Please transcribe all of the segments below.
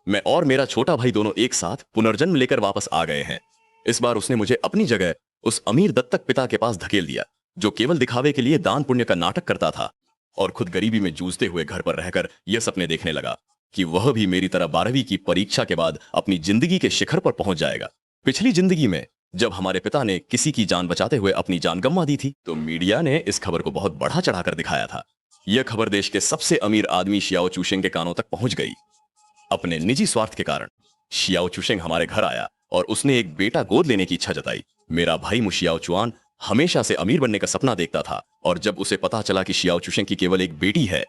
मैं और मेरा छोटा भाई दोनों एक साथ पुनर्जन्म लेकर वापस आ गए हैं। इस बार उसने मुझे अपनी जगह उस अमीर दत्तक पिता के पास धकेल दिया, जो केवल दिखावे के लिए दान पुण्य का नाटक करता था और खुद गरीबी में जूझते हुए घर पर रहकर यह सपने देखने लगा कि वह भी मेरी तरह 12वीं की परीक्षा के बाद अपनी जिंदगी के शिखर पर पहुंच जाएगा। पिछली जिंदगी में जब हमारे पिता ने किसी की जान बचाते हुए अपनी जान गंवा दी थी, तो मीडिया ने इस खबर को बहुत बढ़ा चढ़ाकर दिखाया था। यह खबर देश के सबसे अमीर आदमी शियाओ चूशेंग के कानों तक पहुंच गई। अपने निजी स्वार्थ के कारण शियाओ चूशेंग हमारे घर आया और उसने एक बेटा गोद लेने की इच्छा जताई। मेरा भाई मुशियाओ चुआन हमेशा से अमीर बनने का सपना देखता था, और जब उसे पता चला कि शियाओ चूशेंग की केवल एक बेटी है,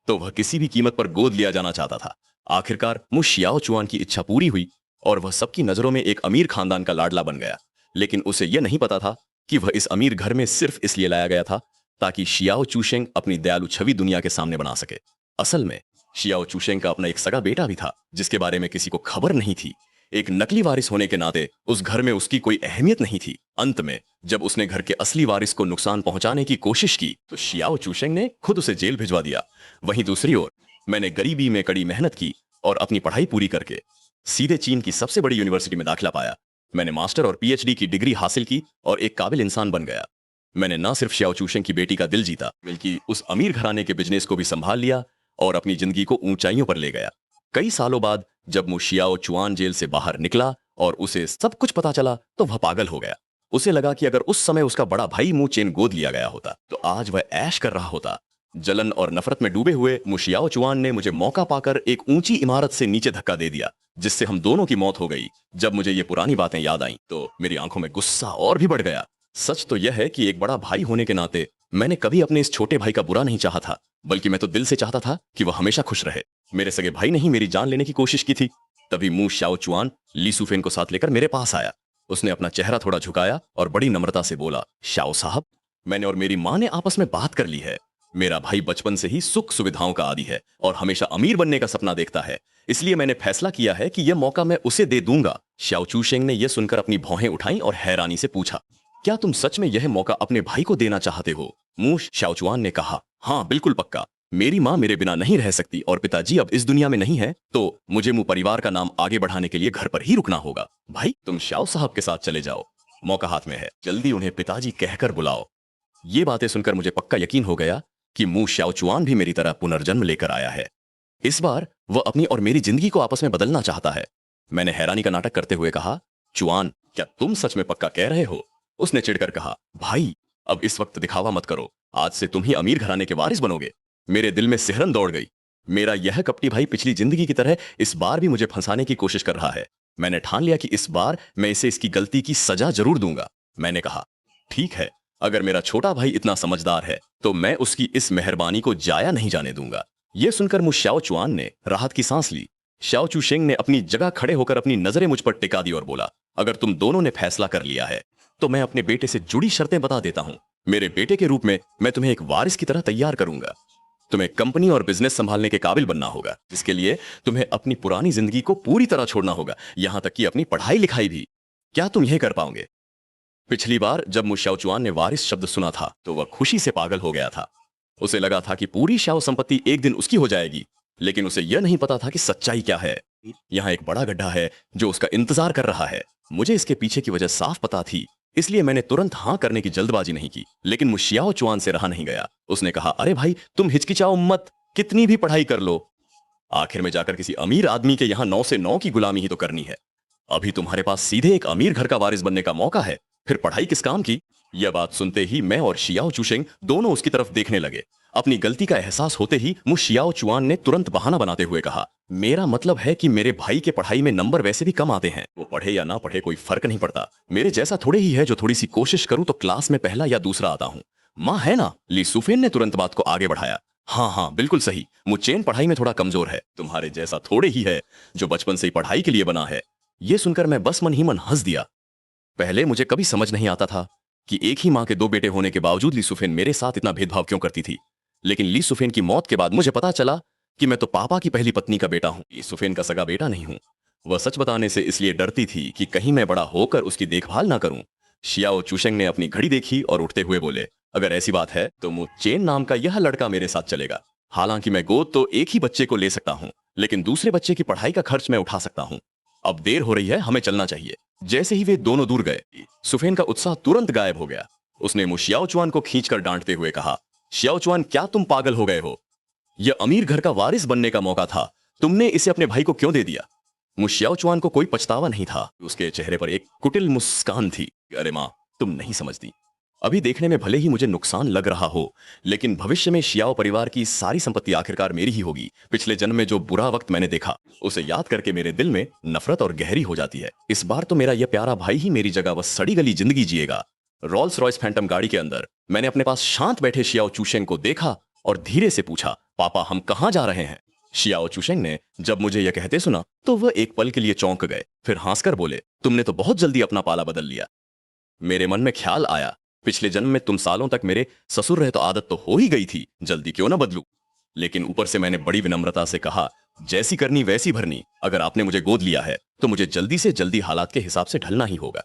तो वह किसी भी कीमत पर गोद लिया जाना चाहता था। आखिरकार मुशियाओ चुआन की इच्छा पूरी हुई और वह सबकी नजरों में एक अमीर खानदान का लाडला बन गया। लेकिन उसे यह नहीं पता था कि वह इस अमीर घर में सिर्फ इसलिए लाया गया था ताकि शियाओ चूशेंग अपनी दयालु छवि दुनिया के सामने बना सके। असल में शियाओ चूशेंग का अपना एक सगा बेटा भी था, जिसके बारे में किसी को खबर नहीं थी। एक नकली वारिस होने के नाते उस घर में उसकी कोई अहमियत नहीं थी। अंत में जब उसने घर के असली वारिस को नुकसान पहुंचाने की कोशिश की, तो शियाओ चूशेंग ने खुद उसे जेल भिजवा दिया। वहीं दूसरी ओर मैंने गरीबी में कड़ी मेहनत की और अपनी पढ़ाई पूरी करके सीधे चीन की सबसे बड़ी यूनिवर्सिटी में दाखिला पाया। मैंने मास्टर और पीएचडी की डिग्री हासिल की और एक काबिल इंसान बन गया। मैंने न सिर्फ शियाओ चूशेंग की बेटी का दिल जीता, बल्कि उस अमीर घराने के बिजनेस को भी संभाल लिया और अपनी जिंदगी को ऊंचाइयों पर ले गया। कई सालों बाद जब मुशियाओ चुआन जेल से बाहर निकला और उसे सब कुछ पता चला, तो वह पागल हो गया। उसे लगा कि अगर उस समय उसका बड़ा भाई मू चेन गोद लिया गया होता, तो आज वह ऐश कर रहा होता। जलन और नफरत में डूबे हुए मुशियाओ चुआन ने मुझे मौका पाकर एक ऊंची इमारत से नीचे धक्का दे दिया, जिससे हम दोनों की मौत हो गई। जब मुझे ये पुरानी बातें याद आईं, तो मेरी आंखों में गुस्सा और भी बढ़ गया। सच तो यह है कि एक बड़ा भाई होने के नाते मैंने कभी अपने इस छोटे भाई का बुरा नहीं चाहा था, बल्कि मैं तो दिल से चाहता था कि वह हमेशा खुश रहे। मेरे सगे भाई ने ही मेरी जान लेने की कोशिश की थी। तभी मू शाओ चुआन ली सुफेन को साथ लेकर मेरे पास आया। उसने अपना चेहरा थोड़ा झुकाया और बड़ी नम्रता से बोला, शाओ साहब, मैंने और मेरी माँ ने आपस में बात कर ली है। मेरा भाई बचपन से ही सुख सुविधाओं का आदी है और हमेशा अमीर बनने का सपना देखता है, इसलिए मैंने फैसला किया है कि यह मौका मैं उसे दे दूंगा। शाओ चूशेंग ने यह सुनकर अपनी भौहें उठाई और हैरानी से पूछा, क्या तुम सच में यह मौका अपने भाई को देना चाहते हो? मू शाओ चुआन ने कहा, हाँ बिल्कुल पक्का। मेरी माँ मेरे बिना नहीं रह सकती और पिताजी अब इस दुनिया में नहीं है, तो मुझे मू परिवार का नाम आगे बढ़ाने के लिए घर पर ही रुकना होगा। भाई, तुम शाओ साहब के साथ चले जाओ, मौका हाथ में है, जल्दी उन्हें पिताजी कहकर बुलाओ। ये बातें सुनकर मुझे पक्का यकीन हो गया कि मू शाओ चुआन भी मेरी तरह पुनर्जन्म लेकर आया है। इस बार वह अपनी और मेरी जिंदगी को आपस में बदलना चाहता है। मैंने हैरानी का नाटक करते हुए कहा, चुआन, क्या तुम सच में पक्का कह रहे हो? उसने चिढ़कर कहा, भाई अब इस वक्त दिखावा मत करो, आज से तुम ही अमीर घराने के वारिस बनोगे। मेरे दिल में सिहरन दौड़ गई। मेरा यह कपटी भाई पिछली जिंदगी की तरह इस बार भी मुझे फंसाने की कोशिश कर रहा है। मैंने ठान लिया कि इस बार मैं इसे इसकी गलती की सजा जरूर दूंगा। मैंने कहा, ठीक है, अगर मेरा छोटा भाई इतना समझदार है तो मैं उसकी इस मेहरबानी को जाया नहीं जाने दूंगा। यह सुनकर मु शाओ चुआन ने राहत की सांस ली। शाओ चूशेंग ने अपनी जगह खड़े होकर अपनी नजरें मुझ पर टिका दी और बोला, अगर तुम दोनों ने फैसला कर लिया है तो मैं अपने बेटे से जुड़ी शर्तें बता देता हूं। मेरे बेटे के रूप में मैं तुम्हें एक वारिस की तरह तैयार करूंगा। तुम्हें कंपनी और बिजनेस संभालने के काबिल बनना होगा, जिसके लिए तुम्हें अपनी पुरानी जिंदगी को पूरी तरह छोड़ना होगा, यहां तक कि अपनी पढ़ाई लिखाई भी। क्या तुम यह कर पाओगे? पिछली बार जब मु शाओ चुआन ने वारिस शब्द सुना था तो वह खुशी से पागल हो गया था। उसे लगा था कि पूरी शाओ संपत्ति एक दिन उसकी हो जाएगी, लेकिन उसे यह नहीं पता था कि सच्चाई क्या है। यहाँ एक बड़ा गड्ढा है जो उसका इंतजार कर रहा है। मुझे इसके पीछे की वजह साफ पता थी, इसलिए मैंने तुरंत हाँ करने की जल्दबाजी नहीं की। लेकिन मुशियाओ चुआन से रहा नहीं गया। उसने कहा, अरे भाई, तुम हिचकिचाओ मत, कितनी भी पढ़ाई कर लो, आखिर में जाकर किसी अमीर आदमी के यहाँ 9 से 9 की गुलामी ही तो करनी है। अभी तुम्हारे पास सीधे एक अमीर घर का वारिस बनने का मौका है, फिर पढ़ाई किस काम की? यह बात सुनते ही मैं और शियाओ चूशेंग दोनों उसकी तरफ देखने लगे। अपनी गलती का एहसास होते ही मु शियाओ चुआन ने तुरंत बहाना बनाते हुए कहा, मेरा मतलब है कि मेरे भाई के पढ़ाई में नंबर वैसे भी कम आते हैं, वो पढ़े या ना पढ़े कोई फर्क नहीं पड़ता। मेरे जैसा थोड़े ही है जो थोड़ी सी कोशिश करूं तो क्लास में पहला या दूसरा आता हूं। माँ है ना? ली सुफेन ने तुरंत बात को आगे बढ़ाया। हाँ हाँ बिल्कुल सही, मुचेन पढ़ाई में थोड़ा कमजोर है, तुम्हारे जैसा थोड़े ही है जो बचपन से ही पढ़ाई के लिए बना है। ये सुनकर मैं बस मन ही मन हंस दिया। पहले मुझे कभी समझ नहीं आता था कि एक ही माँ के 2 बेटे होने के बावजूद ली सुफेन मेरे साथ इतना भेदभाव क्यों करती थी। लेकिन ली सुफेन की मौत के बाद मुझे पता चला कि मैं तो पापा की पहली पत्नी का बेटा हूं, ली सुफेन का सगा बेटा नहीं हूं। वह सच बताने से इसलिए डरती थी कि कहीं मैं बड़ा होकर उसकी देखभाल ना करूं। शियाओ चूशेंग ने अपनी घड़ी देखी और उठते हुए बोले, अगर ऐसी बात है तो मु चेन नाम का यह लड़का मेरे साथ चलेगा। हालांकि मैं गोद तो एक ही बच्चे को ले सकता हूं, लेकिन दूसरे बच्चे की पढ़ाई का खर्च मैं उठा सकता हूँ। अब देर हो रही है, हमें चलना चाहिए। जैसे ही वे दोनों दूर गए, सुफेन का उत्साह तुरंत गायब हो गया। उसने मु शियाओ चुआन को खींचकर डांटते हुए कहा, शियाओ चुआन, क्या तुम पागल हो गए हो? यह अमीर घर का वारिस बनने का मौका था, तुमने इसे अपने भाई को क्यों दे दिया? मु शियाओ चुआन को कोई पछतावा नहीं था, उसके चेहरे पर एक कुटिल मुस्कान थी। अरे माँ, तुम नहीं समझती। अभी देखने में भले ही मुझे नुकसान लग रहा हो, लेकिन भविष्य में शियाओ परिवार की सारी संपत्ति आखिरकार मेरी ही होगी। पिछले जन्म में जो बुरा वक्त मैंने देखा, उसे याद करके मेरे दिल में नफरत और गहरी हो जाती है। इस बार तो मेरा यह प्यारा भाई ही मेरी जगह बस सड़ी गली जिंदगी जिएगा। रॉल्स रॉयस फैंटम गाड़ी के अंदर मैंने अपने पास शांत बैठे शियाओ चूशेंग को देखा और धीरे से पूछा, पापा, हम कहाँ जा रहे हैं? शियाओ चूशेंग ने जब मुझे यह कहते सुना तो वह एक पल के लिए चौंक गए, फिर हंसकर बोले, तुमने तो बहुत जल्दी अपना पाला बदल लिया। मेरे मन में ख्याल आया, पिछले जन्म में तुम सालों तक मेरे ससुर रहे तो आदत तो हो ही गई थी, जल्दी क्यों ना बदलूं। लेकिन ऊपर से मैंने बड़ी विनम्रता से कहा, जैसी करनी वैसी भरनी, अगर आपने मुझे गोद लिया है तो मुझे जल्दी से जल्दी हालात के हिसाब से ढलना ही होगा।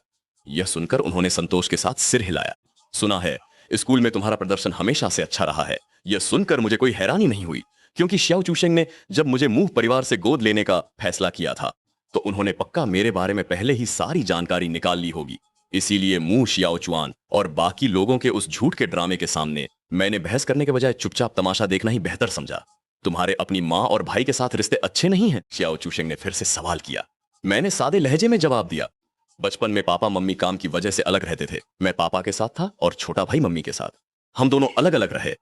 यह सुनकर उन्होंने संतोष के साथ सिर हिलाया। सुना है स्कूल में तुम्हारा प्रदर्शन हमेशा से अच्छा रहा है। यह सुनकर मुझे कोई हैरानी नहीं हुई, क्योंकि शियाओ चूशेंग ने जब मुझे मूह परिवार से गोद लेने का फैसला किया था तो उन्होंने पक्का मेरे बारे में पहले ही सारी जानकारी निकाल ली होगी। इसीलिए मू शियाओ चुआन और बाकी लोगों के उस झूठ के ड्रामे के सामने मैंने बहस करने के बजाय चुपचाप तमाशा देखना ही बेहतर समझा। तुम्हारे अपनी माँ और भाई के साथ रिश्ते अच्छे नहीं हैं? शियाओ चूशेंग ने फिर से सवाल किया। मैंने सादे लहजे में जवाब दिया, बचपन में पापा मम्मी काम की वजह से अलग रहते थे। मैं पापा के साथ था और छोटा भाई मम्मी के साथ। हम दोनों अलग अलग रहे।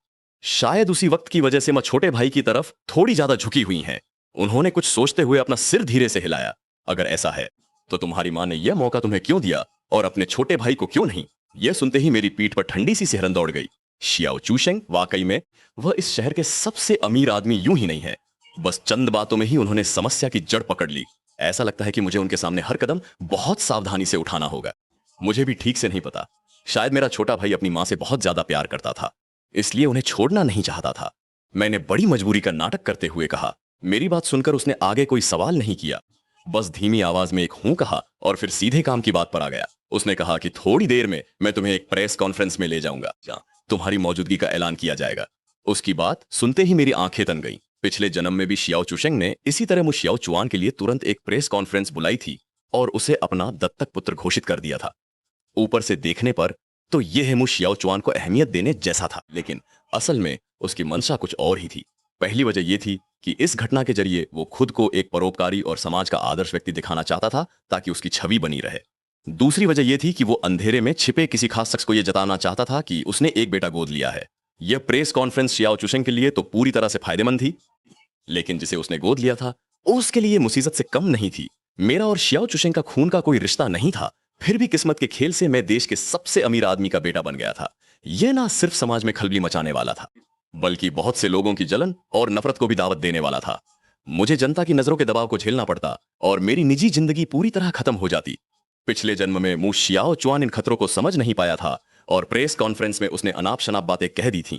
शायद उसी वक्त की वजह से मैं छोटे भाई की तरफ थोड़ी ज्यादा झुकी हुई हैं। उन्होंने कुछ सोचते हुए अपना सिर धीरे से हिलाया। अगर ऐसा है तो तुम्हारी माँ ने यह मौका तुम्हें क्यों दिया और अपने छोटे भाई को क्यों नहीं? यह सुनते ही मेरी पीठ पर ठंडी सी सिहरन दौड़ गई। शियाओ चूशेंग वाकई में वह इस शहर के सबसे अमीर आदमी यूं ही नहीं है, बस चंद बातों में ही उन्होंने समस्या की जड़ पकड़ ली। ऐसा लगता है कि मुझे उनके सामने हर कदम बहुत सावधानी से उठाना होगा। मुझे भी ठीक से नहीं पता, शायद मेरा छोटा भाई अपनी माँ से बहुत ज्यादा प्यार करता था, इसलिए उन्हें छोड़ना नहीं चाहता था। मैंने बड़ी मजबूरी का नाटक करते हुए कहा। मेरी बात सुनकर उसने आगे कोई सवाल नहीं किया, बस धीमी आवाज में एक हूं कहा और फिर सीधे काम की बात पर आ गया। उसने कहा कि थोड़ी देर में मैं तुम्हें एक प्रेस कॉन्फ्रेंस में ले जाऊंगा जहां तुम्हारी मौजूदगी का ऐलान किया जाएगा। उसकी बात सुनते ही मेरी आंखें तन गईं। पिछले जन्म में भी शियाओ चूशेंग ने इसी तरह मु शियाओ चुआन के लिए तुरंत एक प्रेस कॉन्फ्रेंस बुलाई थी और उसे अपना दत्तक पुत्र घोषित कर दिया था। ऊपर से देखने पर तो यह मु शियाओ चुआन को अहमियत देने जैसा था, लेकिन असल में उसकी मंशा कुछ और ही थी। पहली वजह यह थी कि इस घटना के जरिए वो खुद को एक परोपकारी और समाज का आदर्श व्यक्ति दिखाना चाहता था ताकि उसकी छवि बनी रहे। दूसरी वजह यह थी कि वो अंधेरे में छिपे किसी खास शख्स को यह जताना चाहता था कि उसने एक बेटा गोद लिया है। यह प्रेस कॉन्फ्रेंस शियाओ चूशेंग के लिए तो पूरी तरह से फायदेमंद थी, लेकिन जिसे उसने गोद लिया था उसके लिए मुसीबत से कम नहीं थी। मेरा और शियाओ चूशेंग का खून का कोई रिश्ता नहीं था, फिर भी किस्मत के खेल से मैं देश के सबसे अमीर आदमी का बेटा बन गया था। यह ना सिर्फ समाज में खलबली मचाने वाला था, बल्कि बहुत से लोगों की जलन और नफरत को भी दावत देने वाला था। मुझे जनता की नजरों के दबाव को झेलना पड़ता और मेरी निजी जिंदगी पूरी तरह खत्म हो जाती। पिछले जन्म में मु शियाओ चुआन इन खतरों को समझ नहीं पाया था और प्रेस कॉन्फ्रेंस में उसने अनाप शनाप बातें कह दी थीं,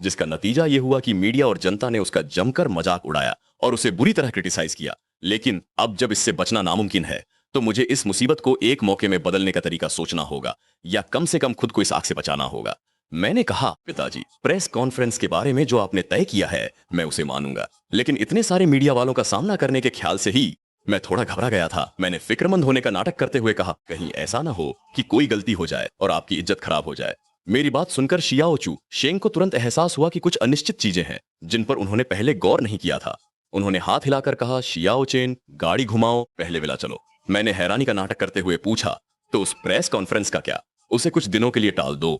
जिसका नतीजा यह हुआ कि मीडिया और जनता ने उसका जमकर मजाक उड़ाया और उसे बुरी तरह क्रिटिसाइज किया। लेकिन अब जब इससे बचना नामुमकिन है तो मुझे इस मुसीबत को एक मौके में बदलने का तरीका सोचना होगा, या कम से कम खुद को इस आग से बचाना होगा। मैंने कहा, पिताजी, प्रेस कॉन्फ्रेंस के बारे में जो आपने तय किया है मैं उसे मानूंगा, लेकिन इतने सारे मीडिया वालों का सामना करने के ख्याल से ही मैं थोड़ा घबरा गया था। मैंने फिक्रमंद होने का नाटक करते हुए कहा, कहीं ऐसा ना हो कि कोई गलती हो जाए और आपकी इज्जत खराब हो जाए। मेरी बात सुनकर शियाओ चू शेंग को तुरंत एहसास हुआ कि कुछ अनिश्चित चीजें हैं जिन पर उन्होंने पहले गौर नहीं किया था। उन्होंने हाथ हिलाकर कहा, शियाओ चेन, गाड़ी घुमाओ, पहले विला चलो। मैंने हैरानी का नाटक करते हुए पूछा, तो उस प्रेस कॉन्फ्रेंस का क्या? उसे कुछ दिनों के लिए टाल दो,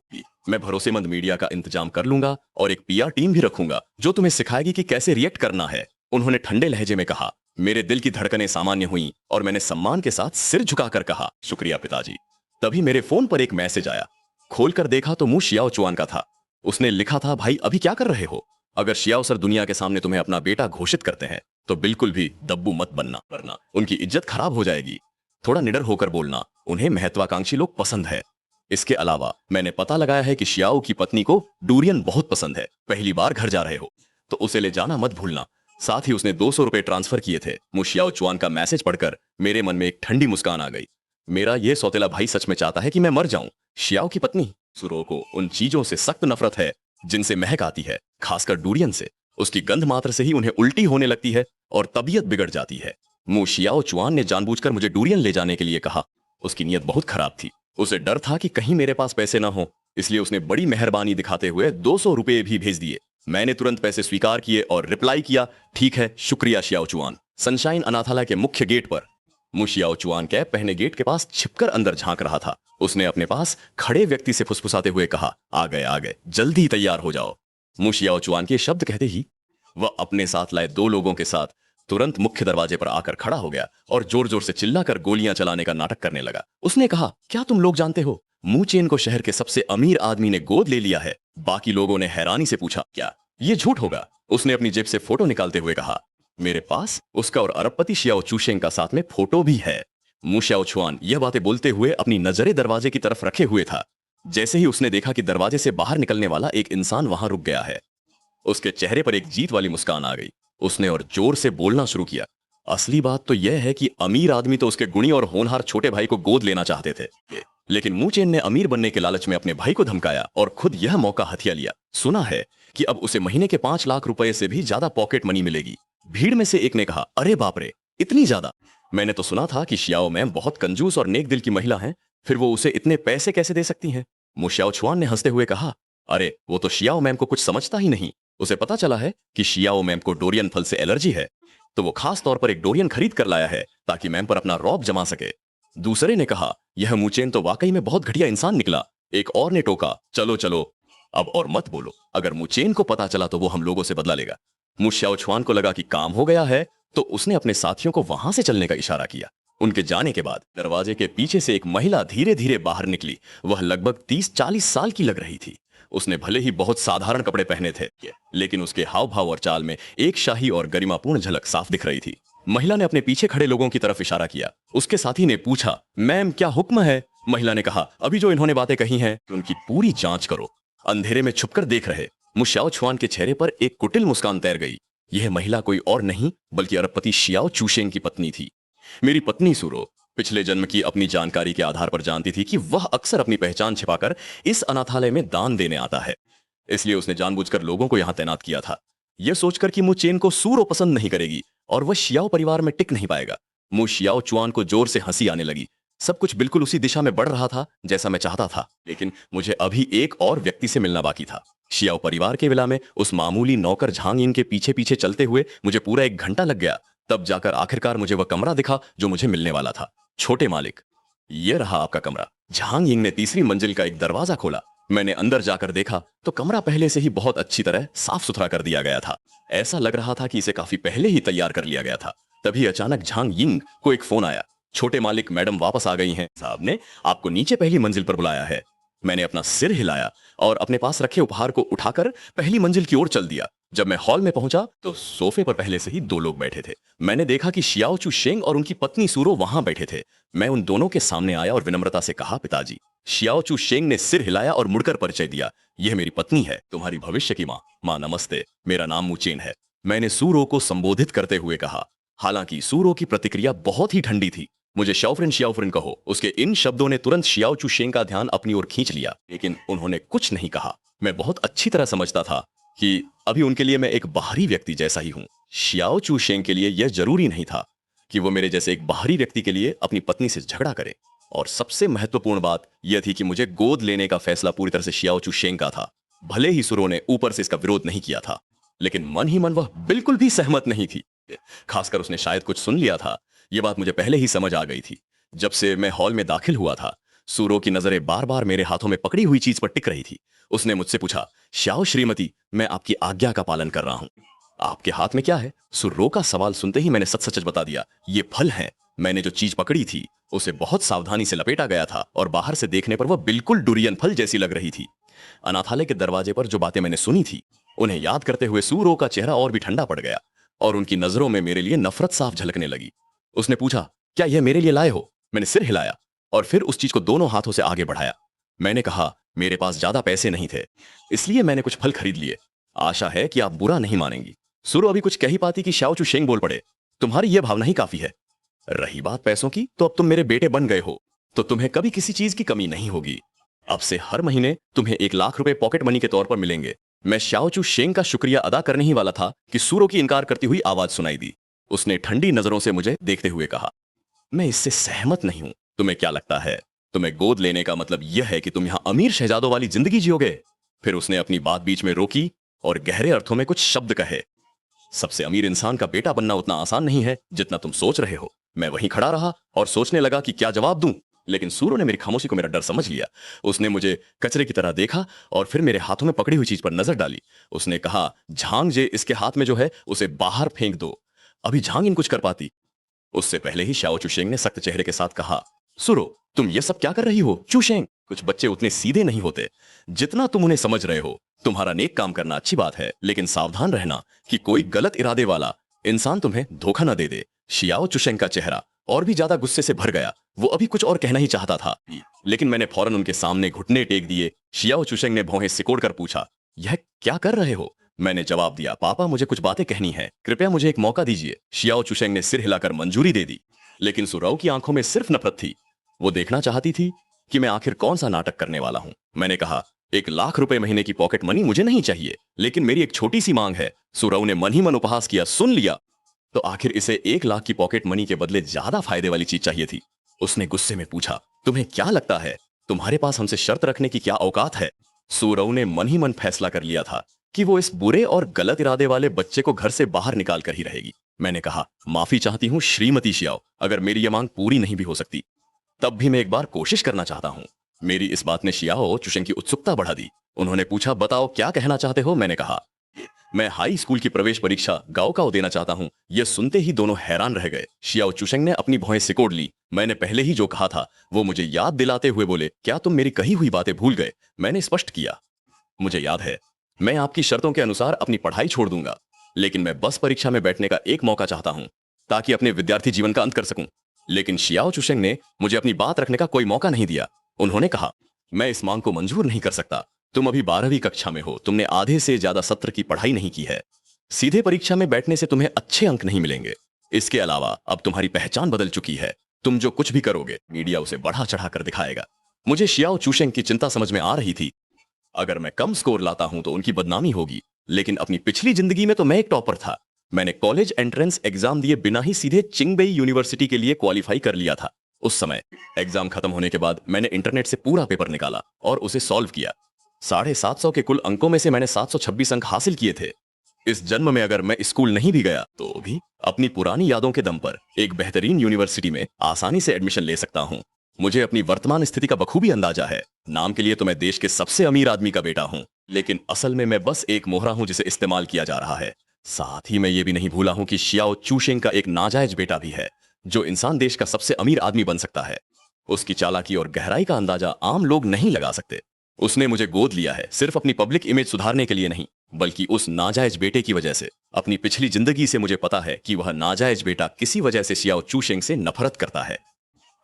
मैं भरोसेमंद मीडिया का इंतजाम कर लूंगा और एक पीआर टीम भी रखूंगा जो तुम्हें सिखाएगी कि कैसे रिएक्ट करना है। उन्होंने ठंडे लहजे में कहा। मेरे दिल की धड़कनें सामान्य हुई और मैंने सम्मान के साथ सिर झुकाकर कहा, शुक्रिया पिताजी। तभी मेरे फोन पर एक मैसेज आया। खोलकर देखा तो मुंह शियाओ चुआन का था। उसने लिखा था, भाई अभी क्या कर रहे हो? अगर शियाओ सर दुनिया के सामने तुम्हें अपना बेटा घोषित करते हैं तो बिल्कुल भी दब्बू मत बनना, वरना उनकी इज्जत खराब हो जाएगी। थोड़ा निडर होकर बोलना, उन्हें महत्वाकांक्षी लोग पसंद है। इसके अलावा मैंने पता लगाया है कि शियाओ की पत्नी को डूरियन बहुत पसंद है। पहली बार घर जा रहे हो तो उसे ले जाना मत भूलना। साथ ही उसने 200 रुपए ट्रांसफर किए थे। मु शियाओ चुआन का मैसेज पढ़कर मेरे मन में एक ठंडी मुस्कान आ गई। मेरा यह सौतेला भाई सच में चाहता है कि मैं मर जाऊं। शियाओ की पत्नी सुरो को उन चीजों से सख्त नफरत है जिनसे महक आती है, खासकर डूरियन से। उसकी गंध मात्र से ही उन्हें उल्टी होने लगती है और तबीयत बिगड़ जाती है। मु शियाओ चुआन ने जानबूझकर मुझे डुरियन ले जाने के लिए कहा। उसकी नीयत बहुत खराब थी। उसे डर था कि कहीं मेरे पास पैसे ना हो, इसलिए उसने बड़ी मेहरबानी दिखाते हुए 200 रुपए भी भेज दिए। मैंने तुरंत पैसे स्वीकार किए और रिप्लाई किया, ठीक है, शुक्रिया शियाओ चुआन। सनशाइन अनाथालय के मुख्य गेट पर मु शियाओ चुआन कैप पहने गेट के पास छिपकर अंदर झांक रहा था। उसने अपने पास खड़े व्यक्ति से फुसफुसाते हुए कहा, आ गए, जल्दी तैयार हो जाओ। मु शियाओ चुआन के शब्द कहते ही वह अपने साथ लाए 2 लोगों के साथ तुरंत मुख्य दरवाजे पर आकर खड़ा हो गया और जोर जोर से चिल्लाकर गोलियां चलाने का नाटक करने लगा। उसने कहा, क्या तुम लोग जानते हो, मू चेन को शहर के सबसे अमीर आदमी ने गोद ले लिया है। बाकी लोगों ने हैरानी से पूछा, क्या ये झूठ होगा? उसने अपनी जेब से फोटो निकालते हुए कहा, मेरे पास उसका और अरबपति शियाओ चूशेंग का साथ में फोटो भी है। मु शियाओ चुआन यह बातें बोलते हुए अपनी नजरें दरवाजे की तरफ रखे हुए था। जैसे ही उसने देखा कि दरवाजे से बाहर निकलने वाला एक इंसान वहां रुक गया है, उसके चेहरे पर एक जीत वाली मुस्कान आ गई। उसने और जोर से बोलना शुरू किया, असली बात तो यह है कि अमीर आदमी तो उसके गुणी और होनहार छोटे भाई को गोद लेना चाहते थे, लेकिन मू चेन ने अमीर बनने के लालच में अपने भाई को धमकाया और खुद यह मौका हथिया लिया। सुना है कि अब उसे महीने के 5 लाख रुपए से भी ज्यादा पॉकेट मनी मिलेगी। भीड़ में से एक ने कहा, अरे बाप रे, इतनी ज्यादा? मैंने तो सुना था कि शियाओ मैम बहुत कंजूस और नेक दिल की महिला हैं, फिर वो उसे इतने पैसे कैसे दे सकती हैं? मु शियाओ चुआन ने हंसते हुए कहा, अरे वो तो शियाओ मैम को कुछ समझता ही नहीं। उसे पता चला है कि शियाओ मैम को डोरियन फल से एलर्जी है, तो वो खास तौर पर एक डोरियन खरीद कर लाया है ताकि मैम पर अपना रौब जमा सके। दूसरे ने कहा, यह मुचेन तो वाकई में बहुत घटिया इंसान निकला। एक और ने टोका, चलो चलो अब और मत बोलो, अगर मुचेन को पता चला तो वो हम लोगों से बदला लेगा। मु शियाओ चुआन को लगा कि काम हो गया है, तो उसने अपने साथियों को वहां से चलने का इशारा किया। उनके जाने के बाद दरवाजे के पीछे से एक महिला धीरे धीरे बाहर निकली। वह लगभग 30-40 साल की लग रही थी। उसने भले ही बहुत साधारण कपड़े पहने थे, लेकिन उसके हाव भाव और चाल में एक शाही और गरिमापूर्ण झलक साफ दिख रही थी। महिला ने अपने पीछे खड़े लोगों की तरफ इशारा किया। उसके साथी ने पूछा, मैम क्या हुक्म है? महिला ने कहा, अभी जो इन्होंने बातें कही हैं उनकी पूरी जांच करो। अंधेरे में छुपकर देख रहे मु शियाओ चुआन के चेहरे पर एक कुटिल मुस्कान तैर गई। यह महिला कोई और नहीं बल्कि अरबपति शियाओ चूशेंग की पत्नी थी। मेरी पत्नी सूरो पिछले जन्म की अपनी जानकारी के आधार पर जानती थी कि वह अक्सर अपनी पहचान छिपाकर इस अनाथालय में दान देने आता है, इसलिए उसने जानबूझकर लोगों को यहां तैनात किया था, यह सोचकर कि मु चेन को सूरो पसंद नहीं करेगी और वह शियाओ परिवार में टिक नहीं पाएगा। मु शियाओ चुआन को जोर से हंसी आने लगी। सब कुछ बिल्कुल उसी दिशा में बढ़ रहा था जैसा मैं चाहता था, लेकिन मुझे अभी एक और व्यक्ति से मिलना बाकी था। शियाओ परिवार के विला में उस मामूली नौकर झांग यिंग के पीछे पीछे चलते हुए मुझे पूरा 1 घंटा लग गया। तब जाकर आखिरकार मुझे वह कमरा दिखा जो मुझे मिलने वाला था। छोटे मालिक, यह रहा आपका कमरा। झांग यिंग ने तीसरी मंजिल का एक दरवाजा खोला। मैंने अंदर जाकर देखा तो कमरा पहले से ही बहुत अच्छी तरह साफ सुथरा कर दिया गया था। ऐसा लग रहा था कि इसे काफी पहले ही तैयार कर लिया गया था। तभी अचानक झांग यिंग को एक फोन आया, छोटे मालिक मैडम वापस आ गई हैं, साहब ने आपको नीचे पहली मंजिल पर बुलाया है। मैंने अपना सिर हिलाया और अपने पास रखे उपहार को उठाकर पहली मंजिल की ओर चल दिया। जब मैं हॉल में पहुंचा तो सोफे पर पहले से ही 2 लोग बैठे थे। मैंने देखा कि शियाओ चूशेंग और उनकी पत्नी सूरो वहां बैठे थे। मैं उन दोनों के सामने आया और विनम्रता से कहा, पिताजी। शियाओ चूशेंग ने सिर हिलाया और मुड़कर परिचय दिया, यह मेरी पत्नी है, तुम्हारी भविष्य की माँ। माँ नमस्ते, मेरा नाम मुचेन है, मैंने सूरो को संबोधित करते हुए कहा। हालांकि सूरो की प्रतिक्रिया बहुत ही ठंडी थी। मुझे शाओफ्रेन कहो। उसके इन शब्दों ने तुरंत शियाओ चूशेंग का ध्यान अपनी ओर खींच लिया, लेकिन उन्होंने कुछ नहीं कहा। मैं बहुत अच्छी तरह समझता था कि अभी उनके लिए मैं एक बाहरी व्यक्ति जैसा ही हूं। शियाओ चूशेंग के लिए यह जरूरी नहीं था कि वो मेरे जैसे एक बाहरी व्यक्ति के लिए अपनी पत्नी से झगड़ा करे। और सबसे महत्वपूर्ण बात यह थी कि मुझे गोद लेने का फैसला पूरी तरह से शियाओ चूशेंग का था। भले ही सूरो ने ऊपर से इसका विरोध नहीं किया था, लेकिन मन ही मन वह बिल्कुल भी सहमत नहीं थी। खासकर उसने शायद कुछ सुन लिया था। यह बात मुझे पहले ही समझ आ गई थी। जब से मैं हॉल में दाखिल हुआ था, सूरो की नजरें बार बार मेरे हाथों में पकड़ी हुई चीज पर टिक रही थी। उसने मुझसे पूछा, श्याओ श्रीमती, मैं आपकी आज्ञा का पालन कर रहा हूं, आपके हाथ में क्या है? सूरो का सवाल सुनते ही मैंने सच सच बता दिया, ये फल है। मैंने जो चीज पकड़ी थी उसे बहुत सावधानी से लपेटा गया था और बाहर से देखने पर वह बिल्कुल डुरियन फल जैसी लग रही थी। अनाथालय के दरवाजे पर जो बातें मैंने सुनी थी उन्हें याद करते हुए सूरो का चेहरा और भी ठंडा पड़ गया और उनकी नजरों में मेरे लिए नफरत साफ झलकने लगी। उसने पूछा, क्या यह मेरे लिए लाए हो? मैंने सिर हिलाया और फिर उस चीज को दोनों हाथों से आगे बढ़ाया। मैंने कहा, मेरे पास ज्यादा पैसे नहीं थे, इसलिए मैंने कुछ फल खरीद लिए। आशा है कि आप बुरा नहीं मानेंगी। सूरो अभी कुछ कह ही पाती कि शाओ चूशेंग बोल पड़े, तुम्हारी यह भावना ही काफी है। रही बात पैसों की, तो अब तुम मेरे बेटे बन गए हो, तो तुम्हें कभी किसी चीज की कमी नहीं होगी। अब से हर महीने तुम्हें 1 लाख रुपए पॉकेट मनी के तौर पर मिलेंगे। मैं श्याओचू शेंग का शुक्रिया अदा करने ही वाला था कि सूरो की इनकार करती हुई आवाज सुनाई दी। उसने ठंडी नजरों से मुझे देखते हुए कहा, मैं इससे सहमत नहीं हूं। तुम्हें क्या लगता है, तुम्हें गोद लेने का मतलब यह है कि तुम यहां अमीर शहजादों वाली जिंदगी जियोगे? फिर उसने अपनी बात बीच में रोकी और गहरे अर्थों में कुछ शब्द कहे। सबसे अमीर इंसान का बेटा बनना उतना आसान नहीं है जितना तुम सोच रहे हो। मैं वहीं खड़ा रहा और सोचने लगा कि क्या जवाब दूं, लेकिन सूरो ने मेरी खामोशी को मेरा डर समझ लिया। उसने मुझे कचरे की तरह देखा और फिर मेरे हाथों में पकड़ी हुई चीज पर नजर डाली। उसने कहा, झांग जे, इसके हाथ में जो है उसे बाहर फेंक दो। अभी झांग इन कुछ कर पाती। उससे पहले ही शाओ चुशेंग ने सख्त चेहरे के साथ कहा, सुरो, तुम ये सब क्या कर रही हो? चुशेंग, कुछ बच्चे उतने सीधे नहीं होते जितना तुम उन्हें समझ रहे हो। तुम्हारा नेक काम करना अच्छी बात है, लेकिन सावधान रहना कि कोई गलत इरादे वाला इंसान तुम्हें धोखा न दे दे। शियाओ चुशेंग का चेहरा और भी ज्यादा गुस्से से भर गया। वो अभी कुछ और कहना ही चाहता था, लेकिन मैंने फौरन उनके सामने घुटने टेक दिए। शियाओ चुशेंग ने भौहें सिकोड़ कर पूछा, यह क्या कर रहे हो? मैंने जवाब दिया, पापा, मुझे कुछ बातें कहनी है, कृपया मुझे एक मौका दीजिए। शियाओ चुशेंग ने सिर हिलाकर मंजूरी दे दी, लेकिन सुराओ की आंखों में सिर्फ नफरत थी। वो देखना चाहती थी कि मैं आखिर कौन सा नाटक करने वाला हूं। मैंने कहा, 1 लाख रुपए महीने की पॉकेट मनी मुझे नहीं चाहिए, लेकिन मेरी एक छोटी सी मांग है। सुराओ ने मन ही मन उपहास किया, सुन लिया तो आखिर इसे 1 लाख की पॉकेट मनी के बदले ज्यादा फायदे वाली चीज चाहिए थी। उसने गुस्से में पूछा, तुम्हें क्या लगता है तुम्हारे पास हमसे शर्त रखने की क्या औकात है? सूरव ने मन ही मन फैसला कर लिया था कि वो इस बुरे और गलत इरादे वाले बच्चे को घर से बाहर निकाल कर ही रहेगी। मैंने कहा, माफी चाहती हूँ श्रीमती शियाओ, अगर मेरी यह मांग पूरी नहीं भी हो सकती तब भी मैं एक बार कोशिश करना चाहता हूँ। मेरी इस बात ने शियाओ चुशेंग की उत्सुकता बढ़ा दी। उन्होंने पूछा, बताओ क्या कहना चाहते हो? मैंने कहा, मैं हाई स्कूल की प्रवेश परीक्षा गाओकाओ देना चाहता हूं। यह सुनते ही दोनों हैरान रह गए। शियाओ चुशेंग ने अपनी भौहें सिकोड़ ली। मैंने पहले ही जो कहा था वो मुझे याद दिलाते हुए बोले, क्या तुम मेरी कही हुई बातें भूल गए? मैंने स्पष्ट किया, मुझे याद है, मैं आपकी शर्तों के अनुसार अपनी पढ़ाई छोड़ दूंगा, लेकिन मैं बस परीक्षा में बैठने का एक मौका चाहता हूं ताकि अपने विद्यार्थी जीवन का अंत कर सकूं। लेकिन शियाओ चुशेंग ने मुझे अपनी बात रखने का कोई मौका नहीं दिया। उन्होंने कहा, मैं इस मांग को मंजूर नहीं कर सकता। तुम अभी 12वीं कक्षा में हो, तुमने आधे से ज्यादा सत्र की पढ़ाई नहीं की है। सीधे परीक्षा में बैठने से तुम्हें अच्छे अंक नहीं मिलेंगे। इसके अलावा अब तुम्हारी पहचान बदल चुकी है। तुम जो कुछ भी करोगे मीडिया उसे बढ़ा चढ़ा कर दिखाएगा। मुझे शियाओ चुशेंग की चिंता समझ में आ रही थी। अगर मैं कम स्कोर लाता हूं तो उनकी बदनामी होगी, लेकिन अपनी पिछली जिंदगी में तो मैं एक टॉपर था। मैंने कॉलेज एंट्रेंस एग्जाम दिए बिना ही सीधे चिंगबेई यूनिवर्सिटी के लिए क्वालिफाई कर लिया था। उस समय एग्जाम खत्म होने के बाद मैंने इंटरनेट से पूरा पेपर निकाला और उसे सॉल्व किया। 750 के कुल अंकों में से मैंने 726 अंक हासिल किए थे। इस जन्म में अगर मैं स्कूल नहीं भी गया तो भी अपनी पुरानी यादों के दम पर एक बेहतरीन यूनिवर्सिटी में आसानी से एडमिशन ले सकता हूँ। मुझे अपनी वर्तमान स्थिति का बखूबी अंदाजा है। नाम के लिए तो मैं देश के सबसे अमीर आदमी का बेटा हूँ, लेकिन असल में मैं बस एक मोहरा हूँ जिसे इस्तेमाल किया जा रहा है। साथ ही मैं ये भी नहीं भूला हूँ कि शियाओ चूशेंग का एक नाजायज बेटा भी है, जो इंसान देश का सबसे अमीर आदमी बन सकता है। उसकी चालाकी और गहराई का अंदाजा आम लोग नहीं लगा सकते। उसने मुझे गोद लिया है सिर्फ अपनी पब्लिक इमेज सुधारने के लिए नहीं, बल्कि उस नाजायज बेटे की वजह से। अपनी पिछली जिंदगी से मुझे पता है कि वह नाजायज बेटा किसी वजह से शियाओ चूशेंग से नफरत करता है।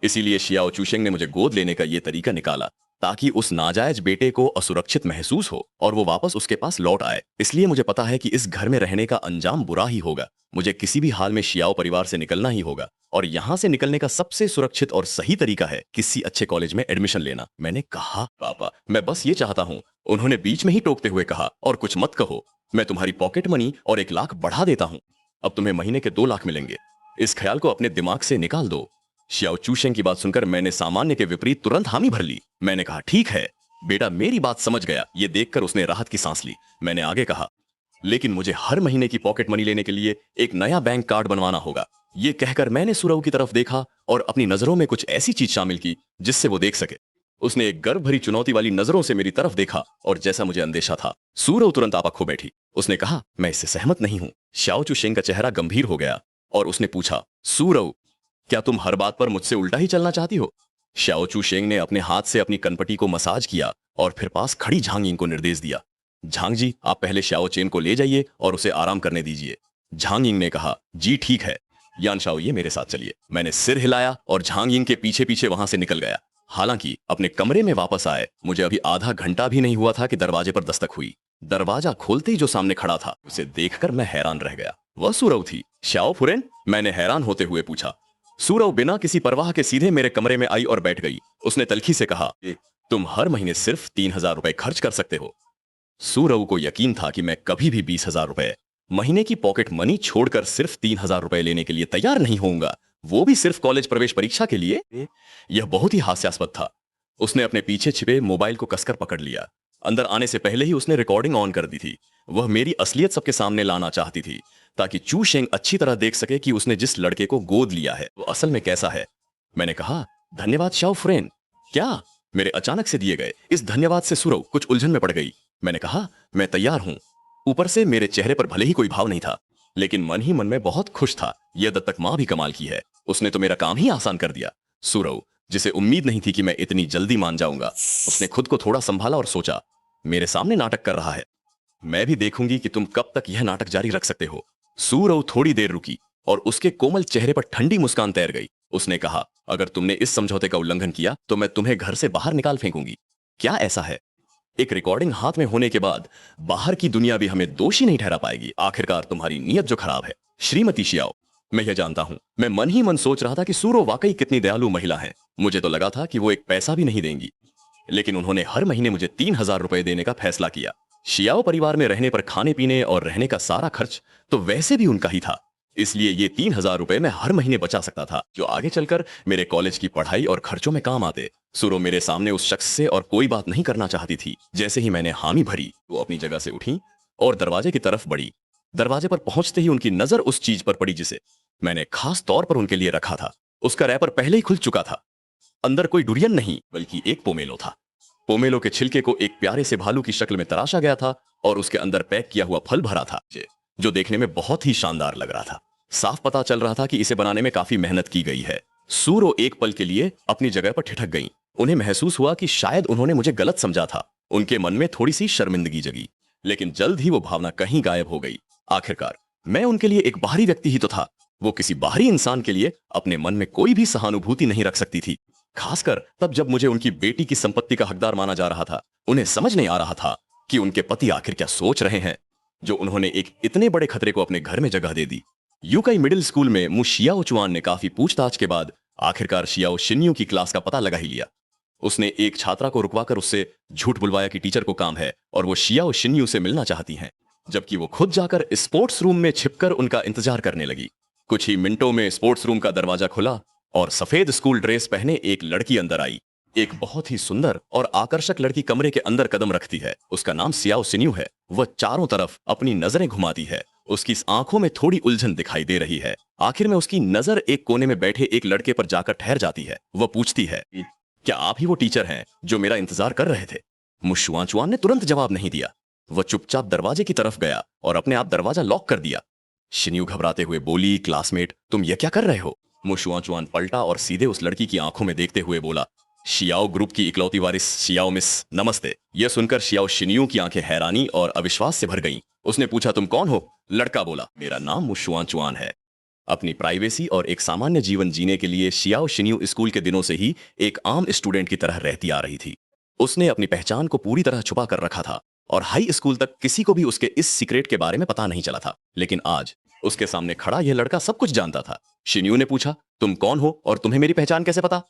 इसीलिए शियाओ चूशेंग ने मुझे गोद लेने का यह तरीका निकाला ताकि उस नाजायज बेटे को असुरक्षित महसूस हो और वो वापस उसके पास लौट आए। इसलिए मुझे पता है कि इस घर में रहने का अंजाम बुरा ही होगा। मुझे किसी भी हाल में शियाओ परिवार से निकलना ही होगा, और यहां से निकलने का सबसे सुरक्षित और सही तरीका है किसी अच्छे कॉलेज में एडमिशन लेना। मैंने कहा, पापा, मैं बस ये चाहता हूं। उन्होंने बीच में ही टोकते हुए कहा, और कुछ मत कहो, मैं तुम्हारी पॉकेट मनी और 1 लाख बढ़ा देता हूं। अब तुम्हें महीने के 2 लाख मिलेंगे। इस ख्याल को अपने दिमाग से निकाल दो। शियाओ चूशेंग की बात सुनकर मैंने सामान्य के विपरीत तुरंत हामी भर ली। मैंने कहा, ठीक है बेटा, मेरी बात समझ गया। ये देखकर उसने राहत की सांस ली। मैंने आगे कहा, लेकिन मुझे हर महीने की पॉकेट मनी लेने के लिए एक नया बैंक कार्ड बनवाना होगा। ये कहकर मैंने सूरव की तरफ देखा और अपनी नजरों में कुछ ऐसी चीज शामिल की जिससे वो देख सके। उसने एक गर्व भरी चुनौती वाली नजरों से मेरी तरफ देखा, और जैसा मुझे अंदेशा था, सूरव तुरंत आपा खो बैठी। उसने कहा, मैं इससे सहमत नहीं हूं। शियाओ चूशेंग का चेहरा गंभीर हो गया और उसने पूछा, सूरव, क्या तुम हर बात पर मुझसे उल्टा ही चलना चाहती हो? शियाओ चूशेंग ने अपने हाथ से अपनी कनपटी को मसाज किया और फिर पास खड़ी झांग यिंग को निर्देश दिया, झांग जी, आप पहले शियाओ चेन को ले जाइए और उसे आराम करने दीजिए। झांग यिंग ने कहा, जी ठीक है। यान शाओ, मेरे साथ चलिए। मैंने सिर हिलाया और झांग यिंग के पीछे पीछे वहां से निकल गया। हालांकि अपने कमरे में वापस आए मुझे अभी आधा घंटा भी नहीं हुआ था कि दरवाजे पर दस्तक हुई। दरवाजा खोलते ही जो सामने खड़ा था उसे देखकर मैं हैरान रह गया। वह सूरव थी। श्याओ फुरेन, मैंने हैरान होते हुए पूछा। सूरव बिना किसी परवाह के सीधे मेरे कमरे में आई और बैठ गई। उसने तल्खी से कहा, तुम हर महीने सिर्फ 3000 रुपए खर्च कर सकते हो। सूरव को यकीन था कि मैं कभी भी 20,000 रुपए महीने की पॉकेट मनी छोड़कर सिर्फ 3,000 रुपए लेने के लिए तैयार नहीं होऊंगा, वो भी सिर्फ कॉलेज प्रवेश परीक्षा के लिए। यह बहुत ही हास्यास्पद था। उसने अपने पीछे छिपे मोबाइल को कसकर पकड़ लिया। अंदर आने से पहले ही उसने रिकॉर्डिंग ऑन कर दी थी। वह मेरी असलियत सबके सामने लाना चाहती थी ताकि चू शेंग अच्छी तरह देख सके कि उसने जिस लड़के को गोद लिया है वो असल में कैसा है। मैंने कहा, धन्यवाद शाओ फ्रेन। क्या? मेरे अचानक से दिए गए इस धन्यवाद से सूरव कुछ उलझन में पड़ गई। मैंने कहा, मैं तैयार हूं। ऊपर से मेरे चेहरे पर भले ही कोई भाव नहीं था, लेकिन मन ही मन में बहुत खुश था। यह दत्तक मां भी कमाल की है, उसने तो मेरा काम ही आसान कर दिया। सूरव, जिसे उम्मीद नहीं थी कि मैं इतनी जल्दी मान जाऊंगा, उसने खुद को थोड़ा संभाला और सोचा, मेरे सामने नाटक कर रहा है, मैं भी देखूंगी कि तुम कब तक यह नाटक जारी रख सकते हो। सूरव थोड़ी देर रुकी और उसके कोमल चेहरे पर ठंडी मुस्कान तैर गई। उसने कहा, अगर तुमने इस समझौते का उल्लंघन किया तो मैं तुम्हें घर से बाहर निकाल फेंकूंगी। क्या ऐसा है? एक रिकॉर्डिंग हाथ में होने के बाद बाहर की दुनिया भी हमें दोषी नहीं ठहरा पाएगी। आखिरकार तुम्हारी नीयत जो खराब है। श्रीमती शियाओ, मैं यह जानता हूं। मैं मन ही मन सोच रहा था कि सूरो वाकई कितनी दयालु महिला है। मुझे तो लगा था कि वो एक पैसा भी नहीं देंगी, लेकिन उन्होंने हर महीने मुझे 3,000 रुपए देने का फैसला किया। शियाओ परिवार में रहने पर खाने पीने और रहने का सारा खर्च तो वैसे भी उनका ही था, इसलिए ये 3,000 रुपए मैं हर महीने बचा सकता था, जो आगे चलकर मेरे कॉलेज की पढ़ाई और खर्चों में काम आते। सूरो मेरे सामने उस शख्स से और कोई बात नहीं करना चाहती थी। जैसे ही मैंने हामी भरी, वो अपनी जगह से उठी और दरवाजे की तरफ बढ़ी। दरवाजे पर पहुंचते ही उनकी नजर उस चीज पर पड़ी जिसे मैंने खास तौर पर उनके लिए रखा था। उसका रैपर पहले ही खुल चुका था। अंदर कोई डुरियन नहीं, बल्कि एक पोमेलो था। पोमेलो के छिलके को एक प्यारे से भालू की शक्ल में तराशा गया था और उसके अंदर पैक किया हुआ फल भरा था, जो देखने में बहुत ही शानदार लग रहा था। साफ पता चल रहा था कि इसे बनाने में काफी मेहनत की गई है। सूरो एक पल के लिए अपनी जगह पर ठिठक गईं। उन्हें महसूस हुआ कि शायद उन्होंने मुझे गलत समझा था। उनके मन में थोड़ी सी शर्मिंदगी जगी, लेकिन जल्द ही वो भावना कहीं गायब हो गई। आखिरकार मैं उनके लिए एक बाहरी व्यक्ति ही तो था। वो किसी बाहरी इंसान के लिए अपने मन में कोई भी सहानुभूति नहीं रख सकती थी, खासकर तब जब मुझे उनकी बेटी की संपत्ति का हकदार माना जा रहा था। उन्हें समझ नहीं आ रहा था कि उनके पति आखिर क्या सोच रहे हैं, जो उन्होंने एक इतने बड़े खतरे को अपने घर में जगह दे दी। यूकाई मिडिल स्कूल में मु शियाओ चुआन ने काफी पूछताछ के बाद आखिरकार शियाओ शिन्यू की क्लास का पता लगा ही लिया। उसने एक छात्रा को रुकवाकर उससे झूठ बुलवाया कि टीचर को काम है और वो शियाओ शिन्यू से मिलना चाहती हैं, जबकि वो खुद जाकर स्पोर्ट्स रूम में छिपकर उनका इंतजार करने लगी। कुछ ही मिनटों में स्पोर्ट्स रूम का दरवाजा खुला और सफेद स्कूल ड्रेस पहने एक लड़की अंदर आई। एक बहुत ही सुंदर और आकर्षक लड़की कमरे के अंदर कदम रखती है। उसका नाम सियाओ सिन्यू है। वह चारों तरफ अपनी नजरें घुमाती है। उसकी आंखों में थोड़ी उलझन दिखाई दे रही है। आखिर में उसकी नजर एक कोने में बैठे एक लड़के पर जाकर ठहर जाती है। वह पूछती है, क्या आप ही वो टीचर हैं जो मेरा इंतजार कर रहे थे? मुशुआचुआन ने तुरंत जवाब नहीं दिया। वह चुपचाप दरवाजे की तरफ गया और अपने आप दरवाजा लॉक कर दिया। शिन्यू घबराते हुए बोली, क्लासमेट, तुम ये क्या कर रहे हो? मुशुआचुआन पलटा और सीधे उस लड़की की आंखों में देखते हुए बोला, शियाओ ग्रुप की इकलौती वारिस शियाओ मिस, नमस्ते। यह सुनकर शियाओ शिन्यू की आंखें हैरानी और अविश्वास से भर गईं। उसने पूछा, तुम कौन हो? लड़का बोला, मेरा नाम मुशुआचुआन है। अपनी प्राइवेसी और एक सामान्य जीवन जीने के लिए शियाओ शिन्यू स्कूल के दिनों से ही एक आम स्टूडेंट की तरह रहती आ रही थी। उसने अपनी पहचान को पूरी तरह छुपा कर रखा था और हाई स्कूल तक किसी को भी उसके इस सीक्रेट के बारे में पता नहीं चला था। लेकिन आज उसके सामने खड़ा यह लड़का सब कुछ जानता था। शिन्यू ने पूछा, तुम कौन हो और तुम्हें मेरी पहचान कैसे पता?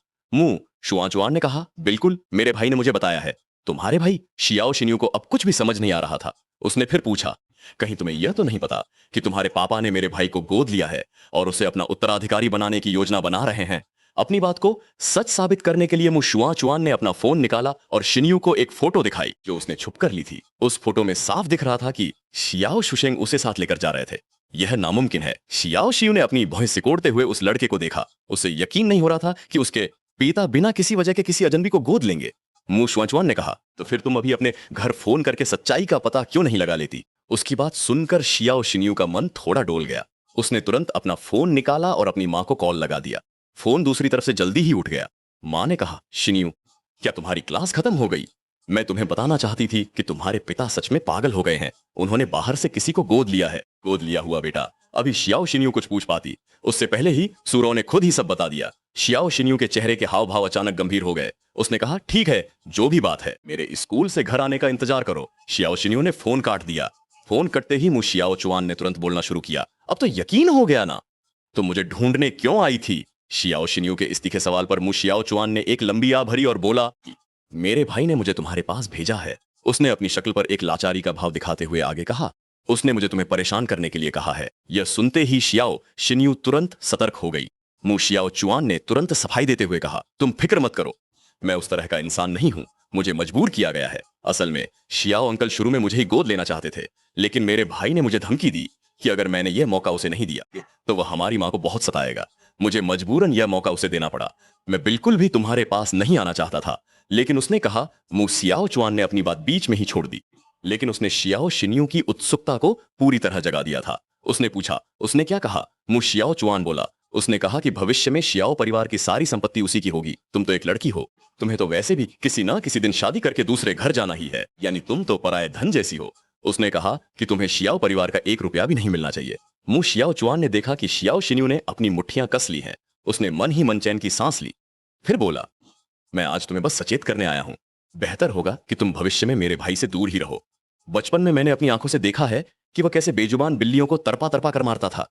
शुआचुआन ने कहा, बिल्कुल, मेरे भाई ने मुझे बताया है। तुम्हारे भाई? शियाओ शिन्यू को अब कुछ भी समझ नहीं आ रहा था। उसने फिर पूछा, कहीं तुम्हें यह तो नहीं पता कि तुम्हारे पापा ने मेरे भाई को गोद लिया है और उसे अपना उत्तराधिकारी बनाने की योजना बना रहे हैं? अपनी बात को सच साबित करने के लिए मुशुआचुआन ने अपना फोन निकाला और शिन्यू को एक फोटो दिखाई जो उसने छुप कर ली थी। उस फोटो में साफ दिख रहा था कि शियाओ शुशेंग उसे साथ लेकर जा रहे थे। यह नामुमकिन है। शियाओ शियू ने अपनी भौहें सिकोड़ते हुए उस लड़के को देखा। उसे यकीन नहीं हो रहा था कि उसके पिता बिना किसी वजह के किसी अजनबी को गोद लेंगे। मुशुआचुआन ने कहा, तो फिर तुम अभी अपने घर फोन करके सच्चाई का पता क्यों नहीं लगा लेती? उसकी बात सुनकर शियाओ शिन्यू का मन थोड़ा डोल गया। उसने तुरंत अपना फोन निकाला और अपनी मां को कॉल लगा दिया। फोन दूसरी तरफ से जल्दी ही उठ गया। मां ने कहा, शिन्यू, क्या तुम्हारी क्लास खत्म हो गई? मैं तुम्हें बताना चाहती थी कि तुम्हारे पिता सच में पागल हो गए हैं। उन्होंने बाहर से किसी को गोद लिया है। गोद लिया हुआ बेटा। अभी शियाओ शिन्यू कुछ पूछ पाती, उससे पहले ही सूरो ने खुद ही सब बता दिया। शियाओ शिन्यू के चेहरे के हाव भाव अचानक गंभीर हो गए। उसने कहा, ठीक है, जो भी बात है, मेरे स्कूल से घर आने का इंतजार करो। शियाओ शिन्यू ने फोन काट दिया। फोन कटते ही शियाओ चुआन ने तुरंत बोलना शुरू किया, अब तो यकीन हो गया ना? तो मुझे ढूंढने क्यों आई थी? शियाओ शिन्यू के इस तीखे सवाल पर शियाओ चुआन ने एक लंबी आ भरी और बोला, मेरे भाई ने मुझे तुम्हारे पास भेजा है। उसने अपनी शक्ल पर एक लाचारी का भाव दिखाते हुए आगे कहा, उसने मुझे तुम्हें परेशान करने के लिए कहा है। यह सुनते ही शियाओ शिन्यू तुरंत सतर्क हो गई। मु शियाओ चुआन ने तुरंत सफाई देते हुए कहा, तुम फिक्र मत करो, मैं उस तरह का इंसान नहीं हूं, मुझे मजबूर किया गया है। असल में शियाओ अंकल शुरू में मुझे ही गोद लेना चाहते थे, लेकिन मेरे भाई ने मुझे धमकी दी कि अगर मैंने यह मौका उसे नहीं दिया तो वह हमारी मां को बहुत सताएगा। मुझे मजबूरन यह मौका उसे देना पड़ा। मैं बिल्कुल भी तुम्हारे पास नहीं आना चाहता था, लेकिन उसने कहा। मु सियाओ चुआन ने अपनी बात बीच में ही छोड़ दी, लेकिन उसने शियाओ शिन्यू की उत्सुकता को पूरी तरह जगा दिया था। उसने पूछा, उसने क्या कहा? मु शियाओ चुआन बोला, उसने कहा कि भविष्य में शियाओ परिवार की सारी संपत्ति उसी की होगी। तुम तो एक लड़की हो, तुम्हें तो वैसे भी किसी ना किसी दिन शादी करके दूसरे घर जाना ही है, यानी तुम तो पराये धन जैसी हो। उसने कहा कि तुम्हें शियाओ परिवार का 1 रुपया भी नहीं मिलना चाहिए। मु शियाओ चुआन ने देखा कि शियाओ शिन्यू ने अपनी मुट्ठियां कस ली हैं। उसने मन ही मन चैन की सांस ली, फिर बोला, मैं आज तुम्हें बस सचेत करने आया हूं। बेहतर होगा कि तुम भविष्य में मेरे भाई से दूर ही रहो। बचपन में मैंने अपनी आंखों से देखा है कि वह कैसे बेजुबान बिल्लियों को तरपा तरपा कर मारता था।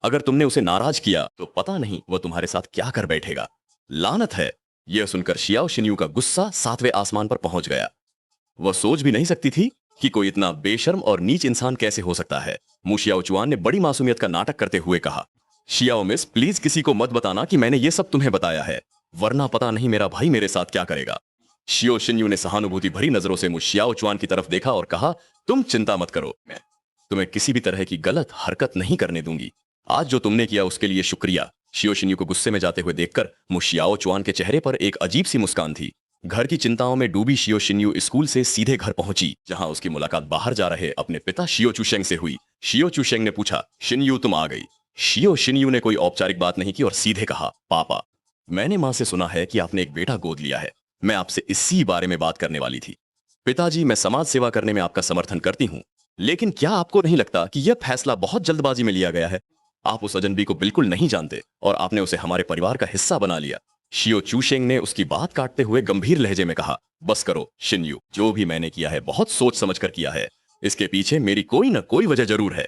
अगर तुमने उसे नाराज किया तो पता नहीं वह तुम्हारे साथ क्या कर बैठेगा। लानत है। यह सुनकर शियाओ शिन्यू का गुस्सा 7वें आसमान पर पहुंच गया। वह सोच भी नहीं सकती थी कि कोई इतना बेशर्म और नीच इंसान कैसे हो सकता है। मु शियाओ चुआन ने बड़ी मासूमियत का नाटक करते हुए कहा, शियाओ मिस, प्लीज किसी को मत बताना कि मैंने यह सब तुम्हें बताया है, वरना पता नहीं मेरा भाई मेरे साथ क्या करेगा। शियो शिन्यू ने सहानुभूति भरी नजरों से मु शियाओ चुआन की तरफ देखा और कहा, तुम चिंता मत करो, मैं तुम्हें किसी भी तरह की गलत हरकत नहीं करने दूंगी। आज जो तुमने किया उसके लिए शुक्रिया। शियो शिन्यू को गुस्से में जाते हुए देखकर मु शियाओ चुआन के चेहरे पर एक अजीब सी मुस्कान थी। घर की चिंताओं में डूबी शियो शिन्यू स्कूल से सीधे घर पहुंची, जहां उसकी मुलाकात बाहर जा रहे अपने पिता शियो चुशेंग से हुई। शियो चुशेंग ने पूछा, शिन्यू तुम आ गई? शियो शिन्यू ने कोई औपचारिक बात नहीं की और सीधे कहा, पापा, मैंने मां से सुना है कि आपने एक बेटा गोद लिया है। मैं आपसे इसी बारे में बात करने वाली थी। पिताजी, मैं समाज सेवा करने में आपका समर्थन करती हूँ, लेकिन क्या आपको नहीं लगता कि यह फैसला बहुत जल्दबाजी में लिया गया है? आप उस अजनबी को बिल्कुल नहीं जानते और आपने उसे हमारे परिवार का हिस्सा बना लिया। शियो चूशेंग ने उसकी बात काटते हुए गंभीर लहजे में कहा, बस करो शिन्यू, जो भी मैंने किया है बहुत सोच समझ कर किया है। इसके पीछे मेरी कोई न कोई वजह जरूर है।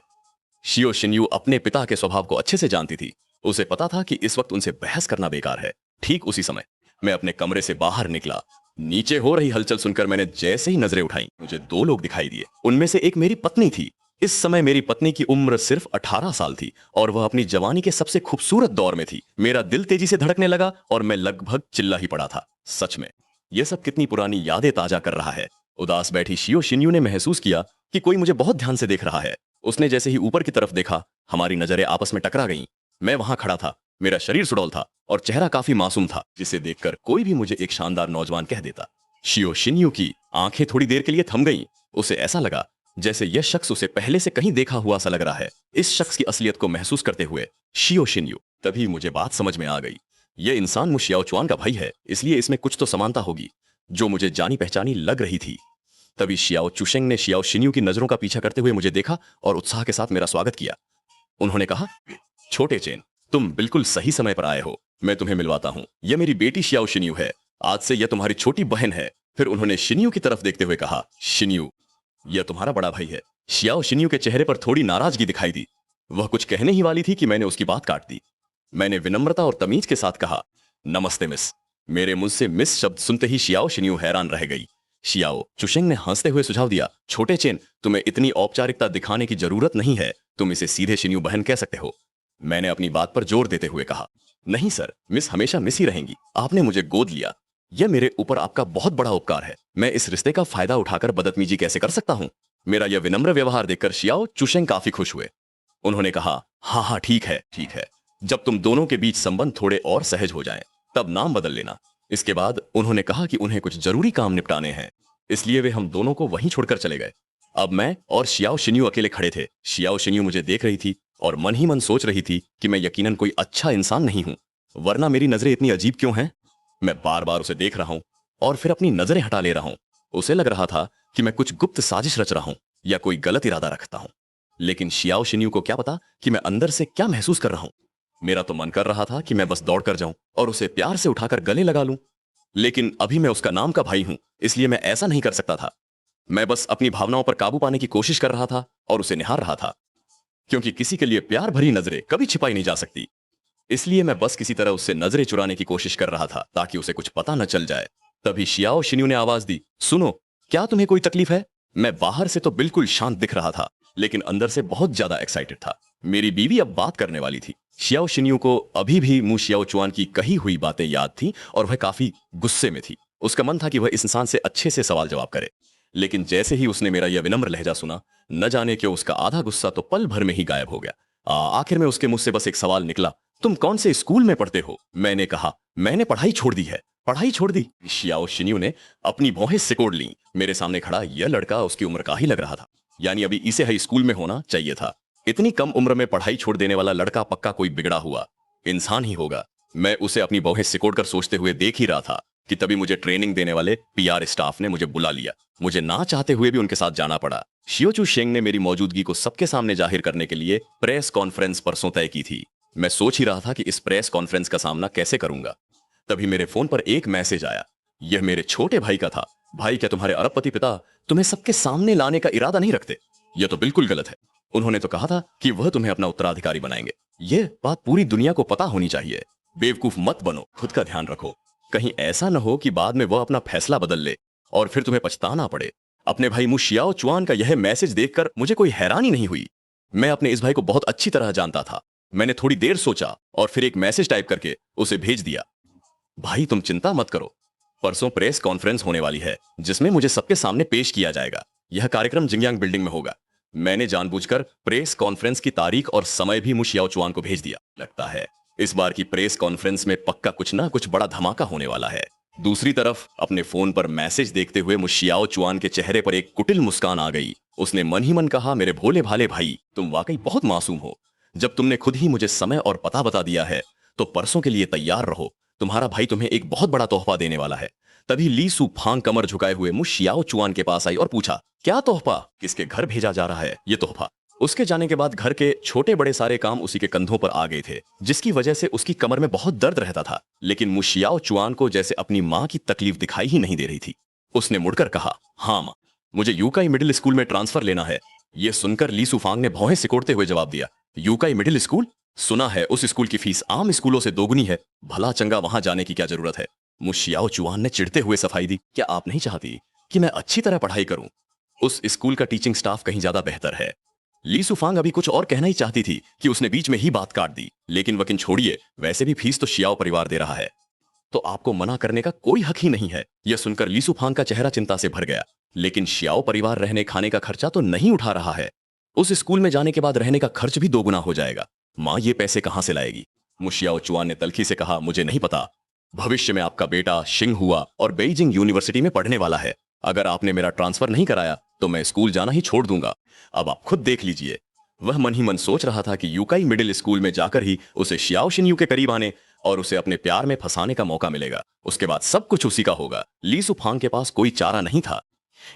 शियो शिन्यू अपने पिता के स्वभाव को अच्छे से जानती थी। उसे पता था कि इस वक्त उनसे बहस करना बेकार है। ठीक उसी समय मैं अपने कमरे से बाहर निकला। नीचे हो रही हलचल सुनकर मैंने जैसे ही नजरें उठाई, मुझे 2 लोग दिखाई दिए। उनमें से एक मेरी पत्नी थी। इस समय मेरी पत्नी की उम्र सिर्फ 18 साल थी और वह अपनी जवानी के सबसे खूबसूरत दौर में थी। मेरा दिल तेजी से धड़कने लगा और मैं लगभग चिल्ला ही पड़ा था। सच में यह सब कितनी पुरानी यादें ताजा कर रहा है। उदास बैठी शियो शिन्यू ने महसूस किया कि कोई मुझे बहुत ध्यान से देख रहा है। उसने जैसे ही ऊपर की तरफ देखा, हमारी नजरें आपस में टकरा गईं। मैं वहां खड़ा था, मेरा शरीर सुडौल था और चेहरा काफी मासूम था, जिसे देखकर कोई भी मुझे एक शानदार नौजवान कह देता। शियो शिन्यू की आंखें थोड़ी देर के लिए थम गईं। उसे ऐसा लगा जैसे यह शख्स उसे पहले से कहीं देखा हुआ सा लग रहा है। इस शख्स की असलियत को महसूस करते हुए शियो शिन्यू, तभी मुझे बात समझ में आ गई। यह इंसान मु शियाओ चुआन का भाई है, इसलिए इसमें कुछ तो समानता होगी जो मुझे जानी पहचानी लग रही थी। तभी शियाओ चुशेंग ने शियाओ शिन्यू की नजरों का पीछा करते हुए मुझे देखा और उत्साह के साथ मेरा स्वागत किया। उन्होंने कहा, छोटे चेन, तुम बिल्कुल सही समय पर आए हो। मैं तुम्हें मिलवाता हूं, यह मेरी बेटी शियाओ शिन्यू है। आज से यह तुम्हारी छोटी बहन है। फिर उन्होंने शिन्यू की तरफ देखते हुए कहा, शिन्यू, यह तुम्हारा बड़ा भाई है। शियाओ शिन्यू के चेहरे पर थोड़ी नाराजगी दिखाई दी। वह कुछ कहने ही वाली थी कि मैंने उसकी बात काट दी। मैंने विनम्रता और तमीज के साथ कहा, नमस्ते मिस। मेरे मुंह से मिस शब्द सुनते ही शियाओ शिन्यू हैरान रह गई। शियाओ चुशेंग ने हंसते हुए सुझाव दिया, छोटे चेन, तुम्हें इतनी औपचारिकता दिखाने की जरूरत नहीं है, तुम इसे सीधे शिन्यू बहन कह सकते हो। मैंने अपनी बात पर जोर देते हुए कहा, नहीं सर, मिस हमेशा मिस ही रहेंगी। आपने मुझे गोद लिया, यह मेरे ऊपर आपका बहुत बड़ा उपकार है। मैं इस रिश्ते का फायदा उठाकर बदतमीजी कैसे कर सकता हूं? मेरा यह विनम्र व्यवहार देखकर शियाओ चुशेंग काफी खुश हुए। उन्होंने कहा, हाँ हाँ ठीक है ठीक है, जब तुम दोनों के बीच संबंध थोड़े और सहज हो जाएं, तब नाम बदल लेना। इसके बाद उन्होंने कहा कि उन्हें कुछ जरूरी काम निपटाने हैं, इसलिए वे हम दोनों को वहीं छोड़कर चले गए। अब मैं और शियाओ शिन्यू अकेले खड़े थे। शियाओ शिन्यू मुझे देख रही थी और मन ही मन सोच रही थी कि मैं यकीनन कोई अच्छा इंसान नहीं हूं, वरना मेरी नजरें इतनी अजीब क्यों हैं? मैं बार बार उसे देख रहा हूं और फिर अपनी नजरें हटा ले रहा हूं। उसे लग रहा था कि मैं कुछ गुप्त साजिश रच रहा हूं या कोई गलत इरादा रखता हूं, लेकिन शियाओ शिन्यू को क्या पता कि मैं अंदर से क्या महसूस कर रहा हूं। मेरा तो मन कर रहा था कि मैं बस दौड़ कर जाऊं और उसे प्यार से उठाकर गले लगा लूं, लेकिन अभी मैं उसका नाम का भाई हूं, इसलिए मैं ऐसा नहीं कर सकता था। मैं बस अपनी भावनाओं पर काबू पाने की कोशिश कर रहा था और उसे निहार रहा था, क्योंकि किसी के लिए प्यार भरी नजरें कभी छिपाई नहीं जा सकती। इसलिए मैं बस किसी तरह उससे नजरें चुराने की कोशिश कर रहा था ताकि उसे कुछ पता न चल जाए। तभी शियाओ शिन्यू ने आवाज दी, सुनो। क्या तुम्हें कोई तकलीफ है? मैं बाहर से तो बिल्कुल शांत दिख रहा था, लेकिन अंदर से बहुत ज्यादा एक्साइटेड था। मेरी बीवी अब बात करने वाली थी। शियाओ शिन्यू को अभी भी मु शियाओ चुआन की कही हुई बातें याद थी और वह काफी गुस्से में थी। उसका मन था कि वह इस इंसान से अच्छे से सवाल जवाब करे, लेकिन जैसे ही उसने मेरा यह विनम्र लहजा सुना, न जाने क्यों उसका आधा गुस्सा तो पल भर में ही गायब हो गया। आखिर में उसके मुंह से बस एक सवाल निकला, तुम कौन से स्कूल में पढ़ते हो? मैंने कहा, मैंने पढ़ाई छोड़ दी है। पढ़ाई छोड़ दी? शियाओ शिन्यू ने अपनी भौहें सिकोड़ ली। मेरे सामने खड़ा यह लड़का उसकी उम्र का ही लग रहा था, यानी अभी इसे हाई स्कूल में होना चाहिए था। इतनी कम उम्र में पढ़ाई छोड़ देने वाला लड़का पक्का कोई बिगड़ा हुआ इंसान ही होगा। मैं उसे अपनी भौहें सिकोड़कर सोचते हुए देख ही रहा था कि तभी मुझे ट्रेनिंग देने वाले पीआर स्टाफ ने मुझे बुला लिया। मुझे ना चाहते हुए भी उनके साथ जाना पड़ा। शियोचू शेंग ने मेरी मौजूदगी को सबके सामने जाहिर करने के लिए प्रेस कॉन्फ्रेंस परसों तय की थी। मैं सोच ही रहा था कि इस प्रेस कॉन्फ्रेंस का सामना कैसे करूंगा। तभी मेरे फोन पर एक मैसेज आया। यह मेरे छोटे भाई का था। भाई, क्या तुम्हारे अरबपति पिता तुम्हें सबके सामने लाने का इरादा नहीं रखते? यह तो बिल्कुल गलत है। उन्होंने तो कहा था कि वह तुम्हें अपना उत्तराधिकारी बनाएंगे। यह बात पूरी दुनिया को पता होनी चाहिए। बेवकूफ मत बनो, खुद का ध्यान रखो। कहीं ऐसा न हो कि बाद में वह अपना फैसला बदल ले और फिर तुम्हें पछताना पड़े। अपने भाई मु शियाओ चुआन का यह मैसेज देखकर मुझे कोई हैरानी नहीं हुई। मैं अपने इस भाई को बहुत अच्छी तरह जानता था। मैंने थोड़ी देर सोचा और फिर एक मैसेज टाइप करके उसे भेज दिया। भाई, तुम चिंता मत करो, परसों प्रेस कॉन्फ्रेंस होने वाली है जिसमें मुझे सबके सामने पेश किया जाएगा। यह कार्यक्रम जिंगयांग बिल्डिंग में होगा। मैंने जानबूझकर प्रेस कॉन्फ्रेंस की तारीख और समय भी मु शियाओ चुआन को भेज दिया। लगता है इस बार की प्रेस कॉन्फ्रेंस में पक्का कुछ ना कुछ बड़ा धमाका होने वाला है। दूसरी तरफ अपने फोन पर मैसेज देखते हुए मु शियाओ चुआन के चेहरे पर एक कुटिल मुस्कान आ गई। उसने मन ही मन कहा, मेरे भोले भाले भाई, तुम वाकई बहुत मासूम हो। जब तुमने खुद ही मुझे समय और पता बता दिया है तो परसों के लिए तैयार रहो। तुम्हारा भाई तुम्हें एक बहुत बड़ा तोहफा देने वाला है। तभी ली सू फांग कमर झुकाए हुए मु शियाओ चुआन के पास आई और पूछा, क्या तोहफा? किसके घर भेजा जा रहा है ये तोहफा? उसके जाने के बाद घर के छोटे बड़े सारे काम उसी के कंधों पर आ गए थे, जिसकी वजह से उसकी कमर में बहुत दर्द रहता था। लेकिन मु शियाओ चुआन को जैसे अपनी माँ की तकलीफ दिखाई ही नहीं दे रही थी। उसने मुड़कर कहा, हाँ माँ, मुझे यूकाई मिडिल स्कूल में ट्रांसफर लेना है। यह सुनकर ली सू फांग ने भौहें सिकोड़ते हुए जवाब दिया, यूकाई मिडिल स्कूल? सुना है उस स्कूल की फीस आम स्कूलों से दोगुनी है। भला चंगा वहां जाने की क्या जरूरत है? मु शियाओ चुआन ने चिढ़ते हुए सफाई दी, क्या आप नहीं चाहती कि मैं अच्छी तरह पढ़ाई करूं? उस स्कूल का टीचिंग स्टाफ कहीं ज्यादा बेहतर है। ली सुफांग अभी कुछ और कहना ही चाहती थी कि उसने बीच में ही बात काट दी। लेकिन वकील छोड़िए, वैसे भी फीस तो शियाओ परिवार दे रहा है, तो आपको मना करने का कोई हक ही नहीं है। यह सुनकर ली सुफांग का चेहरा चिंता से भर गया। लेकिन शियाओ परिवार रहने खाने का खर्चा तो नहीं उठा रहा है। उस स्कूल में जाने के बाद रहने का खर्च भी दोगुना हो जाएगा। माँ ये पैसे कहां से लाएगी? मु शियाओ चुआन ने तल्खी से कहा, मुझे नहीं पता। भविष्य में आपका बेटा शिंग हुआ और बेइजिंग यूनिवर्सिटी में पढ़ने वाला है। अगर आपने मेरा ट्रांसफर नहीं कराया तो मैं स्कूल जाना ही छोड़ दूंगा। अब आप खुद देख लीजिए। वह मन ही मन सोच रहा था कि यूकाई मिडिल स्कूल में जाकर ही उसे शियाओ शिन्यू के करीब आने और उसे अपने प्यार में फंसाने का मौका मिलेगा। उसके बाद सब कुछ उसी का होगा। ली सुफांग के पास कोई चारा नहीं था,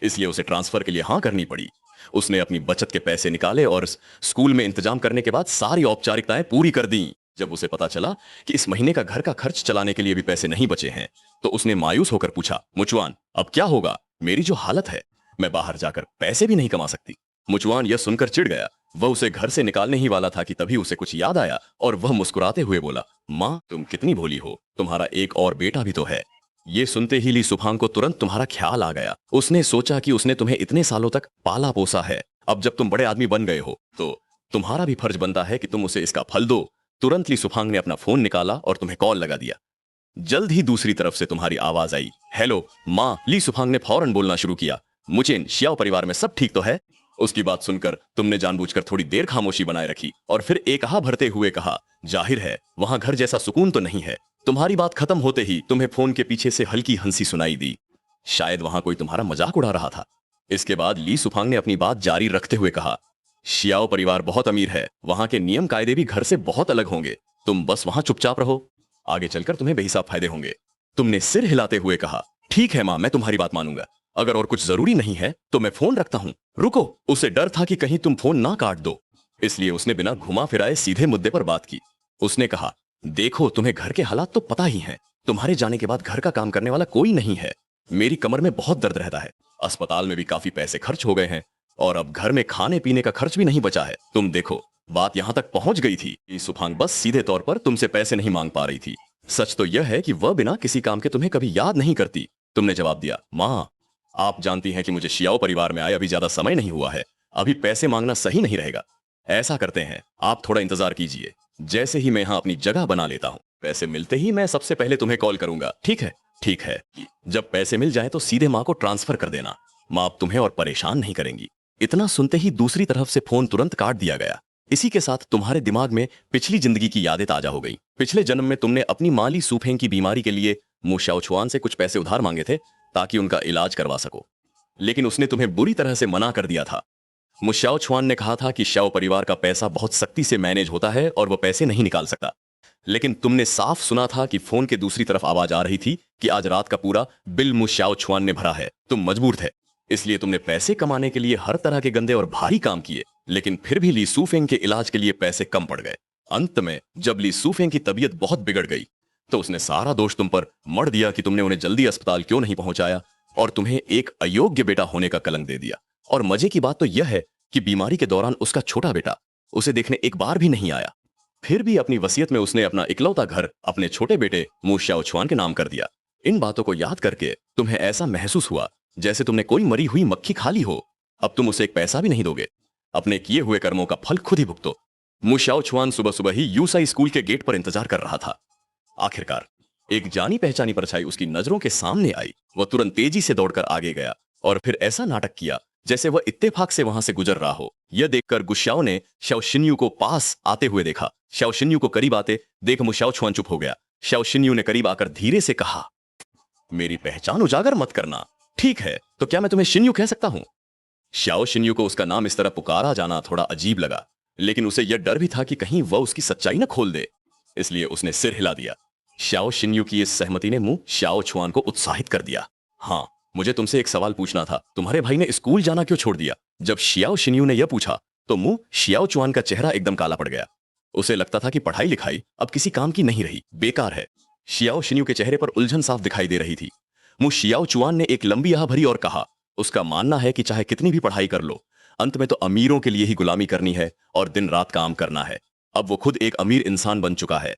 इसलिए उसे ट्रांसफर के लिए हाँ करनी पड़ी। उसने अपनी बचत के पैसे निकाले और स्कूल में इंतजाम करने के बाद सारी औपचारिकताएं पूरी कर दी। जब उसे पता चला कि इस महीने का घर का खर्च चलाने के लिए भी पैसे नहीं बचे हैं, तो उसने मायूस होकर पूछा, मुचवान अब क्या होगा? मेरी जो हालत है, मैं बाहर जाकर पैसे भी नहीं कमा सकती। मुचवान यह सुनकर चिढ़ गया। वह उसे घर से निकालने ही वाला था कि तभी उसे कुछ याद आया और वह मुस्कुराते हुए बोला, माँ तुम कितनी भोली हो, तुम्हारा एक और बेटा भी तो है। ये सुनते ही ली सुफांग को तुरंत तुम्हारा ख्याल आ गया। उसने सोचा कि उसने तुम्हें इतने सालों तक पाला पोसा है, अब जब तुम बड़े आदमी बन गए हो तो तुम्हारा भी फर्ज बनता है कि तुम उसे इसका फल दो। तुरंत ली सुफांग ने अपना फोन निकाला और तुम्हें कॉल लगा दिया। जल्द ही दूसरी तरफ से तुम्हारी आवाज आई, हेलो माँ। ली सुफांग ने फौरन बोलना शुरू किया, मुचेन शियाओ परिवार में सब ठीक तो है? उसकी बात सुनकर तुमने जानबूझकर थोड़ी देर खामोशी बनाए रखी और फिर एक आह भरते हुए कहा, जाहिर है वहां घर जैसा सुकून तो नहीं है। तुम्हारी बात खत्म होते ही तुम्हें फोन के पीछे से हल्की हंसी सुनाई दी। शायद वहां कोई तुम्हारा मजाक उड़ा रहा था। इसके बाद ली सुफांग ने अपनी बात जारी रखते हुए कहा, शियाओ परिवार बहुत अमीर है, वहां के नियम कायदे भी घर से बहुत अलग होंगे। तुम बस वहां चुपचाप रहो, आगे चलकर तुम्हें बेहिसाब फायदे होंगे। तुमने सिर हिलाते हुए कहा, ठीक है मां, मैं तुम्हारी बात मानूंगा। अगर और कुछ जरूरी नहीं है तो मैं फोन रखता हूं। रुको। उसे डर था कि कहीं तुम फोन ना काट दो, इसलिए उसने बिना घुमा फिराए सीधे मुद्दे पर बात की। उसने कहा, देखो तुम्हें घर के हालात तो पता ही हैं। तुम्हारे जाने के बाद घर का काम करने वाला कोई नहीं है। मेरी कमर में बहुत दर्द रहता है, अस्पताल में भी काफी पैसे खर्च हो गए हैं और अब घर में खाने पीने का खर्च भी नहीं बचा है। तुम देखो, बात यहां तक पहुंच गई थी कि सुफांग बस सीधे तौर पर तुमसे पैसे नहीं मांग पा रही थी। सच तो यह है कि वह बिना किसी काम के तुम्हें कभी याद नहीं करती। तुमने जवाब दिया, माँ आप जानती हैं कि मुझे शियाओ परिवार में आए अभी ज्यादा समय नहीं हुआ है। अभी पैसे मांगना सही नहीं रहेगा। ऐसा करते हैं, आप थोड़ा इंतजार कीजिए। जैसे ही मैं यहाँ अपनी जगह बना लेता हूँ, पैसे मिलते ही मैं सबसे पहले तुम्हें कॉल करूंगा, ठीक है? ठीक है। जब पैसे मिल जाए तो सीधे माँ को ट्रांसफर कर देना। माँ अब तुम्हें और परेशान नहीं करेंगी। इतना सुनते ही दूसरी तरफ से फोन तुरंत काट दिया गया। इसी के साथ तुम्हारे दिमाग में पिछली जिंदगी की यादें ताजा हो गई। पिछले जन्म में तुमने अपनी माली सूफेंग की बीमारी के लिए मु शाओचुआन से कुछ पैसे उधार मांगे थे ताकि उनका इलाज करवा सको, लेकिन उसने तुम्हें बुरी तरह से मना कर दिया था। मु शाओचुआन ने कहा था कि शाओ परिवार का पैसा बहुत सख्ती से मैनेज होता है और वो पैसे नहीं निकाल सकता। लेकिन तुमने साफ सुना था कि फोन के दूसरी तरफ आवाज आ रही थी कि आज रात का पूरा बिल मु शाओचुआन ने भरा है। तुम मजबूर थे, इसलिए तुमने पैसे कमाने के लिए हर तरह के गंदे और भारी काम किए, लेकिन फिर भी ली सूफेंग के इलाज के लिए पैसे कम पड़ गए। अंत में जब ली सूफेंग की तबीयत बहुत बिगड़ गई तो उसने सारा दोष तुम पर मढ़ दिया कि तुमने उन्हें जल्दी अस्पताल क्यों नहीं पहुंचाया और तुम्हें एक अयोग्य बेटा होने का कलंक दे दिया। और मजे की बात तो यह है कि बीमारी के दौरान उसका छोटा बेटा उसे देखने एक बार भी नहीं आया। फिर भी अपनी वसीयत में उसने अपना इकलौता घर अपने छोटे बेटे मु शाओचुआन के नाम कर दिया। इन बातों को याद करके तुम्हें ऐसा महसूस हुआ जैसे तुमने कोई मरी हुई मक्खी खा ली हो। अब तुम उसे एक पैसा भी नहीं दोगे। अपने किए हुए कर्मों का फल खुद ही भुगतो। मु शाओचुआन सुबह सुबह ही यूसाई स्कूल के गेट पर इंतजार कर रहा था। आखिरकार एक जानी पहचानी परछाई उसकी नजरों के सामने आई। वह तुरंत तेजी से दौड़कर आगे गया और फिर ऐसा नाटक किया जैसे वह इत्तेफाक से वहां से गुजर रहा हो। यह देखकर गुस्साओ ने शाओशिन्यू को पास आते हुए देखा। शाओशिन्यू को करीब आते देख मु शाओचुआन चुप हो गया। शाओशिन्यू ने करीब आकर धीरे से कहा, मेरी पहचान उजागर मत करना। ठीक है, तो क्या मैं तुम्हें शिन्यू कह सकता हूं? शाओशिन्यू को उसका नाम इस तरह पुकारा जाना थोड़ा अजीब लगा, लेकिन उसे यह डर भी था कि कहीं वह उसकी सच्चाई न खोल दे, इसलिए उसने सिर हिला दिया। शाओशिन्यू की इस सहमति ने मु शाओचुआन को उत्साहित कर दिया। हाँ, मुझे तुमसे एक सवाल पूछना था। तुम्हारे भाई ने स्कूल जाना क्यों छोड़ दिया? जब शाओशिन्यू ने यह पूछा तो मु शाओचुआन का चेहरा एकदम काला पड़ गया। उसे लगता था कि पढ़ाई लिखाई अब किसी काम की नहीं रही, बेकार है। शाओशिन्यू के चेहरे पर उलझन साफ दिखाई दे रही थी। मु शाओचुआन ने एक लंबी आह भरी और कहा, उसका मानना है कि चाहे कितनी भी पढ़ाई कर लो, अंत में तो अमीरों के लिए ही गुलामी करनी है और दिन रात काम करना है। अब वो खुद एक अमीर इंसान बन चुका है,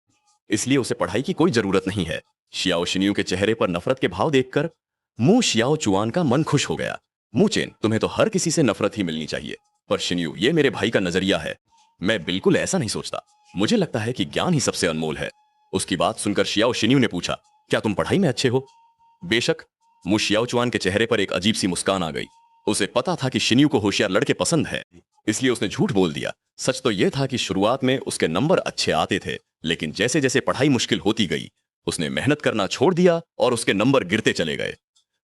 इसलिए उसे पढ़ाई की कोई जरूरत नहीं है। शाओशिन्यू के चेहरे पर नफरत के भाव देखकर मु शाओचुआन का मन खुश हो गया। मु चेन, तुम्हें तो हर किसी से नफरत ही मिलनी चाहिए, पर शिन्यू, ये मेरे भाई का नजरिया है। मैं बिल्कुल ऐसा नहीं सोचता। मुझे लगता है कि ज्ञान ही सबसे अनमोल है। उसकी बात सुनकर शाओशिन्यू ने पूछा, क्या तुम पढ़ाई में अच्छे हो? बेशक। मु शाओचुआन के चेहरे पर एक अजीब सी मुस्कान आ गई। उसे पता था कि शिन्यू को होशियार लड़के पसंद है, इसलिए उसने झूठ बोल दिया। सच तो यह था कि शुरुआत में उसके नंबर अच्छे आते थे, लेकिन जैसे जैसे पढ़ाई मुश्किल होती गई उसने मेहनत करना छोड़ दिया और उसके नंबर गिरते चले गए।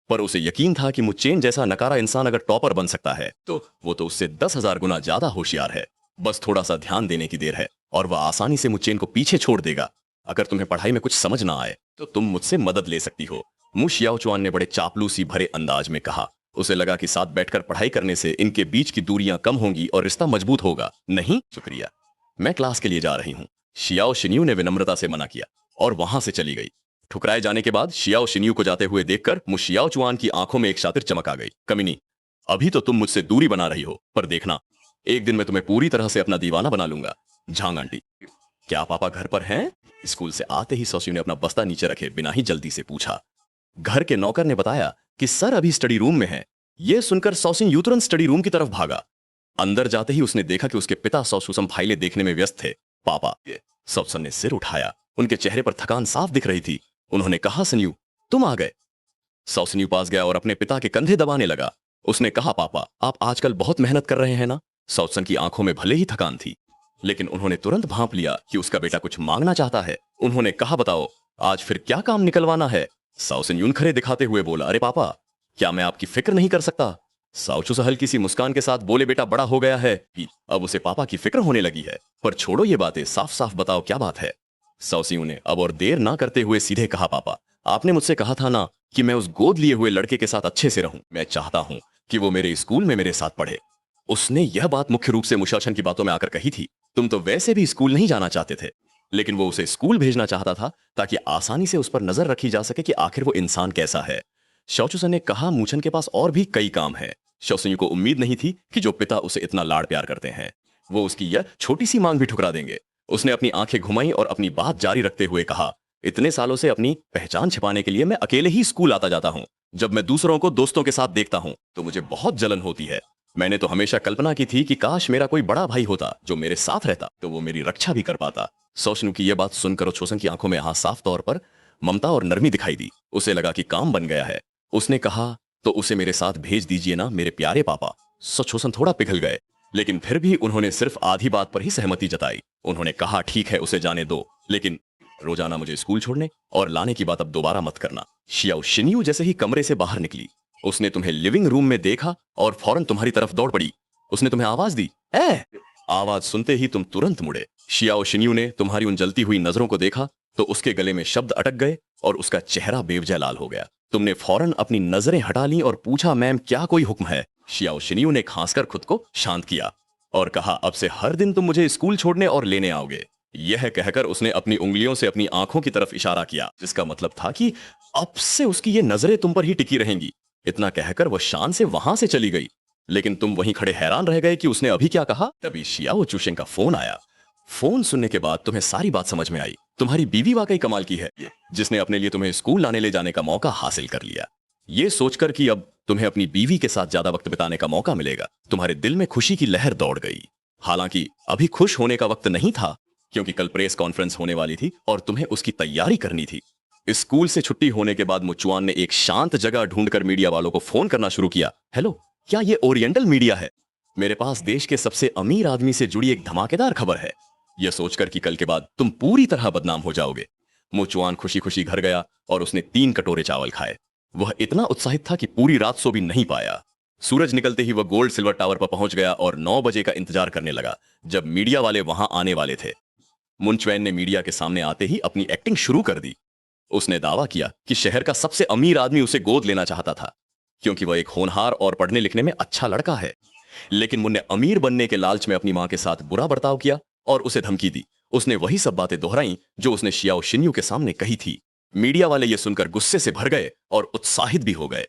पर उसे यकीन था कि मुचेन जैसा नकारा इंसान अगर टॉपर बन सकता है तो वो तो उससे 10,000 गुना ज्यादा होशियार है। बस थोड़ा सा ध्यान देने की देर है और वह आसानी से मुचेन को पीछे छोड़ देगा। अगर तुम्हें पढ़ाई में कुछ समझ ना आए तो तुम मुझसे मदद ले सकती हो, मु शाओचुआन ने बड़े चापलूसी भरे अंदाज में कहा। उसे लगा कि साथ बैठकर पढ़ाई करने से इनके बीच की दूरियां कम होंगी और रिश्ता मजबूत होगा। नहीं शुक्रिया, मैं क्लास के लिए जा रही हूँ। शाओशिन्यू ने विनम्रता से मना किया और वहां से चली गई। ठुकराए जाने के बाद शाओशिन्यू को जाते हुए देखकर मु शाओचुआन की आंखों में एक शातिर चमक आ गई। कमीनी, अभी तो तुम मुझसे दूरी बना रही हो, पर देखना एक दिन मैं तुम्हें पूरी तरह से अपना दीवाना बना लूंगा। झांग आंटी, क्या पापा घर पर हैं? स्कूल से आते ही सोसियो ने अपना बस्ता नीचे रखे बिना ही जल्दी से पूछा। घर के नौकर ने बताया कि सर अभी स्टडी रूम में है। यह सुनकर सौसिन यू तुरंत स्टडी रूम की तरफ भागा। अंदर जाते ही उसने देखा कि उसके पिता सौसुसम फाइलें देखने में व्यस्त थे। पापा, सौसन ने सिर उठाया। उनके चेहरे पर थकान साफ दिख रही थी। उन्होंने कहा, सन्यू तुम आ गए। सौसन्यू पास गया और अपने पिता के कंधे दबाने लगा। उसने कहा, पापा आप आजकल बहुत मेहनत कर रहे हैं ना? सौसन की आंखों में भले ही थकान थी, लेकिन उन्होंने तुरंत भांप लिया कि उसका बेटा कुछ मांगना चाहता है। उन्होंने कहा, बताओ आज फिर क्या काम निकलवाना है? साउसन यून खरे दिखाते हुए बोला, अरे पापा क्या मैं आपकी फिक्र नहीं कर सकता? साउचू हल्की सी मुस्कान के साथ बोले, बेटा बड़ा हो गया है, अब उसे पापा की फिक्र होने लगी है। पर छोड़ो ये बातें, साफ साफ बताओ क्या बात है? साउसियू ने अब और देर ना करते हुए सीधे कहा, पापा आपने मुझसे कहा था ना कि मैं उस गोद लिए हुए लड़के के साथ अच्छे से रहूं। मैं चाहता हूं कि वो मेरे स्कूल में मेरे साथ पढ़े। उसने यह बात मुख्य रूप से मुशाशन की बातों में आकर कही थी। तुम तो वैसे भी स्कूल नहीं जाना चाहते थे, लेकिन वो उसे स्कूल भेजना चाहता था ताकि आसानी से उस पर नजर रखी जा सके कि आखिर वो इंसान कैसा है। शौचुसन ने कहा, मूचन के पास और भी कई काम है। शौसन्यू को उम्मीद नहीं थी कि जो पिता उसे इतना लाड़ प्यार करते हैं वो उसकी यह छोटी सी मांग भी ठुकरा देंगे। उसने अपनी आंखें घुमाई और अपनी बात जारी रखते हुए कहा, इतने सालों से अपनी पहचान छिपाने के लिए मैं अकेले ही स्कूल आता जाता हूँ। जब मैं दूसरों को दोस्तों के साथ देखता हूँ तो मुझे बहुत जलन होती है। मैंने तो हमेशा कल्पना की थी कि काश मेरा कोई बड़ा भाई होता जो मेरे साथ रहता, तो वो मेरी रक्षा भी कर पाता। सोशनु की यह बात सुनकर छोसन की आंखों में यहाँ साफ तौर पर ममता और नरमी दिखाई दी। उसे लगा कि काम बन गया है। उसने कहा, तो उसे मेरे साथ भेज दीजिए ना मेरे प्यारे पापा। छोसन थोड़ा पिघल गए, लेकिन फिर भी उन्होंने सिर्फ आधी बात पर ही सहमति जताई। उन्होंने कहा, ठीक है, उसे जाने दो, लेकिन रोजाना मुझे स्कूल छोड़ने और लाने की बात अब दोबारा मत करना। शियाओ शिन्यू जैसे ही कमरे से बाहर निकली, उसने तुम्हें लिविंग रूम में देखा और फौरन तुम्हारी तरफ दौड़ पड़ी। उसने तुम्हें आवाज दी, ए! आवाज सुनते ही तुम तुरंत मुड़े। शियाओ शिन्यू ने तुम्हारी उन जलती हुई नजरों को देखा तो उसके गले में शब्द अटक गए और उसका चेहरा बेवजह लाल हो गया। तुमने फौरन अपनी नजरें हटा ली और पूछा, मैम क्या कोई हुक्म है? शियाओ शिन्यू ने खांसकर खुद को शांत किया और कहा, अब से हर दिन तुम मुझे स्कूल छोड़ने और लेने आओगे। यह कहकर उसने अपनी उंगलियों से अपनी आंखों की तरफ इशारा किया, जिसका मतलब था कि अब से उसकी ये नजरें तुम पर ही टिकी रहेंगी। इतना कहकर वह शान से वहां से चली गई, लेकिन तुम वहीं खड़े हैरान रह गए कि उसने अभी क्या कहा। तभी शियाओ चुशेंग का फोन आया। फोन सुनने के बाद तुम्हें सारी बात समझ में आई। तुम्हारी बीवी वाकई कमाल की है, जिसने अपने लिए तुम्हें स्कूल लाने ले जाने का मौका हासिल कर लिया। ये सोचकर कि अब तुम्हें अपनी बीवी के साथ ज्यादा वक्त बिताने का मौका मिलेगा, तुम्हारे दिल में खुशी की लहर दौड़ गई। हालांकि अभी खुश होने का वक्त नहीं था, क्योंकि कल प्रेस कॉन्फ्रेंस होने वाली थी और तुम्हें उसकी तैयारी करनी थी। स्कूल से छुट्टी होने के बाद मुचुआन ने एक शांत जगह ढूंढकर मीडिया वालों को फोन करना शुरू किया। हेलो, क्या ये ओरिएंटल मीडिया है? मेरे पास देश के सबसे अमीर आदमी से जुड़ी एक धमाकेदार खबर है। यह सोचकर कि कल के बाद तुम पूरी तरह बदनाम हो जाओगे। मुचुआन खुशी खुशी घर गया और उसने 3 कटोरे चावल खाए। वह इतना उत्साहित था कि पूरी रात सो भी नहीं पाया। सूरज निकलते ही वह गोल्ड सिल्वर टावर पर पहुंच गया और 9 बजे का इंतजार करने लगा, जब मीडिया वाले वहां आने वाले थे। मुनचुएन ने मीडिया के सामने आते ही अपनी एक्टिंग शुरू कर दी। उसने दावा किया कि शहर का सबसे अमीर आदमी उसे गोद लेना चाहता था, क्योंकि वह एक होनहार और पढ़ने लिखने में अच्छा लड़का है। लेकिन मुन्ने अमीर बनने के लालच में अपनी मां के साथ बुरा बर्ताव किया और उसे धमकी दी। उसने वही सब बातें दोहराई जो उसने शियाओ शिन्यू के सामने कही थी। मीडिया वाले ये सुनकर गुस्से से भर गए और उत्साहित भी हो गए,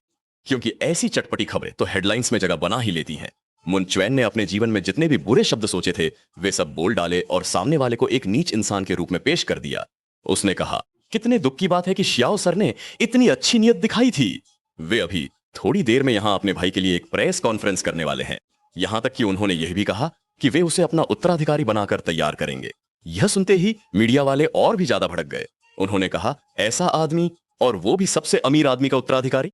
क्योंकि ऐसी चटपटी खबरें तो हेडलाइंस में जगह बना ही लेती हैं। मुनचुएन ने अपने जीवन में जितने भी बुरे शब्द सोचे थे वे सब बोल डाले और सामने वाले को एक नीच इंसान के रूप में पेश कर दिया। उसने कहा, कितने दुख की बात है कि शियाओ सर ने इतनी अच्छी नियत दिखाई थी। वे अभी थोड़ी देर में यहां अपने भाई के लिए एक प्रेस कॉन्फ्रेंस करने वाले हैं। यहां तक कि उन्होंने यह भी कहा कि वे उसे अपना उत्तराधिकारी बनाकर तैयार करेंगे। यह सुनते ही मीडिया वाले और भी ज्यादा भड़क गए। उन्होंने कहा, ऐसा आदमी, और वो भी सबसे अमीर आदमी का उत्तराधिकारी?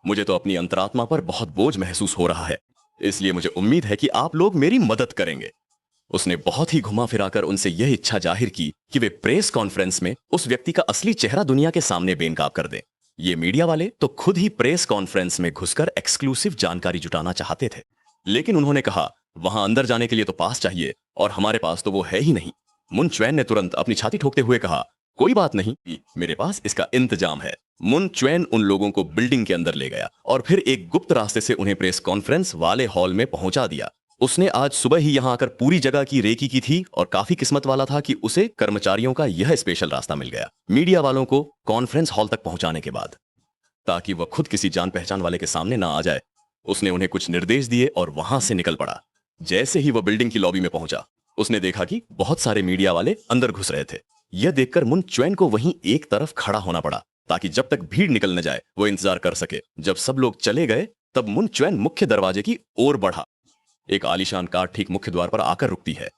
मुझे तो अपनी अंतरात्मा पर बहुत बोझ महसूस हो रहा है, इसलिए मुझे उम्मीद है कि आप लोग मेरी मदद करेंगे। उसने बहुत ही घुमा फिराकर उनसे यह इच्छा जाहिर की कि वे प्रेस कॉन्फ्रेंस में उस व्यक्ति का असली चेहरा दुनिया के सामने बेनकाब कर दें। ये मीडिया वाले तो खुद ही प्रेस कॉन्फ्रेंस में घुसकर एक्सक्लूसिव जानकारी जुटाना चाहते थे, लेकिन उन्होंने कहा, वहां अंदर जाने के लिए तो पास चाहिए और हमारे पास तो वो है ही नहीं। मुनचुएन ने तुरंत अपनी छाती ठोकते हुए कहा, कोई बात नहीं, मेरे पास इसका इंतजाम है। मुनचुएन उन लोगों को बिल्डिंग के अंदर ले गया और फिर एक गुप्त रास्ते से उन्हें प्रेस कॉन्फ्रेंस वाले हॉल में पहुंचा दिया। उसने आज सुबह ही यहां आकर पूरी जगह की रेकी की थी और काफी किस्मत वाला था कि उसे कर्मचारियों का यह स्पेशल रास्ता मिल गया, मीडिया वालों को कॉन्फ्रेंस हॉल तक पहुंचाने के बाद, ताकि वह खुद किसी जान पहचान वाले के सामने ना आ जाए। उसने उन्हें कुछ निर्देश दिए और वहां से निकल पड़ा। जैसे ही वह बिल्डिंग की लॉबी में पहुंचा, उसने देखा कि बहुत सारे मीडिया वाले अंदर घुस रहे थे। यह देखकर मुनचुएन को वहीं एक तरफ खड़ा होना पड़ा, ताकि जब तक भीड़ निकल न जाए वो इंतजार कर सके। जब सब लोग चले गए तब मुनचुएन मुख्य दरवाजे की ओर बढ़ा। एक आलीशान कार ठीक मुख्य द्वार पर आकर रुकती है।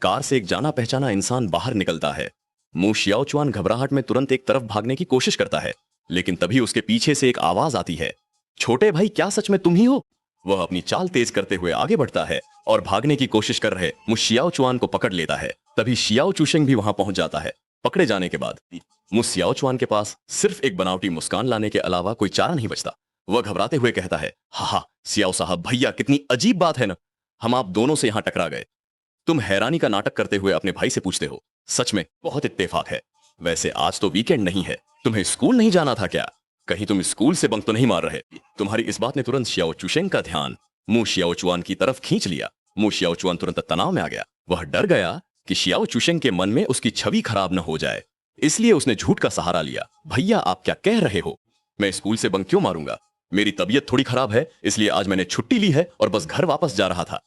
कार से एक जाना पहचाना इंसान बाहर निकलता है। मु शियाओचुआन घबराहट में तुरंत एक तरफ भागने की कोशिश करता है, लेकिन तभी उसके पीछे से एक आवाज आती है, छोटे भाई, क्या सच में तुम ही हो? वह अपनी चाल तेज करते हुए आगे बढ़ता है और भागने की कोशिश कर रहे मु शियाओचुआन को पकड़ लेता है। तभी शियाओ चुशेंग भी वहां पहुंच जाता है। पकड़े जाने के बाद मु शियाओचुआन के पास सिर्फ एक बनावटी मुस्कान लाने के अलावा कोई चारा नहीं बचता। वह घबराते हुए कहता है, हा, सियाओ साहब, भैया, कितनी अजीब बात है ना, हम आप दोनों से यहां टकरा गए। तुम हैरानी का नाटक करते हुए अपने भाई से पूछते हो, सच में बहुत इत्तेफाक है। वैसे आज तो वीकेंड नहीं है, तुम्हें स्कूल नहीं जाना था क्या? कहीं तुम स्कूल से बंक तो नहीं मार रहे? तुम्हारी इस बात ने तुरंत शियाओ चुशेंग का ध्यान मु शियाओचुआन की तरफ खींच लिया। मु शियाओचुआन तुरंत तनाव में आ गया। वह डर गया कि शियाओ चुशेंग के मन में उसकी छवि खराब न हो जाए, इसलिए उसने झूठ का सहारा लिया। भैया, आप क्या कह रहे हो? मैं स्कूल से बंक क्यों मारूंगा? मेरी तबीयत थोड़ी खराब है, इसलिए आज मैंने छुट्टी ली है और बस घर वापस जा रहा था।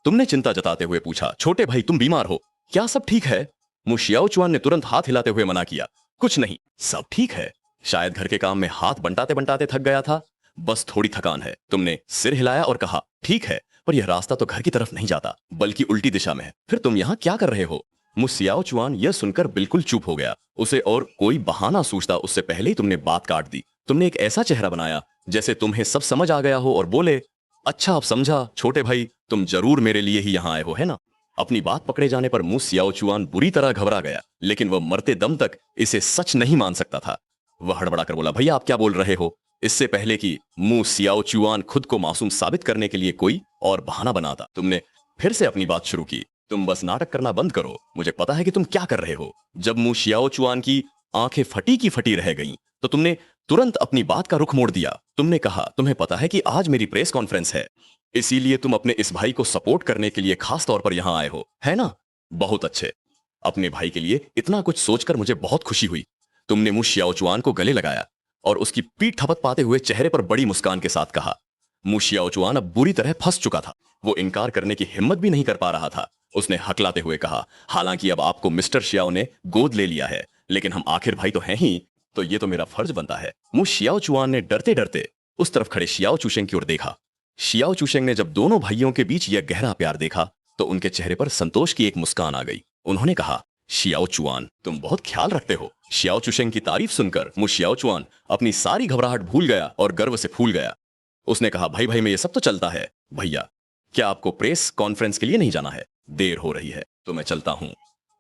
तुमने चिंता जताते हुए पूछा, छोटे भाई, तुम बीमार हो क्या? सब ठीक है? मु शियाओचुआन ने तुरंत हाथ हिलाते हुए मना किया। कुछ नहीं, सब ठीक है। शायद घर के काम में हाथ बंटाते बंटाते थक गया था, बस थोड़ी थकान है। तुमने सिर हिलाया और कहा, ठीक है, पर यह रास्ता तो घर की तरफ नहीं जाता, बल्कि उल्टी दिशा में है। फिर तुम यहाँ क्या कर रहे हो? मुसियाओ चुआन यह सुनकर बिल्कुल चुप हो गया। उसे और कोई बहाना सूझता उससे पहले ही तुमने बात काट दी। तुमने एक ऐसा चेहरा बनाया जैसे तुम्हें सब समझ आ गया हो और बोले, अच्छा अब समझा छोटे भाई, तुम जरूर मेरे लिए ही यहाँ आए हो, है ना? अपनी बात पकड़े जाने पर मु सियाओ चुआन बुरी तरह घबरा गया, लेकिन वह मरते दम तक इसे सच नहीं मान सकता था। वह हड़बड़ा कर बोला, भैया आप क्या बोल रहे हो? इससे पहले कि मु सियाओ चुआन खुद को मासूम साबित करने के लिए कोई और बहाना बनाता, तुमने फिर से अपनी बात शुरू की। तुम बस नाटक करना बंद करो, मुझे पता है कि तुम क्या कर रहे हो। जब मु सियाओ चुआन की आंखें फटी की फटी रह गईं, तो तुमने तुरंत अपनी बात का रुख मोड़ दिया। तुमने कहा, तुम्हें पता है कि आज मेरी प्रेस कॉन्फ्रेंस है, इसीलिए तुम अपने इस भाई को सपोर्ट करने के लिए खास तौर पर यहां आए हो, है ना? बहुत अच्छे। अपने भाई के लिए इतना कुछ सोचकर मुझे बहुत खुशी हुई। तुमने मु शियाओ चुआन को गले लगाया और उसकी पीठ थपथ पाते हुए चेहरे पर बड़ी मुस्कान के साथ कहा। मु शियाओ चुआन अब बुरी तरह फंस चुका था। वो इनकार करने की हिम्मत भी नहीं कर पा रहा था। उसने हकलाते हुए कहा, हालांकि अब आपको मिस्टर शियाओ ने गोद ले लिया है, लेकिन हम आखिर भाई तो हैं ही, तो ये तो मेरा फर्ज बनता है। मु शियाओ चुआन ने डरते डरते उस तरफ खड़े शियाओ चुशेंग की ओर देखा। शियाओ चुशेंग ने जब दोनों भाइयों के बीच यह गहरा प्यार देखा, तो उनके चेहरे पर संतोष की एक मुस्कान आ गई। उन्होंने कहा, शियाओ चुआन, तुम बहुत ख्याल रखते हो। शियाओ चुशेंग की तारीफ सुनकर मु शियाओ चुआन अपनी सारी घबराहट भूल गया और गर्व से फूल गया। उसने कहा, भाई भाई में ये सब तो चलता है। भैया, क्या आपको प्रेस कॉन्फ्रेंस के लिए नहीं जाना है? देर हो रही है तो मैं चलता हूं।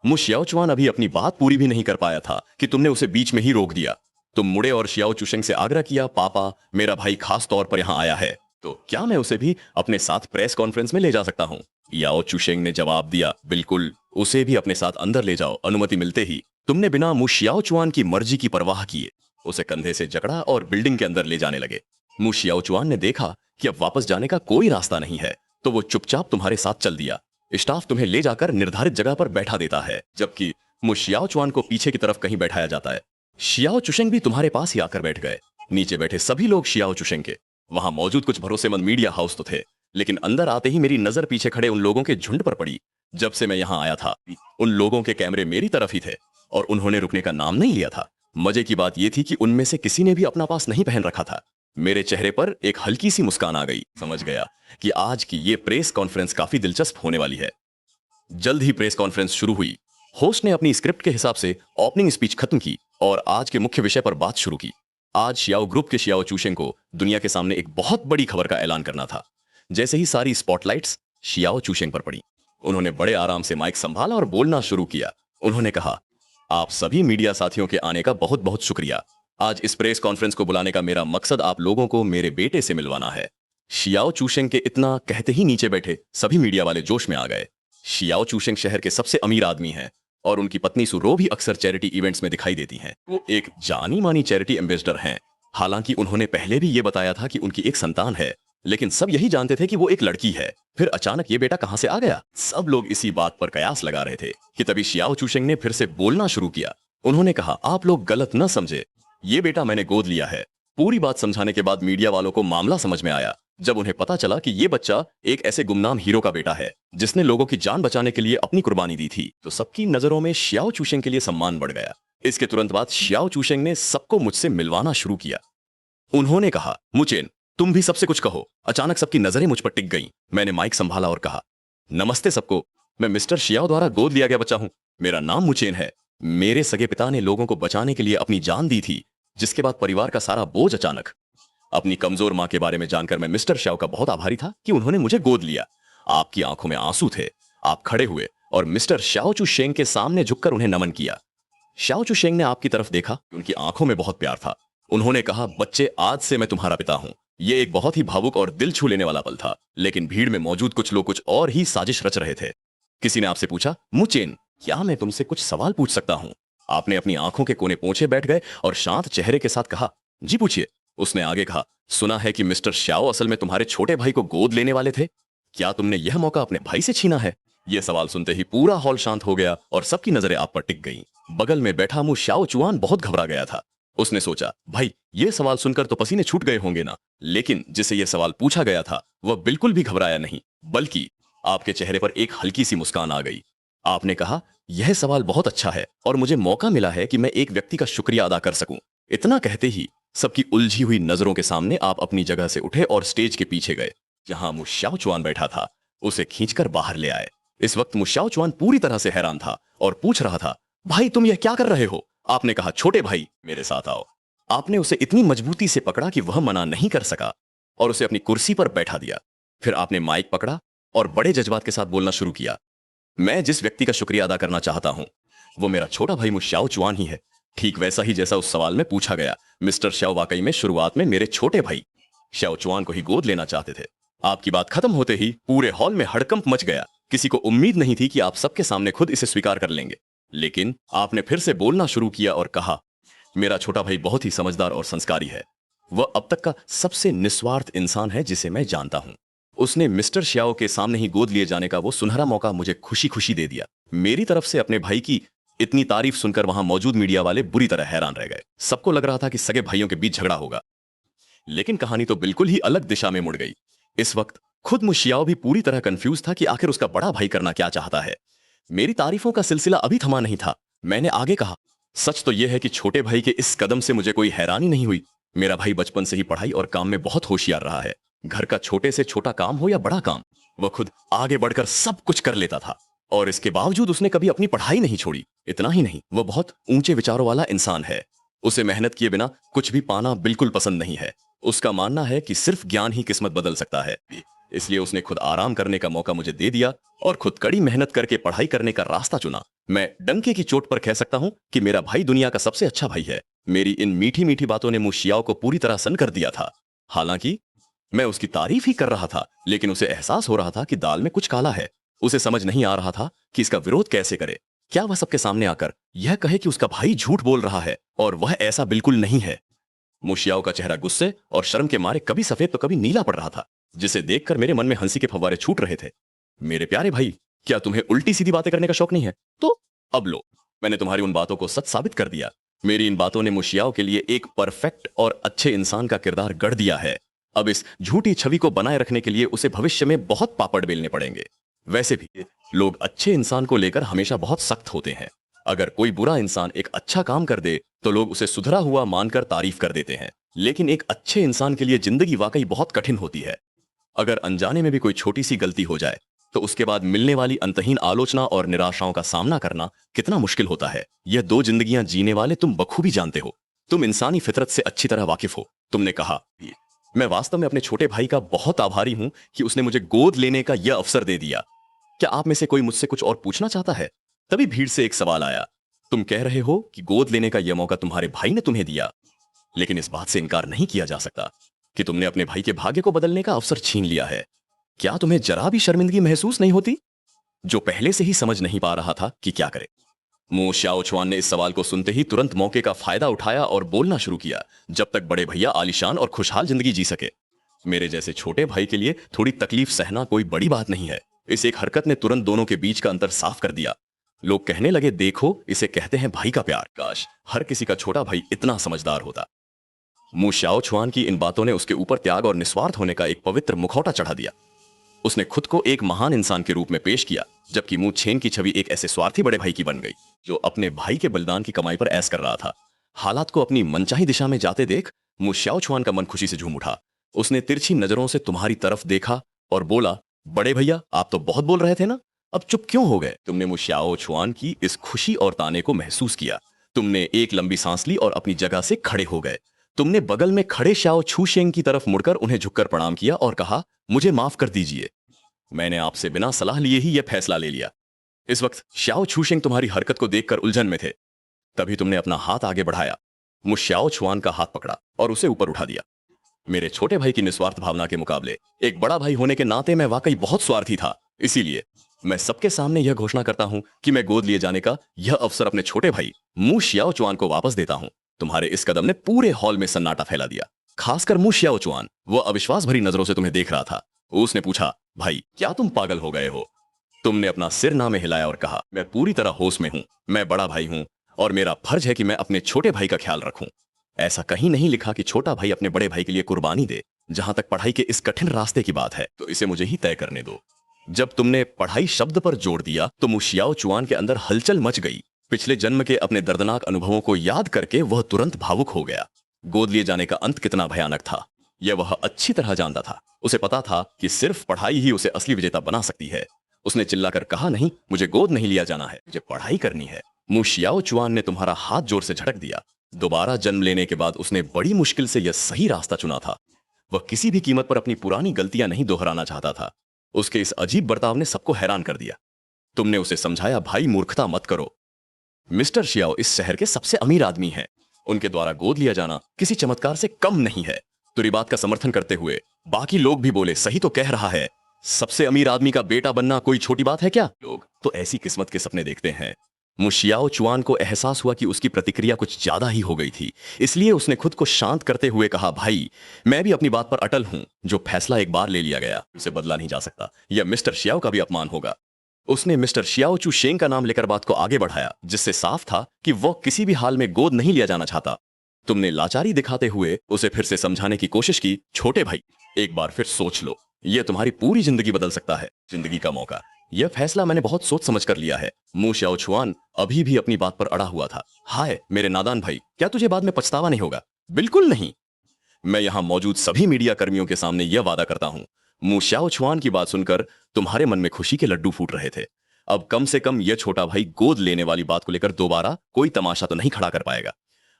मु शियाओ चुआन अभी अपनी बात पूरी भी नहीं कर पाया था कि तुमने उसे बीच में ही रोक दिया। तुम मुड़े और शियाओ चुशेंग से आग्रह किया, पापा, मेरा भाई खास तौर पर यहां आया है, तो क्या मैं उसे भी अपने साथ प्रेस कॉन्फ्रेंस में ले जा सकता हूं? याओ चुशेंग ने जवाब दिया, बिल्कुल, उसे भी अपने साथ अंदर ले जाओ, अनुमति मिलते ही। तुमने बिना मु शियाओ चुआन की मर्जी की परवाह किए उसे कंधे से जकड़ा और बिल्डिंग के अंदर ले जाने लगे। मु शियाओ चुआन ने देखा कि अब वापस जाने का कोई रास्ता नहीं है, तो वो चुपचाप तुम्हारे साथ चल दिया। स्टाफ तुम्हें ले जाकर निर्धारित जगह पर बैठा देता है, जबकि मु शियाओ चुआन को पीछे की तरफ कहीं बैठाया जाता है। शियाओ चुशेंग भी तुम्हारे पास ही आकर बैठ गए। नीचे बैठे सभी लोग शियाओ चुशेंग के। वहां मौजूद कुछ भरोसेमंद मीडिया हाउस तो थे, लेकिन अंदर आते ही मेरी नजर पीछे खड़े उन लोगों के झुंड पर पड़ी। जब से मैं यहां आया था, उन लोगों के कैमरे मेरी तरफ ही थे और उन्होंने रुकने का नाम नहीं लिया था। मजे की बात यह थी कि उनमें से किसी ने भी अपना पास नहीं पहन रखा था। मेरे चेहरे पर एक हल्की सी मुस्कान आ गई। समझ गया कि आज की ये प्रेस कॉन्फ्रेंस काफी दिलचस्प होने वाली है। जल्द ही प्रेस कॉन्फ्रेंस शुरू हुई। होस्ट ने अपनी स्क्रिप्ट के हिसाब से ओपनिंग स्पीच खत्म की और आज के मुख्य विषय पर बात शुरू की। आज शियाओ ग्रुप के शियाओ चुशेंग को दुनिया के सामने एक बहुत बड़ी खबर का ऐलान करना था। जैसे ही सारी स्पॉटलाइट्स शियाओ चुशेंग पर पड़ी, उन्होंने बड़े आराम से माइक संभाला और बोलना शुरू किया। उन्होंने कहा, आप सभी मीडिया साथियों के आने का बहुत बहुत शुक्रिया। आज इस प्रेस कॉन्फ्रेंस को बुलाने का मेरा मकसद आप लोगों को मेरे बेटे से मिलवाना है। शियाओ चुशेंग के इतना कहते ही नीचे बैठे सभी मीडिया वाले जोश में आ गए। शियाओ चुशेंग शहर के सबसे अमीर आदमी हैं और उनकी पत्नी सुरो भी अक्सर चैरिटी इवेंट्स में दिखाई देती हैं। वो एक जानी मानी चैरिटी एम्बेसडर हैं। हालांकि उन्होंने पहले भी ये बताया था कि उनकी एक संतान है, लेकिन सब यही जानते थे कि वो एक लड़की है। फिर अचानक ये बेटा कहां से आ गया? सब लोग इसी बात पर कयास लगा रहे थे कि तभी शियाओ चुशेंग ने फिर से बोलना शुरू किया। उन्होंने कहा, आप लोग गलत न समझे, ये बेटा मैंने गोद लिया है। पूरी बात समझाने के बाद मीडिया वालों को मामला समझ में आया। जब उन्हें पता चला कि ये बच्चा एक ऐसे गुमनाम हीरो का बेटा है जिसने लोगों की जान बचाने के लिए अपनी कुर्बानी दी थी, तो सबकी नजरों में शियाओ चुशेंग के लिए सम्मान बढ़ गया। इसके तुरंत बाद शियाओ चुशेंग ने सबको मुझसे मिलवाना शुरू किया। उन्होंने कहा, मुचेन, तुम भी सबसे कुछ कहो। अचानक सबकी नजरें मुझ पर टिक गईं। मैंने माइक संभाला और कहा, नमस्ते सबको, मैं मिस्टर शियाओ द्वारा गोद लिया गया बच्चा हूं। मेरा नाम मुचेन है। मेरे सगे पिता ने लोगों को बचाने के लिए अपनी जान दी थी, जिसके बाद परिवार का सारा बोझ अचानक। अपनी कमजोर मां के बारे में जानकर मैं मिस्टर शियाओ का बहुत आभारी था कि उन्होंने मुझे गोद लिया। आपकी आंखों में आंसू थे। आप खड़े हुए और मिस्टर शियाओ चुशेंग के सामने झुककर उन्हें नमन किया। शियाओ चुशेंग ने आपकी तरफ देखा, उनकी आंखों में बहुत प्यार था। उन्होंने कहा, बच्चे, आज से मैं तुम्हारा पिता हूं। यह एक बहुत ही भावुक और दिल छू लेने वाला पल था, लेकिन भीड़ में मौजूद कुछ लोग कुछ और ही साजिश रच रहे थे। किसी ने आपसे पूछा, मुचेन, क्या मैं तुमसे कुछ सवाल पूछ सकता हूं? आपने अपनी आंखों के कोने पहुंचे बैठ गए और शांत चेहरे के साथ कहा, जी पूछिए। उसने आगे कहा, सुना है कि मिस्टर शियाओ असल में तुम्हारे छोटे भाई को गोद लेने वाले थे। क्या तुमने यह मौका अपने भाई से छीना है? यह सवाल सुनते ही पूरा हॉल शांत हो गया और सबकी नजरें आप पर टिक गईं। बगल में बैठा मु शियाओ चुआन बहुत घबरा गया था। उसने सोचा, भाई यह सवाल सुनकर तो पसीने छूट गए होंगे ना। लेकिन जिसे यह सवाल पूछा गया था वह बिल्कुल भी घबराया नहीं, बल्कि आपके चेहरे पर एक हल्की सी मुस्कान आ गई। आपने कहा, यह सवाल बहुत अच्छा है और मुझे मौका मिला है कि मैं एक व्यक्ति का शुक्रिया अदा कर सकूं। इतना कहते ही सबकी उलझी हुई नजरों के सामने आप अपनी जगह से उठे और स्टेज के पीछे गए, जहां मुश्याओ चुआन बैठा था। उसे खींचकर बाहर ले आए। इस वक्त मुश्याओ चुआन पूरी तरह से हैरान था और पूछ रहा था, भाई तुम यह क्या कर रहे हो? आपने कहा, छोटे भाई मेरे साथ आओ। आपने उसे इतनी मजबूती से पकड़ा कि वह मना नहीं कर सका और उसे अपनी कुर्सी पर बैठा दिया। फिर आपने माइक पकड़ा और बड़े जज्बात के साथ बोलना शुरू किया, मैं जिस व्यक्ति का शुक्रिया अदा करना चाहता हूं वो मेरा छोटा भाई मुश्याओ चुआन ही है। ठीक वैसा ही जैसा उस सवाल में पूछा गया। मिस्टर श्याओ वाकई में शुरुआत में मेरे छोटे भाई श्याओ चुआन को ही गोद लेना चाहते थे। आपकी बात खत्म होते ही पूरे हॉल में हड़कंप मच गया। किसी को उम्मीद नहीं थी कि आप सबके सामने खुद इसे स्वीकार कर लेंगे, लेकिन आपने फिर से बोलना शुरू किया और कहा, मेरा छोटा भाई बहुत ही समझदार और संस्कारी है। वह अब तक का सबसे निस्वार्थ इंसान है जिसे मैं जानता हूं। उसने मिस्टर श्याओ के सामने ही गोद लिए जाने का वो सुनहरा मौका मुझे खुशी खुशी दे दिया। मेरी तरफ से अपने भाई की इतनी तारीफ सुनकर वहां मौजूद मीडिया वाले बुरी तरह हैरान रह गए। सबको लग रहा था कि सगे भाइयों के बीच झगड़ा होगा, लेकिन कहानी तो बिल्कुल ही अलग दिशा में मुड़ गई। इस वक्त खुद मुशियाओ भी पूरी तरह कंफ्यूज था कि आखिर उसका बड़ा भाई करना क्या चाहता है। मेरी तारीफों का सिलसिला अभी थमा नहीं था। मैंने आगे कहा, सच तो यह है कि छोटे भाई के इस कदम से मुझे कोई हैरानी नहीं हुई। मेरा भाई बचपन से ही पढ़ाई और काम में बहुत होशियार रहा है। घर का छोटे से छोटा काम हो या बड़ा काम, वह खुद आगे बढ़कर सब कुछ कर लेता था और इसके बावजूद उसने कभी अपनी पढ़ाई नहीं छोड़ी। इतना ही नहीं, वह बहुत ऊंचे विचारों वाला इंसान है। उसे मेहनत किए बिना कुछ भी पाना बिल्कुल पसंद नहीं है। उसका मानना है कि सिर्फ ज्ञान ही किस्मत बदल सकता है। इसलिए उसने खुद आराम करने का मौका मुझे दे दिया और खुद कड़ी मेहनत करके पढ़ाई करने का रास्ता चुना। मैं डंके की चोट पर कह सकता हूं कि मेरा भाई दुनिया का सबसे अच्छा भाई है। मेरी इन मीठी मीठी बातों ने मुशियाओ को पूरी तरह सन कर दिया था। हालांकि मैं उसकी तारीफ ही कर रहा था, लेकिन उसे एहसास हो रहा था कि दाल में कुछ काला है। उसे समझ नहीं आ रहा था कि इसका विरोध कैसे करे। क्या वह सबके सामने आकर यह कहे कि उसका भाई झूठ बोल रहा है और वह ऐसा बिल्कुल नहीं है। मुशियाओ का चेहरा गुस्से और शर्म के मारे कभी सफेद तो कभी नीला पड़ रहा था, जिसे देखकर मेरे मन में हंसी के फव्वारे छूट रहे थे। मेरे प्यारे भाई, क्या तुम्हें उल्टी सीधी बातें करने का शौक नहीं है? तो अब लो, मैंने तुम्हारी उन बातों को सच साबित कर दिया। मेरी इन बातों ने मुशियाओ के लिए एक परफेक्ट और अच्छे इंसान का किरदार गढ़ दिया है। अब इस झूठी छवि को बनाए रखने के लिए उसे भविष्य में बहुत पापड़ बेलने पड़ेंगे। वैसे भी लोग अच्छे इंसान को लेकर हमेशा बहुत सख्त होते हैं। अगर कोई बुरा इंसान एक अच्छा काम कर दे तो लोग उसे सुधरा हुआ मानकर तारीफ कर देते हैं, लेकिन एक अच्छे इंसान के लिए जिंदगी वाकई बहुत कठिन होती है। अगर अनजाने में भी कोई छोटी सी गलती हो जाए तो उसके बाद मिलने वाली अंतहीन आलोचना और निराशाओं का सामना करना कितना मुश्किल होता है, यह दो जिंदगियां जीने वाले तुम बखूबी जानते हो। तुम इंसानी फितरत से अच्छी तरह वाकिफ हो। तुमने कहा, मैं वास्तव में अपने छोटे भाई का बहुत आभारी हूं कि उसने मुझे गोद लेने का यह अवसर दे दिया। क्या आप में से कोई मुझसे कुछ और पूछना चाहता है? तभी भीड़ से एक सवाल आया, तुम कह रहे हो कि गोद लेने का यह मौका तुम्हारे भाई ने तुम्हें दिया, लेकिन इस बात से इनकार नहीं किया जा सकता कि तुमने अपने भाई के भाग्य को बदलने का अवसर छीन लिया है। क्या तुम्हें जरा भी शर्मिंदगी महसूस नहीं होती? जो पहले से ही समझ नहीं पा रहा था कि क्या करे। मु शाओ चुआन ने इस सवाल को सुनते ही तुरंत मौके का फायदा उठाया और बोलना शुरू किया, जब तक बड़े भैया आलीशान और खुशहाल जिंदगी जी सके। मेरे जैसे छोटे भाई के लिए थोड़ी तकलीफ सहना कोई बड़ी बात नहीं है। इस एक हरकत ने तुरंत दोनों के बीच का अंतर साफ कर दिया। लोग कहने लगे, देखो इसे कहते हैं भाई का प्यार। काश हर किसी का छोटा भाई इतना समझदार होता। मु शाओ चुआन की इन बातों ने उसके ऊपर त्याग और निस्वार्थ होने का एक पवित्र मुखौटा चढ़ा दिया। उसने खुद को एक महान इंसान के रूप में पेश किया, जबकि मु छेन की छवि एक ऐसे स्वार्थी बड़े भाई की बन गई जो अपने भाई के बलिदान की कमाई पर ऐश कर रहा था। हालात को अपनी मनचाही दिशा में जाते देख मु शाओ चुआन का मन खुशी से झूम उठा। उसने तिरछी नजरों से तुम्हारी तरफ देखा और बोला, बड़े भैया आप तो बहुत बोल रहे थे ना, अब चुप क्यों हो गए? तुमने मु शाओ चुआन की इस खुशी और ताने को महसूस किया। तुमने एक लंबी सांस ली और अपनी जगह से खड़े हो गए। तुमने बगल में खड़े शाओ छूशेंग की तरफ मुड़कर उन्हें झुककर प्रणाम किया और कहा, मुझे माफ कर दीजिए, मैंने आपसे बिना सलाह लिए ही यह फैसला ले लिया। इस वक्त शाओ छूशेंग तुम्हारी हरकत को देखकर उलझन में थे। तभी तुमने अपना हाथ आगे बढ़ाया, मु शाओ चुआन का हाथ पकड़ा और उसे ऊपर उठा दिया। मेरे छोटे भाई की निस्वार्थ भावना के मुकाबले एक बड़ा भाई होने के नाते मैं वाकई बहुत स्वार्थी था। इसीलिए मैं सबके सामने यह घोषणा करता हूं कि मैं गोद लिए जाने का यह अवसर अपने छोटे भाई मु शाओ चुआन को वापस देता हूं। तुम्हारे इस कदम ने पूरे हॉल में सन्नाटा फैला दिया, खासकर मु शाओ चुआन। वह अविश्वास भरी नजरों से तुम्हें देख रहा था। उसने पूछा, भाई क्या तुम पागल हो गए हो? तुमने अपना सिर ना में हिलाया और कहा, मैं पूरी तरह होश में हूं। मैं बड़ा भाई हूं और मेरा फर्ज है कि मैं अपने छोटे भाई का ख्याल रखूं। ऐसा कहीं नहीं लिखा कि छोटा भाई अपने बड़े भाई के लिए कुर्बानी दे। जहां तक पढ़ाई के इस कठिन रास्ते की बात है तो इसे मुझे ही तय करने दो। जब तुमने पढ़ाई शब्द पर जोर दिया तो मुशियाओ चुआन के अंदर हलचल मच गई। पिछले जन्म के अपने दर्दनाक अनुभवों को याद करके वह तुरंत भावुक हो गया। गोद लिए जाने का अंत कितना भयानक था, यह वह अच्छी तरह जानता था। उसे पता था कि सिर्फ पढ़ाई ही उसे असली विजेता बना सकती है। उसने चिल्लाकर कहा, नहीं, मुझे गोद नहीं लिया जाना है, मुझे पढ़ाई करनी है। मुशियाओ चुआन ने तुम्हारा हाथ जोर से झटक दिया। दोबारा जन्म लेने के बाद उसने बड़ी मुश्किल से यह सही रास्ता चुना था। वह किसी भी कीमत पर अपनी पुरानी गलतियां नहीं दोहराना चाहता था। उसके इस अजीब बर्ताव ने सबको हैरान कर दिया। तुमने उसे समझाया, भाई मूर्खता मत करो। मिस्टर शियाओ इस शहर के सबसे अमीर आदमी हैं। उनके द्वारा गोद लिया जाना किसी चमत्कार से कम नहीं है। तुरी बात का समर्थन करते हुए बाकी लोग भी बोले, सही तो कह रहा है, सबसे अमीर आदमी का बेटा बनना कोई छोटी बात है क्या? लोग तो ऐसी किस्मत के सपने देखते हैं। मुशियाओ चुआन को एहसास हुआ कि उसकी प्रतिक्रिया कुछ ज्यादा ही हो गई थी, इसलिए उसने खुद को शांत करते हुए कहा, भाई मैं भी अपनी बात पर अटल हूं। जो फैसला एक बार ले लिया गया उसे बदला नहीं जा सकता। यह मिस्टर शियाओ का भी अपमान होगा। उसने मिस्टर शियाओ चू शेंग का नाम लेकर बात को आगे बढ़ाया, जिससे साफ था कि वह किसी भी हाल में गोद नहीं लिया जाना चाहता। तुमने लाचारी दिखाते हुए उसे फिर से समझाने की कोशिश की, छोटे भाई एक बार फिर सोच लो, यह तुम्हारी पूरी जिंदगी बदल सकता है। जिंदगी का मौका, यह फैसला मैंने बहुत सोच समझ कर लिया है। मु शाओ छुआन अभी भी अपनी बात पर अड़ा हुआ था। हाय मेरे नादान भाई, क्या तुझे बाद में पछतावा नहीं होगा? बिल्कुल नहीं। मैं यहां मौजूद सभी मीडिया कर्मियों के सामने यह वादा करता हूं, मु शाओ छुआन की बात सुनकर तुम्हारे मन में खुशी के लड्डू फूट रहे थे। अब कम से कम यह छोटा भाई गोद लेने वाली बात को लेकर दोबारा कोई तमाशा तो नहीं खड़ा कर पाएगा।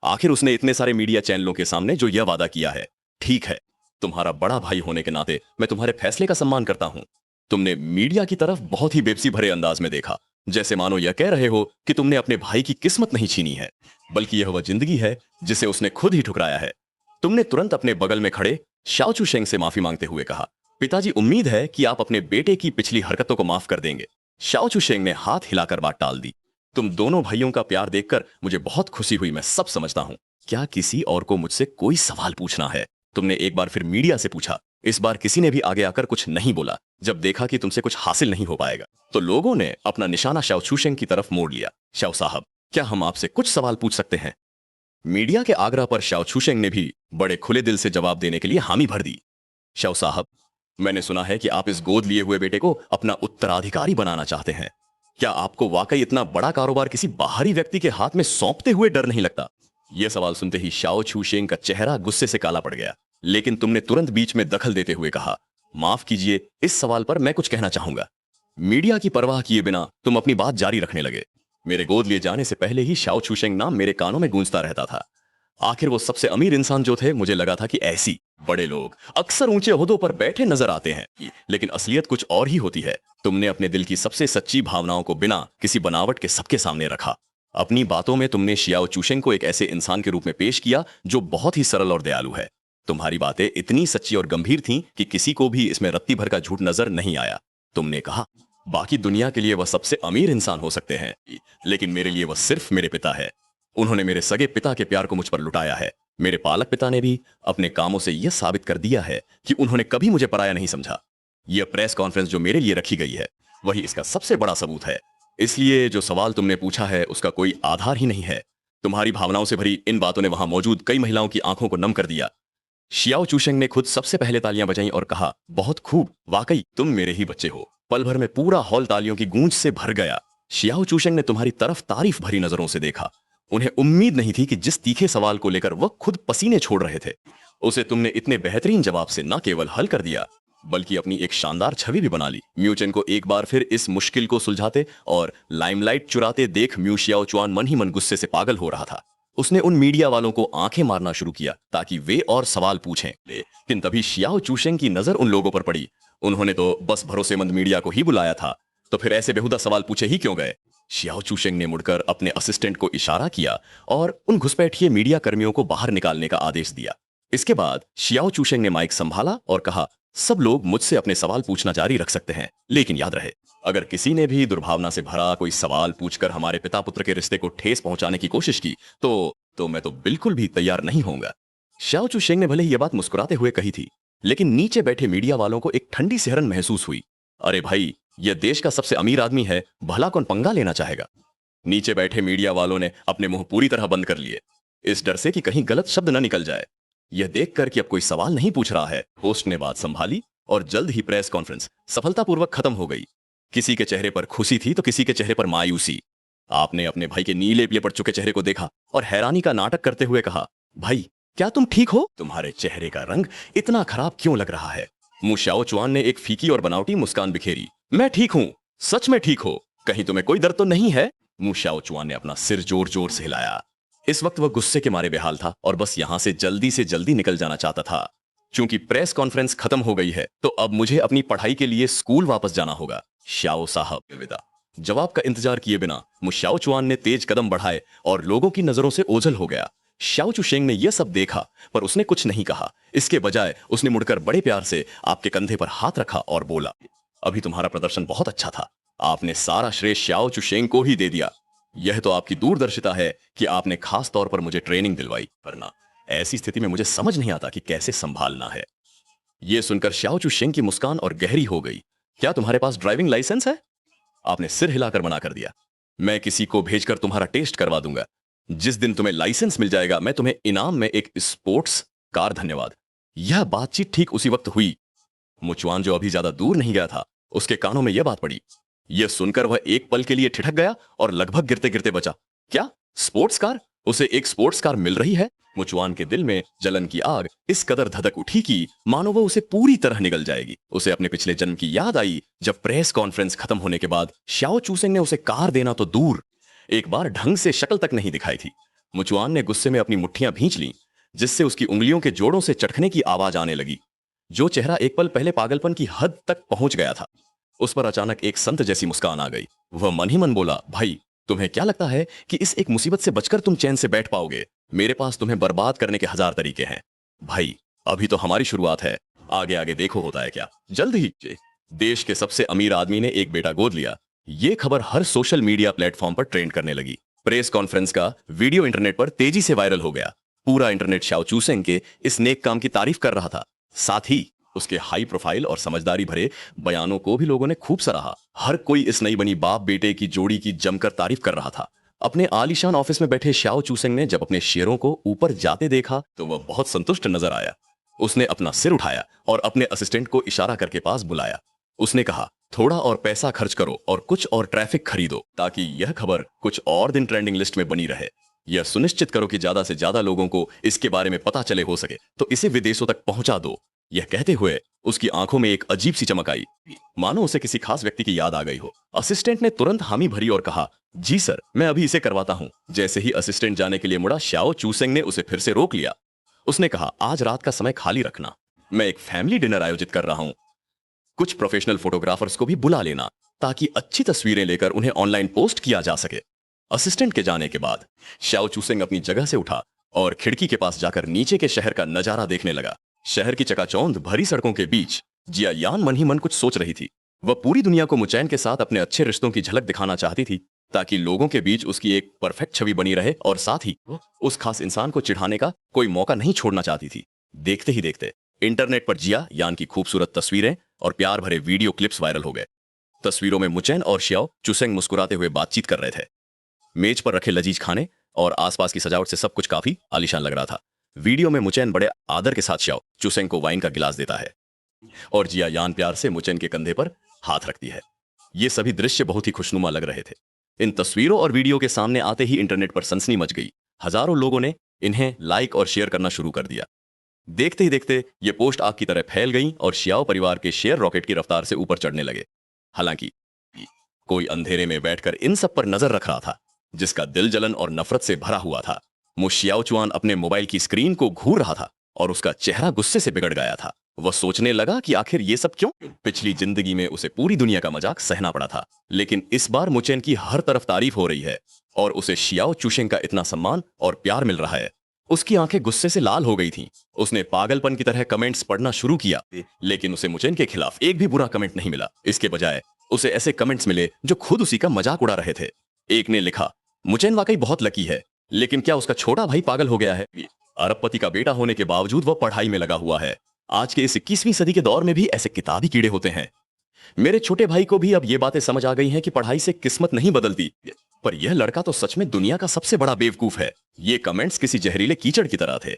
आखिर उसने इतने सारे मीडिया चैनलों के सामने जो यह वादा किया है। ठीक है, तुम्हारा बड़ा भाई होने के नाते मैं तुम्हारे फैसले का सम्मान करता हूं। तुमने मीडिया की तरफ बहुत ही बेबसी भरे अंदाज में देखा, जैसे मानो यह कह रहे हो कि तुमने अपने भाई की किस्मत नहीं छीनी है, बल्कि यह वह जिंदगी है जिसे उसने खुद ही ठुकराया है। तुमने तुरंत अपने बगल में खड़े शाओ चू शेंग से माफी मांगते हुए कहा, पिताजी उम्मीद है कि आप अपने बेटे की पिछली हरकतों को माफ कर देंगे। शाओ चू शेंग ने हाथ हिलाकर बात टाल दी। तुम दोनों भाइयों का प्यार देखकर मुझे बहुत खुशी हुई, मैं सब समझता हूं। क्या किसी और को मुझसे कोई सवाल पूछना है? तुमने एक बार फिर मीडिया से पूछा। इस बार किसी ने भी आगे आकर कुछ नहीं बोला। जब देखा कि तुमसे कुछ हासिल नहीं हो पाएगा तो लोगों ने अपना निशाना शाओ चू शेंग की तरफ मोड़ लिया। शाओ साहब, क्या हम आपसे कुछ सवाल पूछ सकते हैं? मीडिया के आग्रह पर शाओ चू शेंग ने भी बड़े खुले दिल से जवाब देने के लिए हामी भर दी। शाओ साहब, मैंने सुना है कि आप इस गोद लिए हुए बेटे को अपना उत्तराधिकारी बनाना चाहते हैं। क्या आपको वाकई इतना बड़ा कारोबार किसी बाहरी व्यक्ति के हाथ में सौंपते हुए डर नहीं लगता? यह सवाल सुनते ही शाओ चू शेंग का चेहरा गुस्से से काला पड़ गया, लेकिन तुमने तुरंत बीच में दखल देते हुए कहा, माफ कीजिए, इस सवाल पर मैं कुछ कहना चाहूंगा। मीडिया की परवाह किए बिना तुम अपनी बात जारी रखने लगे। मेरे गोद लिए जाने से पहले ही शाओ चू शेंग नाम मेरे कानों में गूंजता रहता था। आखिर वो सबसे अमीर इंसान जो थे, मुझे लगा था कि ऐसी बड़े लोग अक्सर ऊंचे ओहदों पर बैठे नजर आते हैं, लेकिन असलियत कुछ और ही होती है। तुमने अपने दिल की सबसे सच्ची भावनाओं को बिना किसी बनावट के सबके सामने रखा। अपनी बातों में तुमने शियाओ चू शेंग को एक ऐसे इंसान के रूप में पेश किया जो बहुत ही सरल और दयालु है। तुम्हारी बातें इतनी सच्ची और गंभीर थीं कि किसी को भी इसमें रत्ती भर का झूठ नजर नहीं आया। तुमने कहा, बाकी दुनिया के लिए वह सबसे अमीर इंसान हो सकते हैं, लेकिन मेरे लिए वह सिर्फ मेरे पिता है। उन्होंने मेरे सगे पिता के प्यार को मुझ पर लुटाया है। मेरे पालक पिता ने भी अपने कामों से यह साबित कर दिया है कि उन्होंने कभी मुझे पराया नहीं समझा। यह प्रेस कॉन्फ्रेंस जो मेरे लिए रखी गई है, वही इसका सबसे बड़ा सबूत है। इसलिए जो सवाल तुमने पूछा है उसका कोई आधार ही नहीं है। तुम्हारी भावनाओं से भरी इन बातों ने वहां मौजूद कई महिलाओं की आंखों को नम कर दिया। शियाओ चू शेंग ने खुद सबसे पहले तालियां बजाईं और कहा, बहुत खूब, वाकई तुम मेरे ही बच्चे हो। पल भर में पूरा हॉल तालियों की गूंज से भर गया। शियाओ चू शेंग ने तुम्हारी तरफ तारीफ भरी नजरों से देखा। उन्हें उम्मीद नहीं थी कि जिस तीखे सवाल को लेकर वह खुद पसीने छोड़ रहे थे, उसे तुमने इतने बेहतरीन जवाब से न केवल हल कर दिया, बल्कि अपनी एक शानदार छवि भी बना ली। म्यू चेन को एक बार फिर इस मुश्किल को सुलझाते और लाइमलाइट चुराते देख म्यू शियाओ चुआन मन ही मन गुस्से से पागल हो रहा था। उसने उन मीडिया वालों को आंखें मारना शुरू किया ताकि वे और सवाल पूछें, लेकिन तभी शियाओ चू शेंग की नजर उन लोगों पर पड़ी। उन्होंने तो बस भरोसेमंद मीडिया को ही बुलाया था, तो फिर ऐसे बेहुदा सवाल पूछे ही क्यों गए? शियाओ चू शेंग ने मुड़कर अपने असिस्टेंट को इशारा किया और उन घुसपैठिए मीडिया कर्मियों को बाहर निकालने का आदेश दिया। इसके बाद शियाओ चू शेंग ने माइक संभाला और कहा, सब लोग मुझसे अपने सवाल पूछना जारी रख सकते हैं, लेकिन याद रहे, अगर किसी ने भी दुर्भावना से भरा कोई सवाल पूछकर हमारे पिता पुत्र के रिश्ते को ठेस पहुंचाने की कोशिश की तो मैं तो बिल्कुल भी तैयार नहीं होऊंगा। शियाओ चू शेंग ने भले ही यह बात मुस्कुराते हुए कही थी, लेकिन नीचे बैठे मीडिया वालों को एक ठंडी सिहरन महसूस हुई। अरे भाई, यह देश का सबसे अमीर आदमी है, भला कौन पंगा लेना चाहेगा? नीचे बैठे मीडिया वालों ने अपने मुंह पूरी तरह बंद कर लिए, इस डर से कि कहीं गलत शब्द न निकल जाए। यह देखकर कि अब कोई सवाल नहीं पूछ रहा है, होस्ट ने बात संभाली और जल्द ही प्रेस कॉन्फ्रेंस सफलतापूर्वक खत्म हो गई। किसी के चेहरे पर खुशी थी तो किसी के चेहरे पर मायूसी। आपने अपने भाई के नीले पीले पड़ चुके चेहरे को देखा और हैरानी का नाटक करते हुए कहा, भाई क्या तुम ठीक हो? तुम्हारे चेहरे का रंग इतना खराब क्यों लग रहा है? मु शाओ चुआन ने एक फीकी और बनावटी मुस्कान बिखेरी। मैं ठीक हूं, सच में ठीक हो, कहीं तुम्हें कोई दर्द तो नहीं है? मु शाओ चुआन ने अपना सिर जोर जोर से हिलाया। इस वक्त वह गुस्से के मारे बेहाल था और बस यहां से जल्दी निकल जाना चाहता था। क्योंकि प्रेस कॉन्फ्रेंस खत्म हो गई है तो अब मुझे अपनी पढ़ाई के लिए स्कूल वापस जाना होगा। शाओ साहब, अलविदा। जवाब का इंतजार किए बिना मु शाओ चुआन ने तेज कदम बढ़ाए और लोगों की नजरों से ओझल हो गया। शाओ चुशेंग ने यह सब देखा पर उसने कुछ नहीं कहा। इसके बजाय उसने मुड़कर बड़े प्यार से आपके कंधे पर हाथ रखा और बोला, अभी तुम्हारा प्रदर्शन बहुत अच्छा था। आपने सारा श्रेय शाओ चुशेंग को ही दे दिया। यह तो आपकी दूरदर्शिता है कि आपने खास तौर पर मुझे ट्रेनिंग दिलवाई, वरना ऐसी स्थिति में मुझे समझ नहीं आता कि कैसे संभालना है। यह सुनकर शाओ चुशेंग की मुस्कान और गहरी हो गई। क्या तुम्हारे पास ड्राइविंग लाइसेंस है? आपने सिर हिलाकर मना कर दिया। मैं किसी को भेजकर तुम्हारा टेस्ट करवा दूंगा। जिस दिन तुम्हें लाइसेंस मिल जाएगा मैं तुम्हें इनाम में एक स्पोर्ट्स कार। धन्यवाद। यह बातचीत ठीक उसी वक्त हुई। मुचुआन जो अभी ज्यादा दूर नहीं गया था, उसके कानों में यह बात पड़ी। यह सुनकर वह एक पल के लिए ठिठक गया और लगभग गिरते गिरते बचा। क्या स्पोर्ट्स कार? उसे एक स्पोर्ट्स कार मिल रही है? मुचुआन के दिल में जलन की आग इस कदर धधक उठी कि मानो वो उसे पूरी तरह निगल जाएगी। उसे अपने पिछले जन्म की याद आई जब प्रेस कॉन्फ्रेंस खत्म होने के बाद शाओ चूसेंग ने उसे कार देना तो दूर, एक बार ढंग से शक्ल तक नहीं दिखाई थी। मुचुआन ने गुस्से में अपनी मुट्ठियां भींच लीं, जिससे उसकी उंगलियों के जोड़ों से चटखने की आवाज आने लगी। जो चेहरा एक पल पहले पागलपन की हद तक पहुंच गया था, उस पर अचानक एक संत जैसी मुस्कान आ गई। वह मन ही मन बोला, भाई तुम्हें क्या लगता है कि इस एक मुसीबत से बचकर तुम चैन से बैठ पाओगे? मेरे पास तुम्हें बर्बाद करने के 1000 तरीके हैं। भाई अभी तो हमारी शुरुआत है, आगे आगे देखो होता है क्या। जल्द ही देश के सबसे अमीर आदमी ने एक बेटा गोद लिया। ये खबर हर सोशल मीडिया प्लेटफॉर्म पर ट्रेंड करने लगी। प्रेस कॉन्फ्रेंस का वीडियो इंटरनेट पर तेजी से वायरल हो गया। पूरा इंटरनेट शाओ चूसेंग के इस नेक काम की तारीफ कर रहा था। साथ ही उसके हाई प्रोफाइल और समझदारी भरे बयानों को भी लोगों ने खूब सराहा। हर कोई इस नई बनी बाप बेटे की जोड़ी की जमकर तारीफ कर रहा था। अपने आलीशान ऑफिस में बैठे शाओ चूसेंग ने जब अपने शेयरों को ऊपर जाते देखा तो वह बहुत संतुष्ट नजर आया। उसने अपना सिर उठाया और अपने असिस्टेंट को इशारा करके पास बुलाया। उसने कहा, थोड़ा और पैसा खर्च करो और कुछ और ट्रैफिक खरीदो ताकि यह खबर कुछ और दिन ट्रेंडिंग लिस्ट में बनी रहे। यह सुनिश्चित करो कि ज्यादा से ज्यादा लोगों को इसके बारे में पता चले, हो सके तो इसे विदेशों तक पहुंचा दो। यह कहते हुए उसकी आंखों में एक अजीब सी चमक आई, मानो उसे किसी खास व्यक्ति की याद आ गई हो। असिस्टेंट ने तुरंत हामी भरी और कहा, जी सर, मैं अभी इसे करवाता हूं। जैसे ही असिस्टेंट जाने के लिए मुड़ा, शाओ चूसेंग ने उसे फिर से रोक लिया। उसने कहा, आज रात का समय खाली रखना, मैं एक फैमिली डिनर आयोजित कर रहा हूं। कुछ प्रोफेशनल फोटोग्राफर्स को भी बुला लेना ताकि अच्छी तस्वीरें लेकर उन्हें ऑनलाइन पोस्ट किया जा सके। असिस्टेंट के जाने के बाद शाओ चूसेंग अपनी जगह से उठा और खिड़की के पास जाकर नीचे के शहर का नजारा देखने लगा। शहर की चकाचौंध भरी सड़कों के बीच जिया यान मन ही मन कुछ सोच रही थी। वह पूरी दुनिया को मुचैन के साथ अपने अच्छे रिश्तों की झलक दिखाना चाहती थी ताकि लोगों के बीच उसकी एक परफेक्ट छवि बनी रहे, और साथ ही उस खास इंसान को चिढ़ाने का कोई मौका नहीं छोड़ना चाहती थी। देखते ही देखते इंटरनेट पर जिया यान की खूबसूरत तस्वीरें और प्यार भरे वीडियो क्लिप्स वायरल हो गए। तस्वीरों में मुचैन और शाओ चूसेंग मुस्कुराते हुए बातचीत कर रहे थे। मेज पर रखे लजीज खाने और आसपास की सजावट से सब कुछ काफी आलीशान लग रहा था। वीडियो में मुचैन बड़े आदर के साथ शाओ चूसेंग को वाइन का गिलास देता है और जिया यान प्यार से मुचैन के कंधे पर हाथ रखती है। ये सभी दृश्य बहुत ही खुशनुमा लग रहे थे। इन तस्वीरों और वीडियो के सामने आते ही इंटरनेट पर सनसनी मच गई। हजारों लोगों ने इन्हें लाइक और शेयर करना शुरू कर दिया। देखते ही देखते ये पोस्ट आग की तरह फैल गई और शाओ परिवार के शेयर रॉकेट की रफ्तार से ऊपर चढ़ने लगे। हालांकि कोई अंधेरे में बैठकर इन सब पर नजर रख रहा था, जिसका दिल जलन और नफरत से भरा हुआ था। मु शाओ चुआन अपने मोबाइल की स्क्रीन को घूर रहा था और उसका चेहरा गुस्से से बिगड़ गया था। वह सोचने लगा कि आखिर ये सब क्यों? पिछली जिंदगी में उसे पूरी दुनिया का मजाक सहना पड़ा था, लेकिन इस बार मुचैन की हर तरफ तारीफ हो रही है और उसे शाओ चूसेंग का इतना सम्मान और प्यार मिल रहा है। उसकी आंखें गुस्से से लाल हो गई थीं। उसने पागलपन की तरह कमेंट्स पढ़ना शुरू किया, लेकिन उसे मुचैन के खिलाफ एक भी बुरा कमेंट नहीं मिला। इसके बजाय उसे ऐसे कमेंट्स मिले जो खुद उसी का मजाक उड़ा रहे थे। एक ने लिखा, मुचैन वाकई बहुत लकी है, लेकिन क्या उसका छोटा भाई पागल हो गया है? अरबपति का बेटा होने के बावजूद वह पढ़ाई में लगा हुआ है। आज के इस 21वीं सदी के दौर में भी ऐसे किताबी कीड़े होते हैं। मेरे छोटे भाई को भी अब ये बातें समझ आ गई हैं कि पढ़ाई से किस्मत नहीं बदलती, पर यह लड़का तो सच में दुनिया का सबसे बड़ा बेवकूफ है। ये कमेंट्स किसी जहरीले कीचड़ की तरह थे।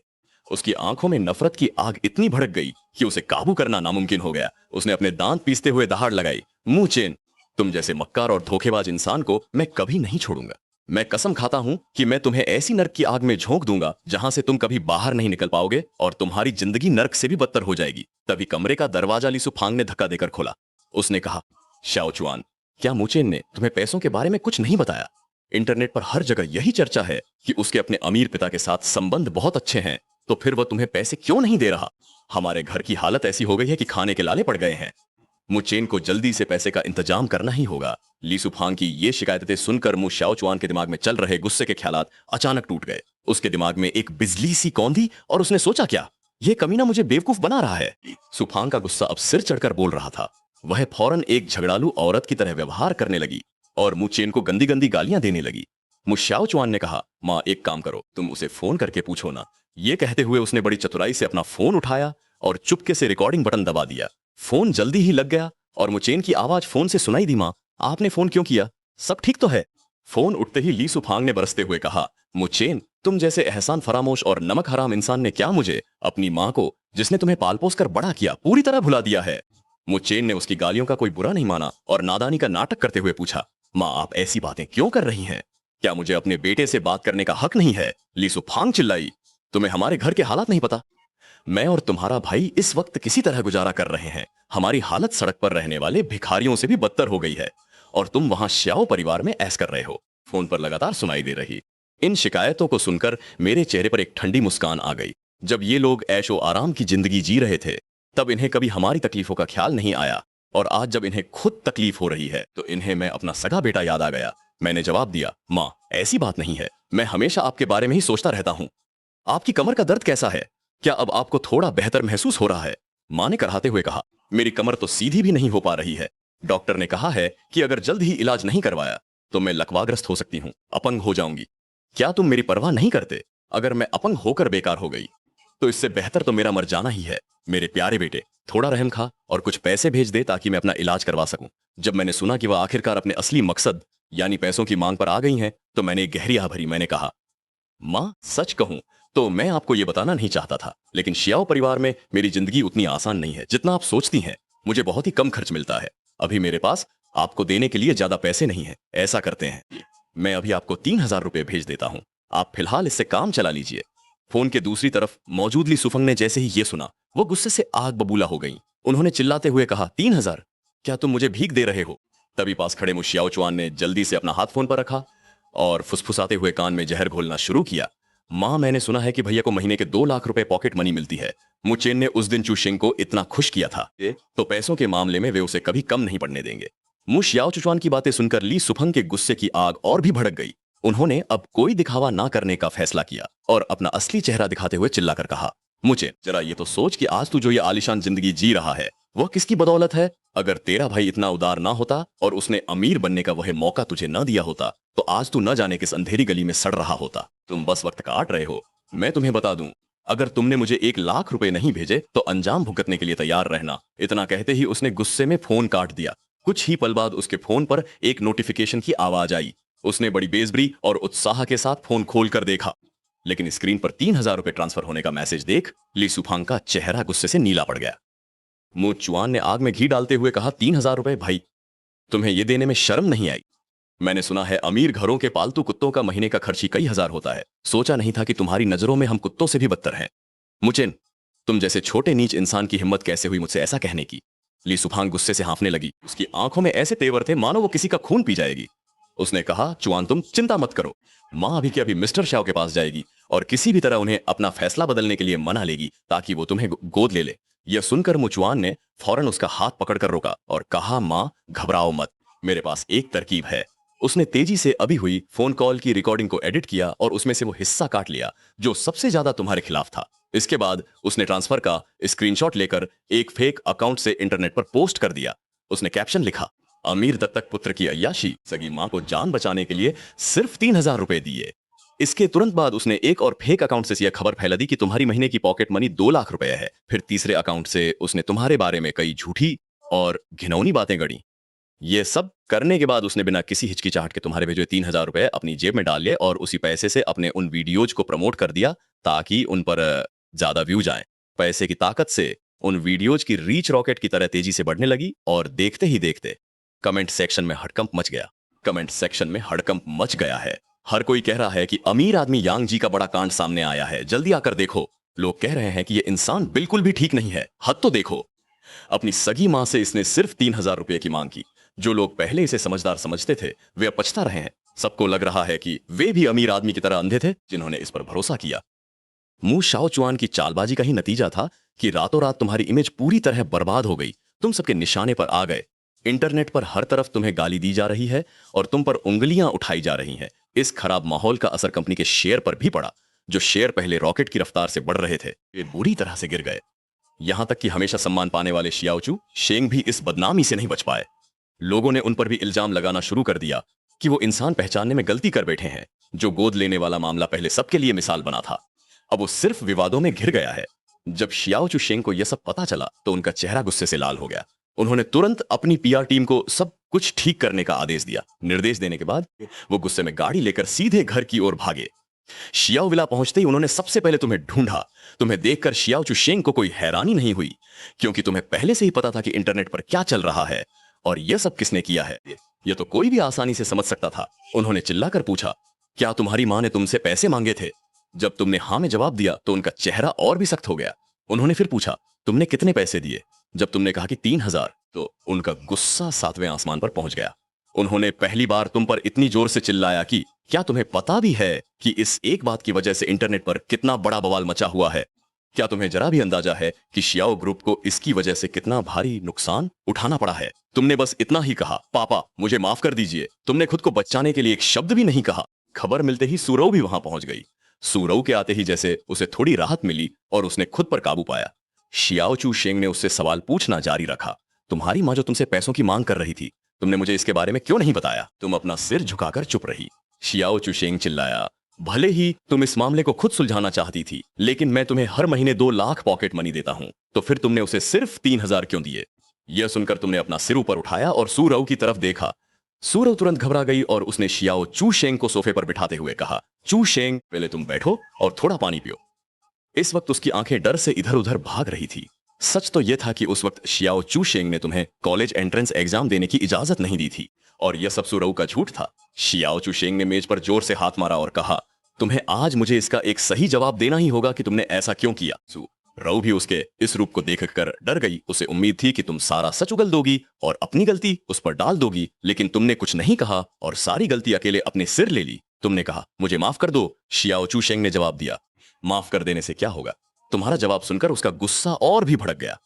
उसकी आंखों में नफरत की आग इतनी भड़क गई कि उसे काबू करना नामुमकिन हो गया। उसने अपने दांत पीसते हुए दहाड़ लगाई, मुंह चेन, तुम जैसे मक्कार और धोखेबाज इंसान को मैं कभी नहीं छोड़ूंगा। मैं कसम खाता हूं कि मैं तुम्हें ऐसी नर्क की आग में झोंक दूंगा जहां से तुम कभी बाहर नहीं निकल पाओगे और तुम्हारी जिंदगी नर्क से भी बदतर हो जाएगी। तभी कमरे का दरवाजा लीसु फांग ने धक्का देकर खोला। उसने कहा, शाओ चुआन, क्या मुचेन ने तुम्हें पैसों के बारे में कुछ नहीं बताया? इंटरनेट पर हर जगह यही चर्चा है कि उसके अपने अमीर पिता के साथ संबंध बहुत अच्छे हैं, तो फिर वह तुम्हें पैसे क्यों नहीं दे रहा? हमारे घर की हालत ऐसी हो गई है कि खाने के लाले पड़ गए हैं। मुचेन को जल्दी से पैसे का इंतजाम करना ही होगा। लीसु फांग की ये शिकायतें सुनकर मु शाओ चुआन के दिमाग में चल रहे गुस्से के ख्यालात अचानक टूट गए। उसके दिमाग में एक बिजली सी कौंधी और उसने सोचा, क्या ये कमीना मुझे बेवकूफ बना रहा है? सुफांग का गुस्सा अब सिर चढ़कर बोल रहा था। वह फौरन एक झगड़ालू औरत की तरह व्यवहार करने लगी और मुचेन को गंदी गंदी गालियां देने लगी। मुश्याओ चुआन ने कहा, माँ एक काम करो, तुम उसे फोन करके पूछो ना। ये कहते हुए उसने बड़ी चतुराई से अपना फोन उठाया और चुपके से रिकॉर्डिंग बटन दबा दिया। फोन जल्दी ही लग गया और मुचेन की आवाज फोन से सुनाई दी, माँ आपने फोन क्यों किया? सब ठीक तो है? फोन उठते ही ली सुफांग ने बरसते हुए कहा, मुचेन, तुम जैसे एहसान फरामोश और नमक हराम इंसान ने क्या मुझे, अपनी माँ को जिसने तुम्हें पाल पोस कर बड़ा किया, पूरी तरह भुला दिया है? मुचेन ने उसकी गालियों का कोई बुरा नहीं माना और नादानी का नाटक करते हुए पूछा, माँ आप ऐसी बातें क्यों कर रही हैं? क्या मुझे अपने बेटे से बात करने का हक नहीं है? ली सुफांग चिल्लाई, तुम्हें हमारे घर के हालात नहीं पता? मैं और तुम्हारा भाई इस वक्त किसी तरह गुजारा कर रहे हैं। हमारी हालत सड़क पर रहने वाले भिखारियों से भी बदतर हो गई है और तुम वहां श्याओ परिवार में ऐश कर रहे हो। फोन पर लगातार सुनाई दे रही इन शिकायतों को सुनकर मेरे चेहरे पर एक ठंडी मुस्कान आ गई। जब ये लोग ऐशो आराम की जिंदगी जी रहे थे तब इन्हें कभी हमारी तकलीफों का ख्याल नहीं आया, और आज जब इन्हें खुद तकलीफ हो रही है तो इन्हें मैं अपना सगा बेटा याद आ गया। मैंने जवाब दिया, माँ ऐसी बात नहीं है, मैं हमेशा आपके बारे में ही सोचता रहता हूँ। आपकी कमर का दर्द कैसा है? क्या अब आपको थोड़ा बेहतर महसूस हो रहा है? माँ ने कराहते हुए कहा, मेरी कमर तो सीधी भी नहीं हो पा रही है। डॉक्टर ने कहा है कि अगर जल्द ही इलाज नहीं करवाया तो मैं लकवाग्रस्त हो सकती हूँ, अपंग हो जाऊंगी। क्या तुम मेरी परवाह नहीं करते? अगर मैं अपंग होकर बेकार हो गई तो इससे बेहतर तो मेरा मर जाना ही है। मेरे प्यारे बेटे, थोड़ा रहम खा और कुछ पैसे भेज दे ताकि मैं अपना इलाज करवा सकूं। जब मैंने सुना कि वह आखिरकार अपने असली मकसद यानी पैसों की मांग पर आ गई हैं, तो मैंने एक गहरी आह भरी। मैंने कहा, माँ सच कहूं तो मैं आपको यह बताना नहीं चाहता था, लेकिन शियाओ परिवार में मेरी जिंदगी उतनी आसान नहीं है जितना आप सोचती हैं। मुझे बहुत ही कम खर्च मिलता है। अभी मेरे पास आपको देने के लिए ज्यादा पैसे नहीं है। ऐसा करते हैं, मैं अभी आपको 3,000 रुपए भेज देता हूं, आप फिलहाल इससे काम चला लीजिए। फोन के दूसरी तरफ मौजूद ली सुफंग ने जैसे ही ये सुना, वो गुस्से से आग बबूला हो गई। उन्होंने चिल्लाते हुए कहा, 3,000? क्या तुम मुझे भीख दे रहे हो? तभी पास खड़े मुशियाओ चुआन ने जल्दी से अपना हाथ फोन पर रखा और फुसफुसाते हुए कान में जहर घोलना शुरू किया। माँ मैंने सुना है कि भैया को महीने के 2 लाख रुपए पॉकेट मनी मिलती है। मुचेन ने उस दिन चूशिंग को इतना खुश किया था तो पैसों के मामले में वे उसे कभी कम नहीं पड़ने देंगे। मु शियाओ चुचुआन की बातें सुनकर ली सुफंग के गुस्से की आग और भी भड़क गई। उन्होंने अब कोई दिखावा ना करने का फैसला किया और अपना असली चेहरा दिखाते हुए चिल्लाकर कहा, मुझे जरा ये तो सोच कि आज तू जो ये आलिशान जिंदगी जी रहा है वह किसकी बदौलत है? अगर तेरा भाई इतना उदार ना होता और उसने अमीर बनने का वह मौका तुझे न दिया होता तो आज तू न जाने किस अंधेरी गली में सड़ रहा होता। तुम बस वक्त काट रहे हो। मैं तुम्हें बता दूं, अगर तुमने मुझे 1 लाख रुपए नहीं भेजे तो अंजाम भुगतने के लिए तैयार रहना। इतना कहते ही उसने गुस्से में फोन काट दिया। कुछ ही पल बाद उसके फोन पर एक नोटिफिकेशन की आवाज आई। उसने बड़ी बेसब्री और उत्साह के साथ फोन खोलकर देखा, लेकिन स्क्रीन पर 3,000 रुपए ट्रांसफर होने का मैसेज देख ली सुफांग का चेहरा गुस्से से नीला पड़ गया। मु चुआन ने आग में घी डालते हुए कहा, 3,000 रुपए? भाई तुम्हें यह देने में शर्म नहीं आई? मैंने सुना है अमीर घरों के पालतू कुत्तों का महीने का खर्च ही कई हजार होता है। सोचा नहीं था कि तुम्हारी नजरों में हम कुत्तों से भी बदतर हैं। मुचेन, तुम जैसे छोटे नीच इंसान की हिम्मत कैसे हुई मुझसे ऐसा कहने की? ली सुफांग गुस्से से हांफने लगी। उसकी आंखों में ऐसे तेवर थे मानो वो किसी का खून पी जाएगी। उसने कहा, चुआन तुम चिंता मत करो, माँ अभी के अभी मिस्टर शाओ के पास जाएगी और किसी भी तरह उन्हें अपना फैसला बदलने के लिए मना लेगी ताकि वो तुम्हें गोद ले ले। यह सुनकर मुचुआन ने फौरन उसका हाथ पकड़कर रोका और कहा, माँ घबराओ मत, मेरे पास एक तरकीब है। उसने तेजी से अभी हुई फोन कॉल की रिकॉर्डिंग को एडिट किया और उसमें से वो हिस्सा काट लिया जो सबसे ज्यादा तुम्हारे खिलाफ था। इसके बाद उसने ट्रांसफर का स्क्रीनशॉट लेकर एक फेक अकाउंट से इंटरनेट पर पोस्ट कर दिया। उसने कैप्शन लिखा, अमीर दत्तक पुत्र की अय्याशी, सगी मां को जान बचाने के लिए सिर्फ 3,000 रुपए दिए। इसके तुरंत बाद उसने एक और फेक अकाउंट से यह खबर फैला दी कि तुम्हारी महीने की पॉकेट मनी 2 लाख रुपए है। फिर तीसरे अकाउंट से उसने तुम्हारे बारे में कई झूठी और घिनौनी बातें गढ़ी। ये सब करने के बाद उसने बिना किसी हिचकिचाहट के तुम्हारे भेजे 3,000 रुपए अपनी जेब में डाल लिए और उसी पैसे से अपने उन वीडियोज को प्रमोट कर दिया ताकि उन पर ज्यादा व्यूज आए। पैसे की ताकत से उन वीडियोज की रीच रॉकेट की तरह तेजी से बढ़ने लगी और देखते ही देखते कमेंट सेक्शन में हड़कंप मच गया। कमेंट सेक्शन में हड़कंप मच गया है। हर कोई कह रहा है कि अमीर आदमी यांग जी का बड़ा कांड सामने आया है, जल्दी आकर देखो। लोग कह रहे हैं कि ये इंसान बिल्कुल भी ठीक नहीं है, हद तो देखो। अपनी सगी मां से इसने सिर्फ 3,000 रुपए की मांग की। जो लोग पहले इसे समझदार समझते थे वे अब पछता रहे हैं। सबको लग रहा है कि वे भी अमीर आदमी की तरह अंधे थे जिन्होंने इस पर भरोसा किया। मू शाओ चुआन की चालबाजी का ही नतीजा था कि रातों रात तुम्हारी इमेज पूरी तरह बर्बाद हो गई। तुम सबके निशाने पर आ गए। इंटरनेट पर हर तरफ तुम्हें गाली दी जा रही है और तुम पर उंगलियां उठाई जा रही हैं। इस खराब माहौल का असर कंपनी के शेयर पर भी पड़ा। जो शेयर पहले रॉकेट की रफ्तार से बढ़ रहे थे वे बुरी तरह से गिर गए। यहां तक कि हमेशा सम्मान पाने वाले शियाओचू शेंग भी इस बदनामी से नहीं बच पाए। लोगों ने उन पर भी इल्जाम लगाना शुरू कर दिया कि वो इंसान पहचानने में गलती कर बैठे हैं। जो गोद लेने वाला मामला पहले सबके लिए मिसाल बना था, अब वो सिर्फ विवादों में घिर गया है। जब शियाओचू शेंग को यह सब पता चला तो उनका चेहरा गुस्से से लाल हो गया। उन्होंने तुरंत अपनी पीआर टीम को सब कुछ ठीक करने का आदेश दिया। निर्देश देने के बाद वो गुस्से में गाड़ी लेकर सीधे घर की ओर भागे। शियाओ विला पहुंचते ही उन्होंने सबसे पहले तुम्हें ढूंढा। तुम्हें देखकर शियाओ चुशेंग को कोई हैरानी नहीं हुई, क्योंकि तुम्हें पहले से ही पता था कि इंटरनेट पर क्या चल रहा है और यह सब किसने किया है। यह तो कोई भी आसानी से समझ सकता था। उन्होंने चिल्लाकर पूछा, क्या तुम्हारी मां ने तुमसे पैसे मांगे थे? जब तुमने हां में जवाब दिया तो उनका चेहरा और भी सख्त हो गया। उन्होंने फिर पूछा, तुमने कितने पैसे दिए? जब तुमने कहा कि 3,000, तो उनका गुस्सा 7वें आसमान पर पहुंच गया। उन्होंने पहली बार तुम पर इतनी जोर से चिल्लाया कि क्या तुम्हें पता भी है कि इस एक बात की वजह से इंटरनेट पर कितना बड़ा बवाल मचा हुआ है? क्या तुम्हें जरा भी अंदाजा है कि शियाओ ग्रुप को इसकी वजह से कितना भारी नुकसान उठाना पड़ा है? तुमने बस इतना ही कहा, पापा मुझे माफ कर दीजिए। तुमने खुद को बचाने के लिए एक शब्द भी नहीं कहा। खबर मिलते ही सूरऊ भी वहां पहुंच गई। सूरऊ के आते ही जैसे उसे थोड़ी राहत मिली और उसने खुद पर काबू पाया। शियाओ चू शेंग ने उससे सवाल पूछना जारी रखा, तुम्हारी मां जो तुमसे पैसों की मांग कर रही थी, तुमने मुझे इसके बारे में क्यों नहीं बताया? तुम अपना सिर झुकाकर चुप रही। शियाओ चुशेंग चिल्लाया, भले ही तुम इस मामले को खुद सुलझाना चाहती थी, लेकिन मैं तुम्हें हर महीने 2 लाख पॉकेट मनी देता हूं, तो फिर तुमने उसे सिर्फ 3,000 क्यों दिए? यह सुनकर तुमने अपना सिर ऊपर उठाया और सूरऊ की तरफ देखा। सूरऊ तुरंत घबरा गई और उसने शियाओ चू शेंग को सोफे पर बिठाते हुए कहा, चू शेंग पहले तुम बैठो और थोड़ा पानी पियो। इस वक्त उसकी आंखें डर से इधर उधर भाग रही थी। सच तो यह था कि उस वक्त शियाओ चू शेंग ने तुम्हें कॉलेज एंट्रेंस एग्जाम देने की इजाजत नहीं दी थी और यह सब सूरऊ का झूठ था। शियाओ चू शेंग ने मेज पर जोर से हाथ मारा और कहा, तुम्हें आज मुझे इसका एक सही जवाब देना ही होगा कि तुमने ऐसा क्यों किया। रऊ भी उसके इस रूप को देखकर डर गई। उसे उम्मीद थी कि तुम सारा सच उगल दोगी और अपनी गलती उस पर डाल दोगी, लेकिन तुमने कुछ नहीं कहा और सारी गलती अकेले अपने सिर ले ली। तुमने कहा, मुझे माफ कर दो। शियाओ चू शेंग ने जवाब दिया, माफ कर देने से क्या होगा? तुम्हारा जवाब सुनकर उसका गुस्सा और भी भड़क गया।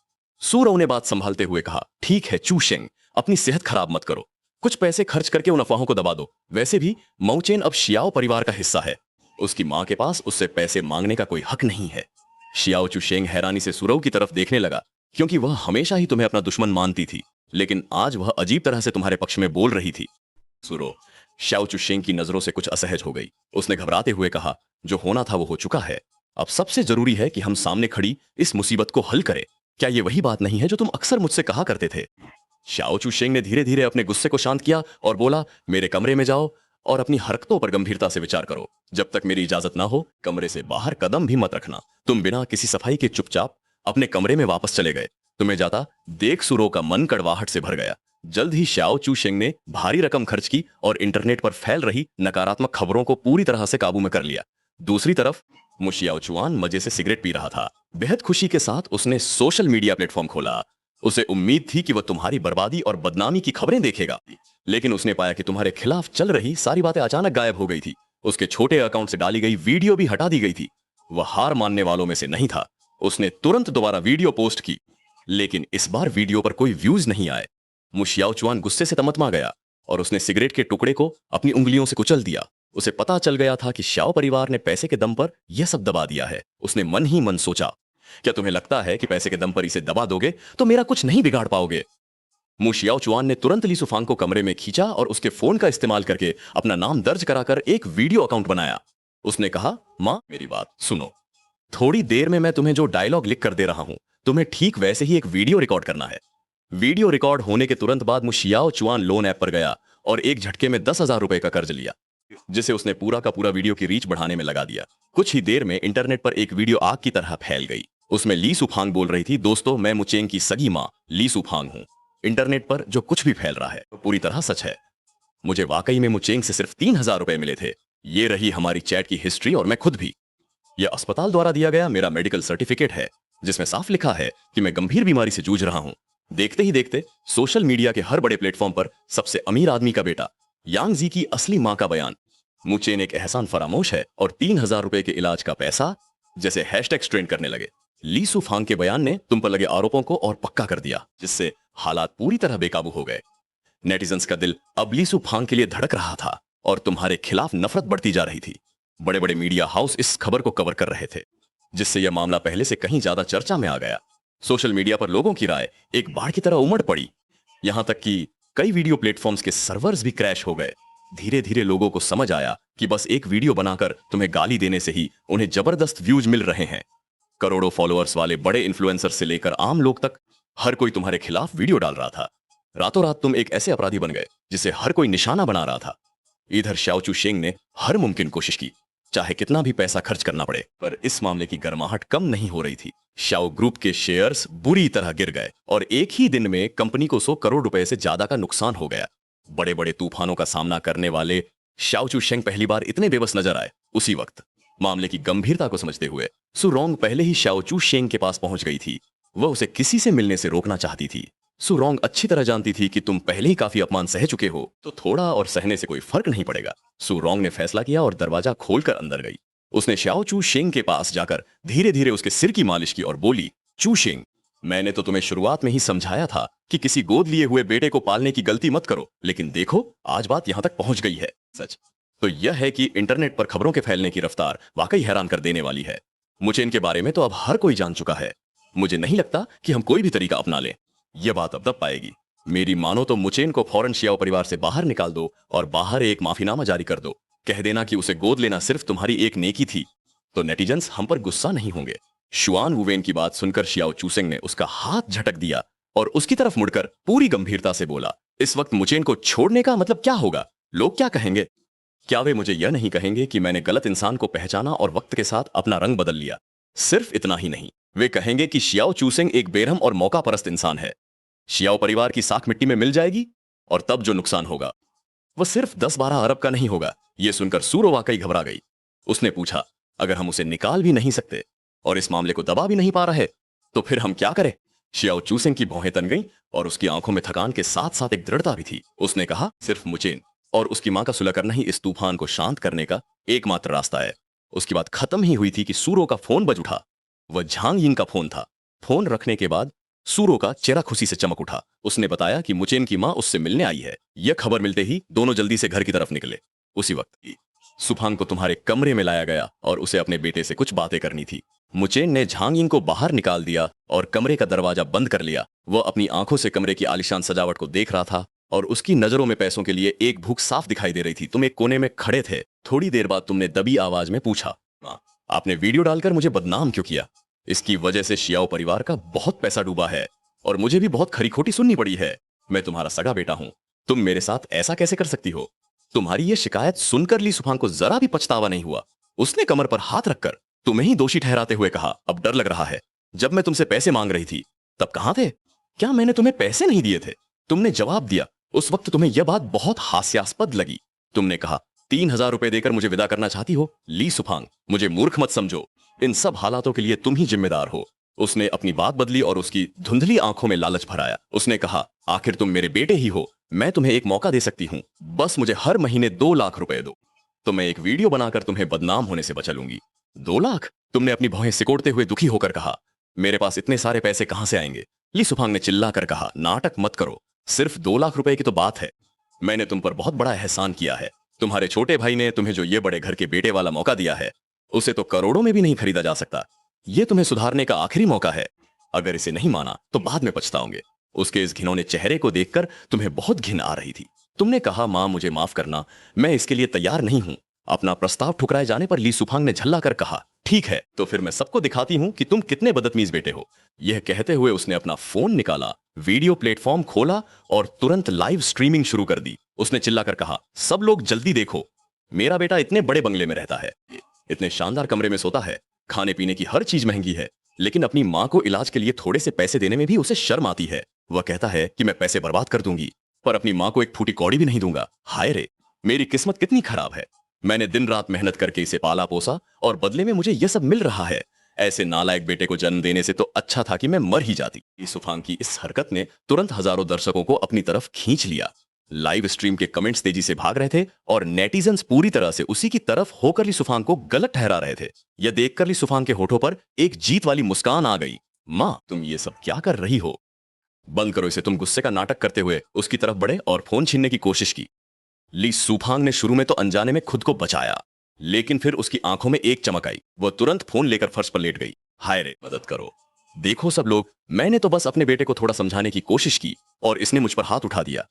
सूरऊ ने बात संभालते हुए कहा, ठीक है चू शेंग, अपनी सेहत खराब मत करो। कुछ पैसे खर्च करके उन अफवाहों को दबा दो। वैसे भी मऊचेन अब शियाओ परिवार का हिस्सा है। उसकी मां के पास उससे पैसे मांगने का कोई हक नहीं है। शियाओ चू शेंग हैरानी से सूरऊ की तरफ देखने लगा, क्योंकि वह हमेशा ही तुम्हें अपना दुश्मन मानती थी, लेकिन आज वह अजीब तरह से तुम्हारे पक्ष में बोल रही थी। सूरो शियाओ चू शेंग की नजरों से कुछ असहज हो गई। उसने घबराते हुए कहा, जो होना था वो हो चुका है। अब सबसे जरूरी है कि हम सामने खड़ी इस मुसीबत को हल करें। क्या ये वही बात नहीं है जो तुम अक्सर मुझसे कहा करते थे? शियाओ चू शेंग ने धीरे धीरे अपने गुस्से को शांत किया और बोला, मेरे कमरे में जाओ और अपनी हरकतों पर गंभीरता से विचार करो। जब तक मेरी इजाजत ना हो कमरे से बाहर कदम भी मत रखना। तुम बिना किसी सफाई के चुपचाप अपने कमरे में वापस चले गए। तुम्हें जाता देख सूरो का मन कड़वाहट से भर गया। जल्द ही शियाओ चू शेंग ने भारी रकम खर्च की और इंटरनेट पर फैल रही नकारात्मक खबरों को पूरी तरह से काबू में कर लिया। दूसरी तरफ मुशियाओ चुआन मजे से सिगरेट पी रहा था। बेहद खुशी के साथ उसने सोशल मीडिया प्लेटफॉर्म खोला। उसे उम्मीद थी कि वह तुम्हारी बर्बादी और बदनामी की खबरें देखेगा, लेकिन उसने पाया कि तुम्हारे खिलाफ चल रही सारी बातें अचानक गायब हो गई थी। उसके छोटे अकाउंट से डाली गई वीडियो भी हटा दी गई थी। वह हार मानने वालों में से नहीं था। उसने तुरंत दोबारा वीडियो पोस्ट की, लेकिन इस बार वीडियो पर कोई व्यूज नहीं आए। मुशियाओ चुआन गुस्से से तमतमा गया और उसने सिगरेट के टुकड़े को अपनी उंगलियों से कुचल दिया। उसे पता चल गया था कि शियाओ परिवार ने पैसे के दम पर यह सब दबा दिया है। उसने मन ही मन सोचा, क्या तुम्हें लगता है कि पैसे के दम पर इसे दबा दोगे तो मेरा कुछ नहीं बिगाड़ पाओगे? मुशियाओ चुआन ने तुरंत ली सुफांग को कमरे में खींचा और उसके फोन का इस्तेमाल करके अपना नाम दर्ज कराकर एक वीडियो अकाउंट बनाया। उसने कहा, मां मेरी बात सुनो, थोड़ी देर में मैं तुम्हें जो डायलॉग लिख कर दे रहा हूं, तुम्हें ठीक वैसे ही एक वीडियो रिकॉर्ड करना है। वीडियो रिकॉर्ड होने के तुरंत बाद मुशियाओ चुआन लोन ऐप पर गया और एक झटके में 10,000 रुपए का कर्ज लिया। जिसे उसने पूरा का पूरा वीडियो की रीच बढ़ाने में लगा दिया। कुछ ही देर में इंटरनेट पर एक वीडियो आग की तरह फैल गई। उसमें ली सुफांग बोल रही थी, दोस्तों मैं मुचेंग की सगी माँ ली सुफांग हूँ। इंटरनेट पर जो कुछ भी फैल रहा है वो पूरी तरह सच है। मुझे वाकई में मुचेंग से सिर्फ 3,000 रुपए मिले थे। ये रही हमारी चैट की हिस्ट्री और मैं खुद भी। यह अस्पताल द्वारा दिया गया मेरा मेडिकल सर्टिफिकेट है, जिसमें साफ लिखा है कि मैं गंभीर बीमारी से जूझ रहा हूं। देखते ही देखते सोशल मीडिया के हर बड़े प्लेटफॉर्म पर सबसे अमीर आदमी का बेटा यांग जी की असली मां का बयान। मुचेन एक एहसान फरामोश है और 3,000 रुपए के इलाज का पैसा जैसे हैशटैग ट्रेंड करने लगे। ली सुफांग के बयान ने तुम पर लगे आरोपों को और पक्का कर दिया, जिससे हालात पूरी तरह बेकाबू हो गए। नेटिजन्स का दिल अब ली सुफांग के लिए धड़क रहा था और तुम्हारे खिलाफ नफरत बढ़ती जा रही थी। बड़े बड़े मीडिया हाउस इस खबर को कवर कर रहे थे, जिससे यह मामला पहले से कहीं ज्यादा चर्चा में आ गया। सोशल मीडिया पर लोगों की राय एक बाढ़ की तरह उमड़ पड़ी, यहां तक कि कई वीडियो प्लेटफॉर्म्स के सर्वर्स भी क्रैश हो गए। धीरे धीरे लोगों को समझ आया कि बस एक वीडियो बनाकर तुम्हें गाली देने से ही उन्हें जबरदस्त व्यूज मिल रहे हैं। करोड़ों फॉलोअर्स वाले बड़े इन्फ्लुएंसर से लेकर आम लोग तक हर कोई तुम्हारे खिलाफ वीडियो डाल रहा था। रातों रात तुम एक ऐसे अपराधी बन गए जिसे हर कोई निशाना बना रहा था। इधर शाओचू शेंग ने हर मुमकिन कोशिश की, चाहे कितना भी पैसा खर्च करना पड़े, पर इस मामले की गर्माहट कम नहीं हो रही थी। शाओ ग्रुप के शेयर्स बुरी तरह गिर गए और एक ही दिन में कंपनी को 100 करोड़ रुपए से ज्यादा का नुकसान हो गया। बड़े बड़े तूफानों का सामना करने वाले शाओचू शेंग पहली बार इतने बेबस नजर आए। उसी वक्त मामले की गंभीरता को समझते हुए सु रोंग पहले ही शाओचू शेंग के पास पहुंच गई थी। वह उसे किसी से मिलने से रोकना चाहती थी। सु रोंग अच्छी तरह जानती थी कि तुम पहले ही काफी अपमान सह चुके हो, तो थोड़ा और सहने से कोई फर्क नहीं पड़ेगा। सु रोंग ने फैसला किया और दरवाजा खोलकर अंदर गई। उसने शाओचू शेंग के पास जाकर धीरे धीरे उसके सिर की मालिश की और बोली, चू शेंग, मैंने तो तुम्हें शुरुआत में ही समझाया था कि किसी गोद लिए हुए बेटे को पालने की गलती मत करो, लेकिन देखो आज बात यहां तक पहुंच गई है। सच तो यह है कि इंटरनेट पर खबरों के फैलने की रफ्तार वाकई हैरान कर देने वाली है। मुझे इनके बारे में तो अब हर कोई जान चुका है। मुझे नहीं लगता कि हम कोई भी तरीका अपना लें। यह बात अब तब पाएगी। मेरी मानो तो मुचेन को फौरन शियाओ परिवार से बाहर निकाल दो और बाहर एक माफीनामा जारी कर दो। कह देना कि उसे गोद लेना सिर्फ तुम्हारी एक नेकी थी, तो नेटिजन्स हम पर गुस्सा नहीं होंगे। शुआन वुवेन की बात सुनकर शियाओ चूसेंग ने उसका हाथ झटक दिया और उसकी तरफ मुड़कर पूरी गंभीरता से बोला, इस वक्त मुचेन को छोड़ने का मतलब क्या होगा? लोग क्या कहेंगे? क्या वे मुझे यह नहीं कहेंगे कि मैंने गलत इंसान को पहचाना और वक्त के साथ अपना रंग बदल लिया? सिर्फ इतना ही नहीं, वे कहेंगे कि शियाओ चूसेंग एक बेरहम और मौका परस्त इंसान है। शियाओ परिवार की साख मिट्टी में मिल जाएगी और तब जो नुकसान होगा वह सिर्फ 10-12 अरब का नहीं होगा। यह सुनकर सूरो वाकई घबरा गई। उसने पूछा, अगर हम उसे निकाल भी नहीं सकते और इस मामले को दबा भी नहीं पा रहे, तो फिर हम क्या करें? शियाओ चूसेंग की भौहें तन गईं और उसकी आंखों में थकान के साथ साथ एक दृढ़ता भी थी। उसने कहा, सिर्फ मुचेन और उसकी मां का सुलह करना ही इस तूफान को शांत करने का एकमात्र रास्ता है। उसकी बात खत्म ही हुई थी कि सूरो का फोन बज उठा। वह झांग यिंग का फोन था। फोन रखने के बाद सूरो का चेहरा खुशी से चमक उठा। उसने बताया कि मुचेन की मां उससे मिलने आई है। यह खबर मिलते ही दोनों जल्दी से घर की तरफ निकले। उसी वक्त सुफांग को तुम्हारे कमरे में लाया गया और उसे अपने बेटे से कुछ बातें करनी थी। मुचेन ने झांग यिंग को बाहर निकाल दिया और कमरे का दरवाजा बंद कर लिया। वह अपनी आंखों से कमरे की आलीशान सजावट को देख रहा था और उसकी नजरों में पैसों के लिए एक भूख साफ दिखाई दे रही थी। तुम एक कोने में खड़े थे। थोड़ी देर बाद तुमने दबी आवाज में पूछा, मां, आपने वीडियो डालकर मुझे बदनाम क्यों किया? इसकी वजह से शियाओ परिवार का बहुत पैसा डूबा है और मुझे भी बहुत खरी खोटी सुननी पड़ी है। मैं तुम्हारा सगा बेटा हूं। तुम मेरे साथ ऐसा कैसे कर सकती हो? तुम्हारी यह शिकायत सुनकर ली सुफांग को जरा भी पछतावा नहीं हुआ। उसने कमर पर हाथ रखकर तुम्हें ही दोषी ठहराते हुए कहा, अब डर लग रहा है। जब मैं तुमसे पैसे मांग रही थी तब कहां थे? क्या मैंने तुम्हें पैसे नहीं दिए थे? तुमने जवाब दिया। उस वक्त तुम्हें यह बात बहुत हास्यास्पद लगी। तुमने कहा, 3,000 रुपए देकर मुझे विदा करना चाहती हो? ली सुफांग, मुझे मूर्ख मत समझो। इन सब हालातों के लिए तुम ही जिम्मेदार हो। उसने अपनी बात बदली और उसकी धुंधली आंखों में लालच भराया। उसने कहा, आखिर तुम मेरे बेटे ही हो। मैं तुम्हें एक मौका दे सकती हूं। बस मुझे हर महीने 2 लाख रुपए दो, तो मैं एक वीडियो बनाकर तुम्हें बदनाम होने से बचा लूंगी। 2 लाख? तुमने अपनी भौहें सिकोड़ते हुए दुखी होकर कहा, मेरे पास इतने सारे पैसे कहां से आएंगे? ली सुफांग ने चिल्लाकर कहा, नाटक मत करो। सिर्फ 2 लाख रुपए की तो बात है। मैंने तुम पर बहुत बड़ा एहसान किया है। तुम्हारे छोटे भाई ने तुम्हें जो ये बड़े घर के बेटे वाला मौका दिया है, उसे तो करोड़ों में भी नहीं खरीदा जा सकता। ये तुम्हें सुधारने का आखिरी मौका है। अगर इसे नहीं माना तो बाद में पछताओगे। उसके इस घिनौने चेहरे को देखकर तुम्हें बहुत घिन आ रही थी। तुमने कहा, मां मुझे माफ करना, मैं इसके लिए तैयार नहीं हूं। अपना प्रस्ताव ठुकराए जाने पर ली सुफांग ने झल्ला कर कहा, ठीक है, तो फिर मैं सबको दिखाती हूं कि तुम कितने बदतमीज बेटे हो। यह कहते हुए उसने अपना फोन निकाला, वीडियो प्लेटफॉर्म खोला और तुरंत लाइव स्ट्रीमिंग शुरू कर दी। उसने चिल्लाकर कहा, सब लोग जल्दी देखो। मेरा बेटा इतने बड़े बंगले में रहता है, इतने शानदार कमरे में सोता है, खाने पीने की हर चीज महंगी है, लेकिन अपनी माँ को इलाज के लिए थोड़े से पैसे देने में भी उसे शर्म आती है। वह कहता है कि मैं पैसे बर्बाद कर दूंगी, पर अपनी माँ को एक फूटी कौड़ी भी नहीं दूंगा। हाय रे, मेरी किस्मत कितनी खराब है। मैंने दिन रात मेहनत करके इसे पाला पोसा और बदले में मुझे यह सब मिल रहा है। ऐसे नालायक बेटे को जन्म देने से तो अच्छा था कि मैं मर ही जाती। सुफांग की इस हरकत ने तुरंत हजारों दर्शकों को अपनी तरफ खींच लिया। लाइव स्ट्रीम के कमेंट्स तेजी से भाग रहे थे और नेटिजन्स पूरी तरह से उसी की तरफ होकर ली सुफांग को गलत ठहरा रहे थे। यह देखकर ली सुफांग के होठों पर एक जीत वाली मुस्कान आ गई। माँ, तुम ये सब क्या कर रही हो? बंद करो इसे। तुम गुस्से का नाटक करते हुए उसकी तरफ बढ़े और फोन छीनने की कोशिश की। ली सुफांग ने शुरू में तो अनजाने में खुद को बचाया, लेकिन फिर उसकी आंखों में एक चमक आई। वह तुरंत फोन लेकर फर्श पर लेट गई। हाय रे, मदद करो। देखो सब लोग, मैंने तो बस अपने बेटे को थोड़ा समझाने की कोशिश की और इसने मुझ पर हाथ उठा दिया।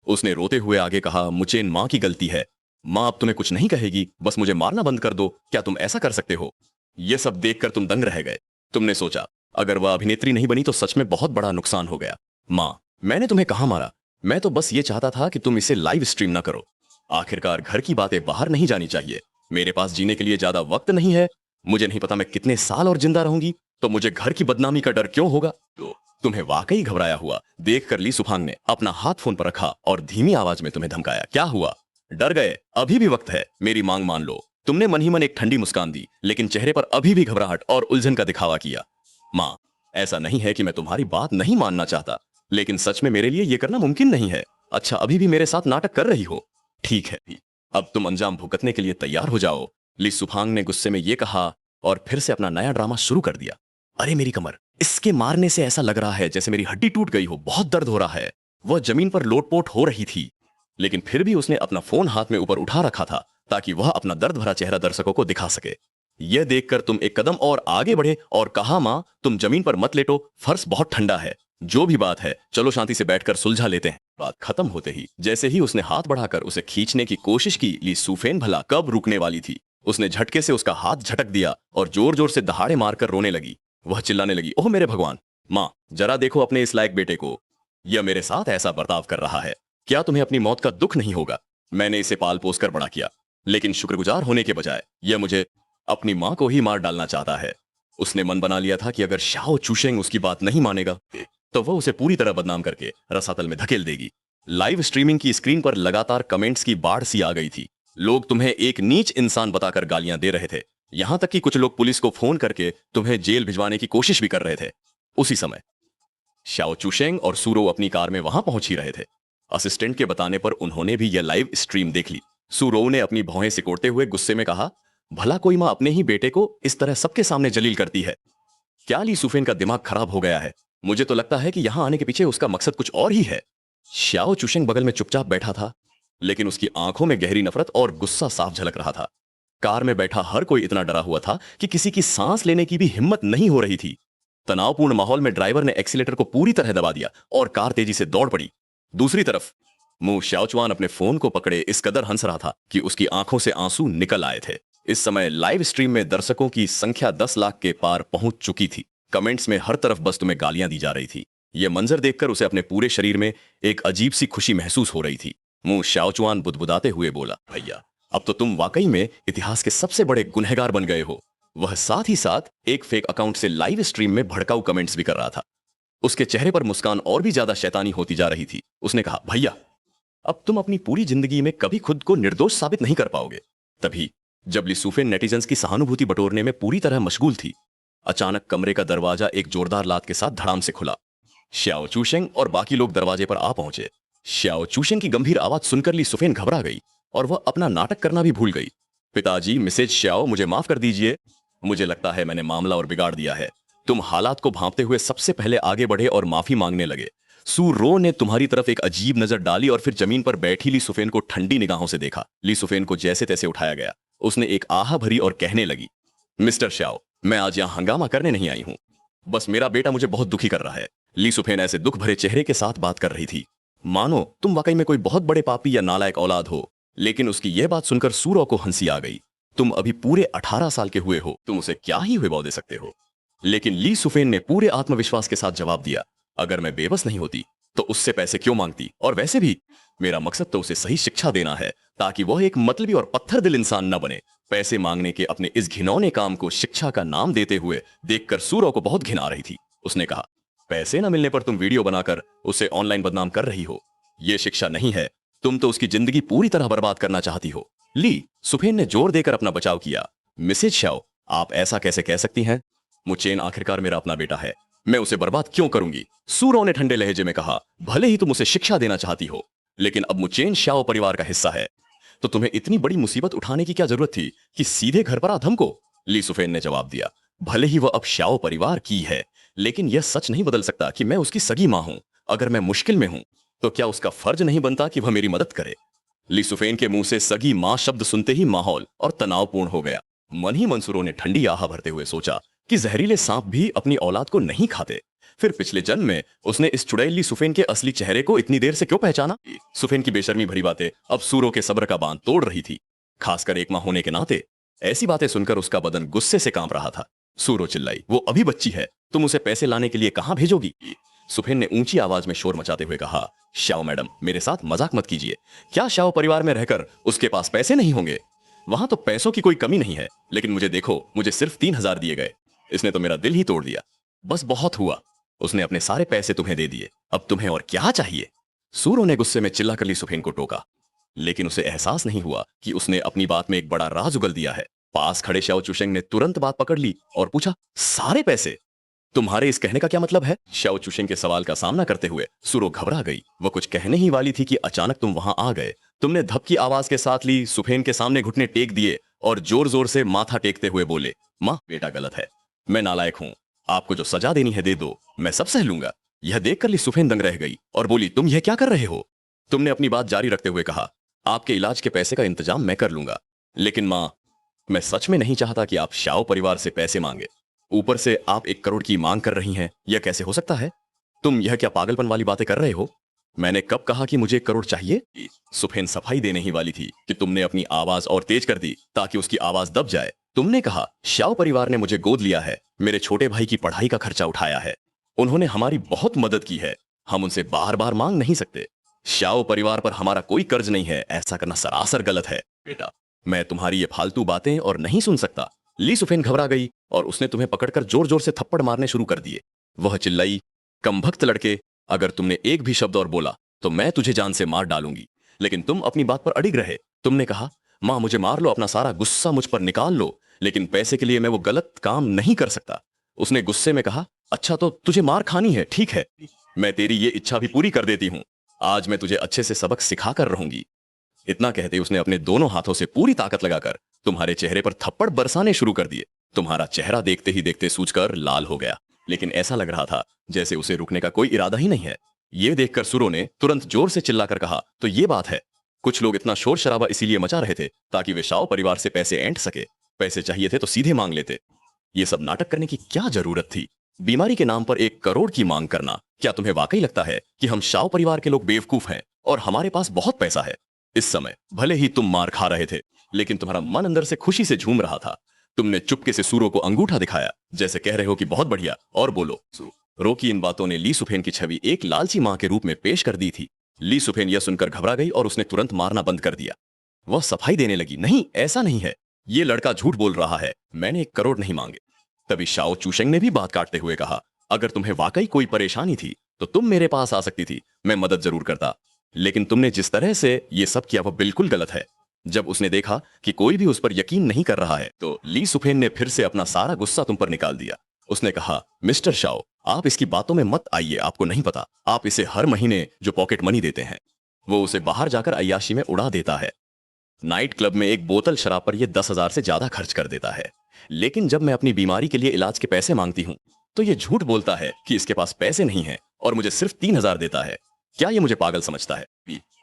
उसने रोते हुए आगे कहा, मुझे इन माँ की गलती है। माँ अब तुम्हें कुछ नहीं कहेगी, बस मुझे मारना बंद कर दो। क्या तुम ऐसा कर सकते हो? यह सब देखकर तुम दंग रह गए। तुमने सोचा अगर वह अभिनेत्री नहीं बनी तो सच में बहुत बड़ा नुकसान हो गया। माँ, मैंने तुम्हें कहाँ मारा? मैं तो बस ये चाहता था कि तुम इसे लाइव स्ट्रीम ना करो। आखिरकार घर की बातें बाहर नहीं जानी चाहिए। मेरे पास जीने के लिए ज्यादा वक्त नहीं है। मुझे नहीं पता मैं कितने साल और जिंदा रहूंगी, तो मुझे घर की बदनामी का डर क्यों होगा? तो तुम्हें वाकई घबराया हुआ देख कर ली सुफांग ने अपना हाथ फोन पर रखा और धीमी आवाज में तुम्हें धमकाया। क्या हुआ? डर गए? अभी भी वक्त है, मेरी मांग मान लो। तुमने मन ही मन एक ठंडी मुस्कान दी, लेकिन चेहरे पर अभी भी घबराहट और उलझन का दिखावा किया। माँ, ऐसा नहीं है कि मैं तुम्हारी बात नहीं मानना चाहता, लेकिन सच में मेरे लिए यह करना मुमकिन नहीं है। अच्छा, अभी भी मेरे साथ नाटक कर रही हो? ठीक है, अब तुम अंजाम भुगतने के लिए तैयार हो जाओ। ली सुफांग ने गुस्से में यह कहा और फिर से अपना नया ड्रामा शुरू कर दिया। अरे मेरी कमर, इसके मारने से ऐसा लग रहा है जैसे मेरी हड्डी टूट गई हो। बहुत दर्द हो रहा है। वह जमीन पर लोटपोट हो रही थी, लेकिन फिर भी उसने अपना फोन हाथ में ऊपर उठा रखा था ताकि वह अपना दर्द भरा चेहरा दर्शकों को दिखा सके। यह देखकर तुम एक कदम और आगे बढ़े और कहा, माँ तुम जमीन पर मत लेटो, फर्श बहुत ठंडा है। जो भी बात है चलो शांति से बैठकर सुलझा लेते हैं। बात खत्म होते ही जैसे ही उसने हाथ बढ़ाकर उसे खींचने की कोशिश की, ली सुफेन भला कब रुकने वाली थी। उसने झटके से उसका हाथ झटक दिया और जोर जोर से दहाड़े मारकर रोने लगी। वह चिल्लाने लगी, ओह मेरे भगवान! माँ, जरा देखो अपने इस लायक बेटे को, यह मेरे साथ ऐसा बर्ताव कर रहा है। क्या तुम्हें अपनी मौत का दुख नहीं होगा? मैंने इसे पाल पोस कर बड़ा किया, लेकिन शुक्रगुजार होने के बजाय यह मुझे अपनी माँ को ही मार डालना चाहता है। उसने मन बना लिया था कि अगर शाओ चूशेंग उसकी बात नहीं मानेगा तो वह उसे पूरी तरह बदनाम करके रसातल में धकेल देगी। लाइव स्ट्रीमिंग की स्क्रीन पर लगातार कमेंट्स की बाढ़ सी आ गई थी। लोग तुम्हें एक नीच इंसान बताकर गालियां दे रहे थे। यहां तक कि कुछ लोग पुलिस को फोन करके तुम्हें जेल भिजवाने की कोशिश भी कर रहे थे। उसी समय शाओ चूशेंग और सूरो अपनी कार में वहां पहुंच ही रहे थे। असिस्टेंट के बताने पर उन्होंने भी यह लाइव स्ट्रीम देख ली। सूरो ने अपनी भौहें सिकोड़ते हुए गुस्से में कहा, भला कोई मां अपने ही बेटे को इस तरह सबके सामने जलील करती है? क्या ली सुफेन का दिमाग खराब हो गया है? मुझे तो लगता है कि यहां आने के पीछे उसका मकसद कुछ और ही है। शाओ चूशेंग बगल में चुपचाप बैठा था, लेकिन उसकी आंखों में गहरी नफरत और गुस्सा साफ झलक रहा था। कार में बैठा हर कोई इतना डरा हुआ था कि किसी की सांस लेने की भी हिम्मत नहीं हो रही थी। तनावपूर्ण माहौल में ड्राइवर ने एक्सीलेटर को पूरी तरह दबा दिया और कार तेजी से दौड़ पड़ी। दूसरी तरफ मु शाओचुआन अपने फोन को पकड़े इस कदर हंस रहा था कि उसकी आंखों से आंसू निकल आए थे। इस समय लाइव स्ट्रीम में दर्शकों की संख्या 10 लाख के पार पहुंच चुकी थी। कमेंट्स में हर तरफ बस तुम्हें गालियां दी जा रही थी। यह मंजर देखकर उसे अपने पूरे शरीर में एक अजीब सी खुशी महसूस हो रही थी। मु शाओचुआन बुदबुदाते हुए बोला, भैया अब तो तुम वाकई में इतिहास के सबसे बड़े गुनहगार बन गए हो। वह साथ ही साथ एक फेक अकाउंट से लाइव स्ट्रीम में भड़काऊ कमेंट्स भी कर रहा था। उसके चेहरे पर मुस्कान और भी ज्यादा शैतानी होती जा रही थी। उसने कहा, भैया अब तुम अपनी पूरी जिंदगी में कभी खुद को निर्दोष साबित नहीं कर पाओगे। तभी जब ली सुफेन नेटिजन्स की सहानुभूति बटोरने में पूरी तरह मशगूल थी, अचानक कमरे का दरवाजा एक जोरदार लात के साथ धड़ाम से खुला। शाओ चूशेंग और बाकी लोग दरवाजे पर आ पहुंचे। शाओ चूशेंग की गंभीर आवाज सुनकर ली सुफेन घबरा गई और वह अपना नाटक करना भी भूल गई। पिताजी, मिसेज शाओ, मुझे माफ कर दीजिए। मुझे लगता है मैंने मामला और बिगाड़ दिया है। तुम हालात को भांपते हुए सबसे पहले आगे बढ़े और माफी मांगने लगे। सू रो ने तुम्हारी तरफ एक अजीब नजर डाली और फिर जमीन पर बैठी ली सुफेन को ठंडी निगाहों से देखा। ली सुफेन को जैसे तैसे उठाया गया। उसने एक आह भरी और कहने लगी, मिस्टर शाओ, मैं आज यहां हंगामा करने नहीं आई हूं। बस मेरा बेटा मुझे बहुत दुखी कर रहा है। ली सुफेन ऐसे दुख भरे चेहरे के साथ बात कर रही थी मानो तुम वाकई में कोई बहुत बड़े पापी या नालायक औलाद हो। लेकिन उसकी यह बात सुनकर सूरो को हंसी आ गई। तुम अभी पूरे 18 साल के हुए हो, तुम उसे क्या ही हुए दे सकते हो। लेकिन ली सुफेन ने पूरे आत्मविश्वास के साथ जवाब दिया, अगर मैं बेबस नहीं होती तो उससे पैसे क्यों मांगती, और वैसे भी मेरा मकसद तो उसे सही शिक्षा देना है ताकि वह एक मतलबी और पत्थर दिल इंसान न बने। पैसे मांगने के अपने इस घिनौने काम को शिक्षा का नाम देते हुए देखकर सूरो को बहुत घिन आ रही थी। उसने कहा, पैसे न मिलने पर तुम वीडियो बनाकर उसे ऑनलाइन बदनाम कर रही हो। यह शिक्षा नहीं है, तुम तो उसकी जिंदगी पूरी तरह बर्बाद करना चाहती हो। ली सुफेन ने जोर देकर अपना बचाव किया। मिसेज शाओ, आप ऐसा कैसे कह सकती हैं? मुचेन आखिरकार मेरा अपना बेटा है, मैं उसे बर्बाद क्यों करूंगी? सूरो ने ठंडे लहजे में कहा, भले ही तुम उसे शिक्षा देना चाहती हो, लेकिन अब मुचेन शाओ परिवार का हिस्सा है, तो तुम्हें इतनी बड़ी मुसीबत उठाने की क्या जरूरत थी कि सीधे घर पर आ धमको? ली सुफेन ने जवाब दिया, भले ही वह अब शाओ परिवार की है, लेकिन यह सच नहीं बदल सकता कि मैं उसकी सगी मां हूं। अगर मैं मुश्किल में हूं तो क्या उसका फर्ज नहीं बनता कि वह मेरी मदद करे? ली सुफेन के मुंह से सगी मां शब्द सुनते ही माहौल और तनावपूर्ण हो गया। मन ही मन सूरो ने ठंडी आह भरते हुए सोचा कि जहरीले सांप भी अपनी औलाद को नहीं खाते। फिर पिछले जन्म में उसने इस चुड़ैल ली सुफेन के असली चेहरे को इतनी देर से क्यों पहचाना? सुफेन की बेशर्मी भरी बातें अब सूरो के सब्र का बांध तोड़ रही थी। खासकर एक मां होने के नाते ऐसी बातें सुनकर उसका बदन गुस्से से कांप रहा था। सूरो चिल्लाई, वो अभी बच्ची है, तुम उसे पैसे लाने के लिए कहां भेजोगी? सुफेन ने ऊंची आवाज में शोर मचाते हुए कहा, शाओ मैडम, मेरे साथ मजाक मत कीजिए। क्या शाओ परिवार में रहकर उसके पास पैसे नहीं होंगे? वहां तो पैसों की कोई कमी नहीं है, लेकिन मुझे देखो, मुझे सिर्फ 3,000 दिए गए। इसने तो मेरा दिल ही तोड़ दिया। बस बहुत हुआ, उसने अपने सारे पैसे तुम्हें दे दिए, अब तुम्हें और क्या चाहिए? सूरो ने गुस्से में चिल्लाकर ली सुफेन को टोका, लेकिन उसे एहसास नहीं हुआ कि उसने अपनी बात में एक बड़ा राज उगल दिया है। पास खड़े शाओ चुशेंग ने तुरंत बात पकड़ ली और पूछा, सारे पैसे? तुम्हारे इस कहने का क्या मतलब है? शाओ चुशेंग के सवाल का सामना करते हुए सूरो घबरा गई। वो कुछ कहने ही वाली थी कि अचानक तुम वहां आ गए। तुमने धपकी आवाज के साथ ली सुफेन के सामने घुटने टेक दिए और जोर जोर से माथा टेकते हुए बोले, मां, बेटा गलत है, मैं नालायक हूं, आपको जो सजा देनी है दे दो, मैं सब सह लूंगा। यह देखकर ली सुफेन दंग रह गई और बोली, तुम यह क्या कर रहे हो? तुमने अपनी बात जारी रखते हुए कहा, आपके इलाज के पैसे का इंतजाम मैं कर लूंगा, लेकिन मां, मैं सच में नहीं चाहता कि आप शाओ परिवार से पैसे मांगे। ऊपर से आप 1 करोड़ की मांग कर रही हैं, यह कैसे हो सकता है? तुम यह क्या पागलपन वाली बातें कर रहे हो? मैंने कब कहा कि मुझे 1 करोड़ चाहिए? सुफेन सफाई देने ही वाली थी कि तुमने अपनी आवाज और तेज कर दी ताकि उसकी आवाज दब जाए। तुमने कहा, शाओ परिवार ने मुझे गोद लिया है, मेरे छोटे भाई की पढ़ाई का खर्चा उठाया है, उन्होंने हमारी बहुत मदद की है, हम उनसे बार बार मांग नहीं सकते। शाओ परिवार पर हमारा कोई कर्ज नहीं है, ऐसा करना सरासर गलत है। बेटा, मैं तुम्हारी ये फालतू बातें और नहीं सुन सकता। ली सुफेन घबरा गई और उसने तुम्हें पकड़कर जोर जोर से थप्पड़ मारने शुरू कर दिए। वह चिल्लाई, कमभक्त लड़के, अगर तुमने एक भी शब्द और बोला तो मैं तुझे जान से मार डालूंगी। लेकिन तुम अपनी बात पर अडिग रहे। तुमने कहा, मां मुझे मार लो, अपना सारा गुस्सा मुझ पर निकाल लो, लेकिन पैसे के लिए मैं वो गलत काम नहीं कर सकता। उसने गुस्से में कहा, अच्छा तो तुझे मार खानी है, ठीक है, मैं तेरी ये इच्छा भी पूरी कर देती हूं। आज मैं तुझे अच्छे से सबक सिखा कर रहूंगी। इतना कहते उसने अपने दोनों हाथों से पूरी ताकत लगाकर तुम्हारे चेहरे पर थप्पड़ बरसाने शुरू कर दिए। तुम्हारा चेहरा देखते ही देखते सूजकर लाल हो गया, लेकिन ऐसा लग रहा था जैसे उसे रुकने का कोई इरादा ही नहीं है। यह देखकर सूरो ने तुरंत जोर से चिल्लाकर कहा, तो ये बात है, कुछ लोग इतना शोर शराबा इसीलिए मचा रहे थे ताकि वे शाओ परिवार से पैसे ऐंठ सके। पैसे चाहिए थे तो सीधे मांग लेते, ये सब नाटक करने की क्या जरूरत थी? बीमारी के नाम पर 1 करोड़ की मांग करना, क्या तुम्हें वाकई लगता है कि हम शाओ परिवार के लोग बेवकूफ हैं और हमारे पास बहुत पैसा है? इस समय भले ही तुम मार खा रहे थे, लेकिन तुम्हारा मन अंदर से खुशी से झूम रहा था। तुमने चुपके से सूरो को अंगूठा दिखाया, जैसे कह रहे हो कि बहुत बढ़िया, और बोलो। रो की इन बातों ने ली सुफेन की छवि एक लालची मां के रूप में पेश कर दी थी। ली सुफेन यह सुनकर घबरा गई और उसने तुरंत मारना बंद कर दिया। वह सफाई देने लगी, नहीं, ऐसा नहीं है, ये लड़का झूठ बोल रहा है, मैंने 1 करोड़ नहीं मांगे। तभी शाओ चूशेंग ने भी बात काटते हुए कहा, अगर तुम्हें वाकई कोई परेशानी थी तो तुम मेरे पास आ सकती थी, मैं मदद जरूर करता, लेकिन तुमने जिस तरह से ये सब किया वह बिल्कुल गलत है। जब उसने देखा कि कोई भी उस पर यकीन नहीं कर रहा है, तो ली सुफेन ने फिर से अपना सारा गुस्सा तुम पर निकाल दिया। उसने कहा, मिस्टर शाओ, आप इसकी बातों में मत आइए, आपको नहीं पता, आप इसे हर महीने जो पॉकेट मनी देते हैं वो उसे बाहर जाकर अय्याशी में उड़ा देता है। नाइट क्लब में एक बोतल शराब पर यह 10,000 से ज्यादा खर्च कर देता है। लेकिन जब मैं अपनी बीमारी के लिए इलाज के पैसे मांगती हूँ तो ये झूठ बोलता है कि इसके पास पैसे नहीं है और मुझे सिर्फ 3,000 देता है। क्या ये मुझे पागल समझता है?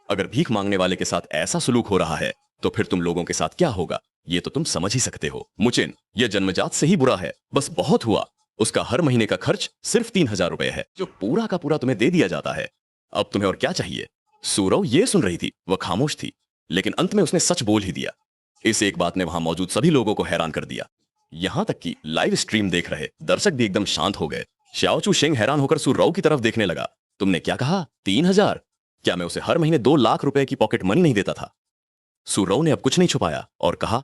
अगर भीख मांगने वाले के साथ ऐसा सुलूक हो रहा है तो फिर तुम लोगों के साथ क्या होगा, ये तो तुम समझ ही सकते हो। मुचेन, यह जन्मजात से ही बुरा है, बस बहुत हुआ, उसका हर महीने का खर्च सिर्फ 3,000 रुपए है, जो पूरा का पूरा तुम्हें दे दिया जाता है। अब तुम्हें और क्या चाहिए? सूरो ये सुन रही थी, वह खामोश थी, लेकिन अंत में उसने सच बोल ही दिया। इस एक बात ने वहां मौजूद सभी लोगों को हैरान कर दिया, यहां तक कि लाइव स्ट्रीम देख रहे दर्शक भी एकदम शांत हो गए। शाओ चूशेंग हैरान होकर सूरो की तरफ देखने लगा। तुमने क्या कहा? 3,000? क्या मैं उसे हर महीने 2 लाख रुपए की पॉकेट मनी नहीं देता था? सूरव ने अब कुछ नहीं छुपाया और कहा,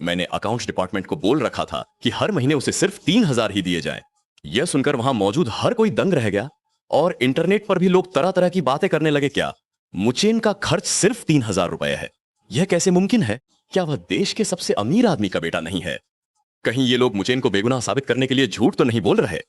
मैंने अकाउंट्स डिपार्टमेंट को बोल रखा था कि हर महीने उसे सिर्फ 3,000 ही दिए जाएं। यह सुनकर वहां मौजूद हर कोई दंग रह गया और इंटरनेट पर भी लोग तरह तरह की बातें करने लगे। क्या मुचेन का खर्च सिर्फ 3,000 रुपए है? यह कैसे मुमकिन है? क्या वह देश के सबसे अमीर आदमी का बेटा नहीं है? कहीं ये लोग मुचेन को बेगुनाह साबित करने के लिए झूठ तो नहीं बोल रहे?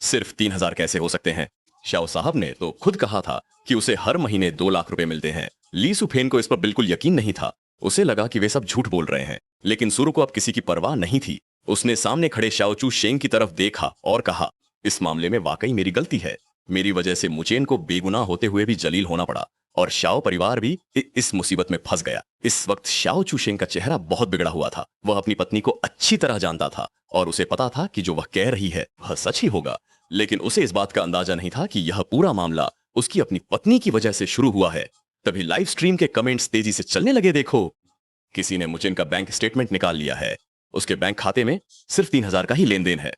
सिर्फ 3,000 कैसे हो सकते हैं? शाओ साहब ने तो खुद कहा था कि उसे हर महीने 2 लाख रुपए मिलते हैं। ली सुफेन को इस पर बिल्कुल यकीन नहीं था। उसे लगा कि वे सब झूठ बोल रहे हैं, लेकिन सुरु को अब किसी की परवाह नहीं थी। उसने सामने खड़े शाओचू शेंग की तरफ देखा और कहा, इस मामले में वाकई मेरी गलती है। मेरी वजह से मुचेन को बेगुनाह होते हुए भी जलील होना पड़ा और शाओ परिवार भी इस मुसीबत में फंस गया। इस वक्त शाओ चू शेंग का चेहरा बहुत बिगड़ा हुआ था। वह अपनी पत्नी को अच्छी तरह जानता था और उसे पता था कि जो वह कह रही है वह सच ही होगा, लेकिन उसे इस बात का अंदाजा नहीं था कि यह पूरा मामला उसकी अपनी पत्नी की वजह से शुरू हुआ है। तभी लाइव स्ट्रीम के कमेंट्स तेजी से चलने लगे। देखो, किसी ने मुचेन का बैंक स्टेटमेंट निकाल लिया है। उसके बैंक खाते में सिर्फ 3,000 का ही लेन देन है।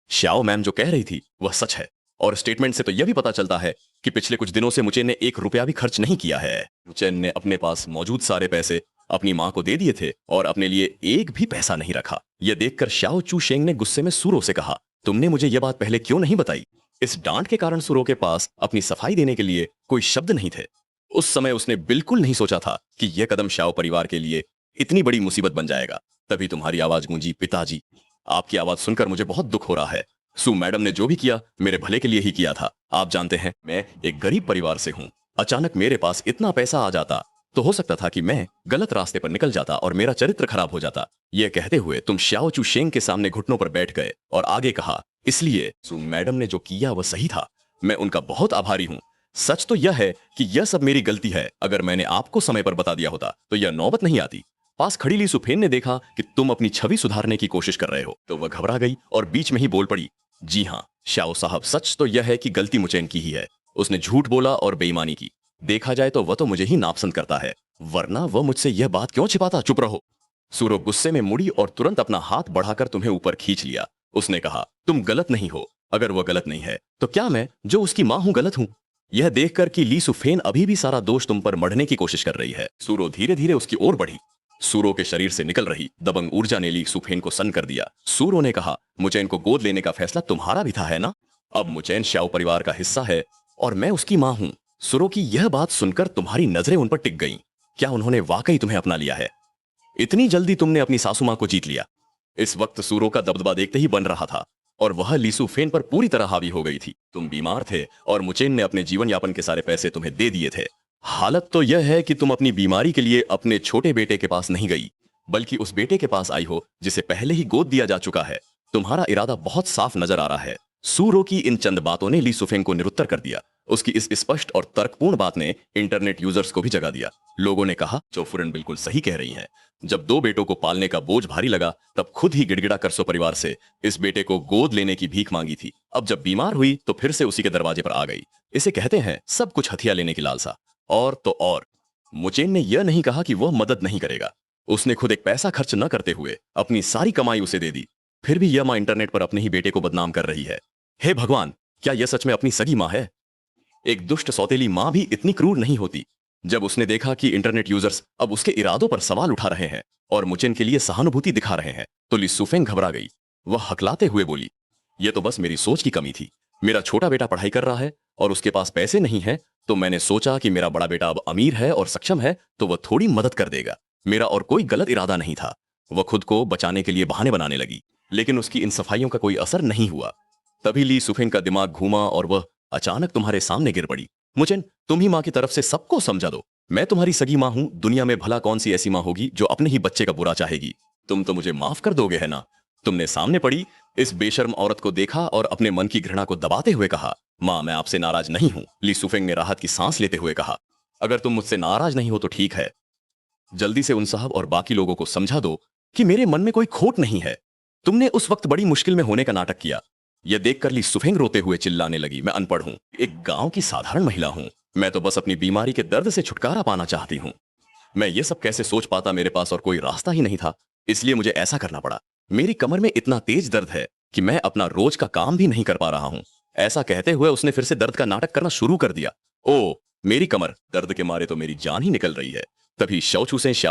शाओ मैम जो कह रही थी वह सच है और स्टेटमेंट से तो यह भी पता चलता है कि पिछले कुछ दिनों से मुचेन ने 1 रुपया भी खर्च नहीं किया है। मुचेन ने अपने पास मौजूद सारे पैसे अपनी मां को दे दिए थे और अपने लिए एक भी पैसा नहीं रखा। यह देखकर शाओ चू शेंग ने गुस्से में सूरो से कहा, तुमने मुझे यह बात पहले क्यों नहीं बताई? इस डांट के कारण सूरो के पास अपनी सफाई देने के लिए कोई शब्द नहीं थे। उस समय उसने बिल्कुल नहीं सोचा था कि यह कदम शाओ परिवार के लिए इतनी बड़ी मुसीबत बन जाएगा। तभी तुम्हारी आवाज गूंजी, पिताजी। आपकी आवाज सुनकर मुझे बहुत दुख हो रहा है। सू मैडम ने जो भी किया मेरे भले के लिए ही किया था। आप जानते हैं, मैं एक गरीब परिवार से हूँ। अचानक मेरे पास इतना पैसा आ जाता तो हो सकता था कि मैं गलत रास्ते पर निकल जाता और मेरा चरित्र खराब हो जाता। यह कहते हुए तुम शाओ चू शेंग के सामने घुटनों पर बैठ गए और आगे कहा, इसलिए सू मैडम ने जो किया वह सही था। मैं उनका बहुत आभारी हूँ। सच तो यह है कि यह सब मेरी गलती है। अगर मैंने आपको समय पर बता दिया होता तो यह नौबत नहीं आती। पास खड़ी ली सुफेन ने देखा कि तुम अपनी छवि सुधारने की कोशिश कर रहे हो तो वह घबरा गई और बीच में ही बोल पड़ी, जी हाँ शाओ साहब, सच तो यह है कि गलती मुचेन की ही है। उसने झूठ बोला और बेईमानी की। देखा जाए तो वह तो मुझे ही नापसंद करता है, वरना वह मुझसे यह बात क्यों छिपाता? चुप रहो। सूरो गुस्से में मुड़ी और तुरंत अपना हाथ बढ़ाकर तुम्हें ऊपर खींच लिया। उसने कहा, तुम गलत नहीं हो। अगर वह गलत नहीं है तो क्या मैं जो उसकी मां हूं गलत हूं? यह देखकर कि ली सुफेन अभी भी सारा दोष तुम पर मढ़ने की कोशिश कर रही है, सूरो धीरे धीरे उसकी ओर बढ़ी। सूरो के शरीर से निकल रही दबंग ऊर्जा ने ली सुफेन को सन्न कर दिया। सूरो ने कहा, मुचेन को गोद लेने का फैसला तुम्हारा भी था, है ना? अब मुचेन शाओ परिवार का हिस्सा है और मैं उसकी मां हूं। सूरो की यह बात सुनकर तुम्हारी नजरें उन पर टिक गईं। क्या उन्होंने वाकई तुम्हें अपना लिया है? इतनी जल्दी तुमने अपनी सासू मां को जीत लिया? इस वक्त सूरो का दबदबा देखते ही बन रहा था और वह ली सुफेन पर पूरी तरह हावी हो गई थी। तुम बीमार थे और मुचेन ने अपने जीवन यापन के सारे पैसे तुम्हें दे दिए थे। हालत तो यह है कि तुम अपनी बीमारी के लिए अपने छोटे बेटे के पास नहीं गई, बल्कि उस बेटे के पास आई हो जिसे पहले ही गोद दिया जा चुका है। तुम्हारा इरादा बहुत साफ नजर आ रहा है। सूरो की इन चंद बातों ने ली सुफेन को निरुत्तर कर दिया। उसकी इस स्पष्ट और तर्कपूर्ण बात ने इंटरनेट यूजर्स को भी जगा दिया। लोगों ने कहा, चौफुरन बिल्कुल सही कह रही हैं। जब 2 बेटों को पालने का बोझ भारी लगा तब खुद ही गिड़गिड़ा कर सो परिवार से इस बेटे को गोद लेने की भीख मांगी थी। अब जब बीमार हुई तो फिर से उसी के दरवाजे पर आ गई। इसे कहते हैं सब कुछ हथिया लेने की लालसा। और तो और मुचेन ने यह नहीं कहा कि वह मदद नहीं करेगा। उसने खुद एक पैसा खर्च न करते हुए अपनी सारी कमाई उसे दे दी। फिर भी यह मां इंटरनेट पर अपने ही बेटे को बदनाम कर रही है। हे भगवान, क्या यह सच में अपनी सगी मां है? एक दुष्ट सौतेली मां भी इतनी क्रूर नहीं होती। जब उसने देखा कि इंटरनेट यूजर्स अब उसके इरादों पर सवाल उठा रहे हैं और मुचेन के लिए सहानुभूति दिखा रहे हैं तो ली सुफेन घबरा गई। वह हकलाते हुए बोली, यह तो बस मेरी सोच की कमी थी। मेरा छोटा बेटा पढ़ाई कर रहा है और उसके पास पैसे नहीं है, तो मैंने सोचा कि मेरा बड़ा बेटा अब अमीर है और सक्षम है तो वह थोड़ी मदद कर देगा। मेरा और कोई गलत इरादा नहीं था। वह खुद को बचाने के लिए बहाने बनाने लगी, लेकिन उसकी इन सफाइयों का कोई असर नहीं हुआ। तभी ली सुफेन का दिमाग घूमा और वह अचानक तुम्हारे सामने गिर पड़ी। मुचेन, तुम ही मां की तरफ से सबको समझा दो। मैं तुम्हारी सगी मां हूं। दुनिया में भला कौन सी ऐसी मां होगी जो अपने ही बच्चे का बुरा चाहेगी? तुम तो मुझे माफ कर दोगे, है ना? तुमने सामने पड़ी इस बेशर्म औरत को देखा और अपने मन की घृणा को दबाते हुए कहा, मां मैं आपसे नाराज नहीं हूं। ली सुफेंग ने राहत की सांस लेते हुए कहा, अगर तुम मुझसे नाराज नहीं हो तो ठीक है। जल्दी से उन साहब और बाकी लोगों को समझा दो कि मेरे मन में कोई खोट नहीं है। तुमने उस वक्त बड़ी मुश्किल में होने का नाटक किया। यह देखकर ली सुफेंग रोते हुए चिल्लाने लगी, मैं अनपढ़ हूं, एक गांव की साधारण महिला हूं। मैं तो बस अपनी बीमारी के दर्द से छुटकारा पाना चाहती हूं। मैं ये सब कैसे सोच पाता? मेरे पास और कोई रास्ता ही नहीं था, इसलिए मुझे ऐसा करना पड़ा। मेरी कमर में इतना तेज दर्द है कि मैं अपना रोज का काम भी नहीं कर पा रहा हूं। ऐसा कहते हुए उसने फिर से दर्द का नाटक करना शुरू कर दिया। ओ, मेरी कमर दर्द के मारे तो मेरी जान ही निकल रही है। तभी शाओ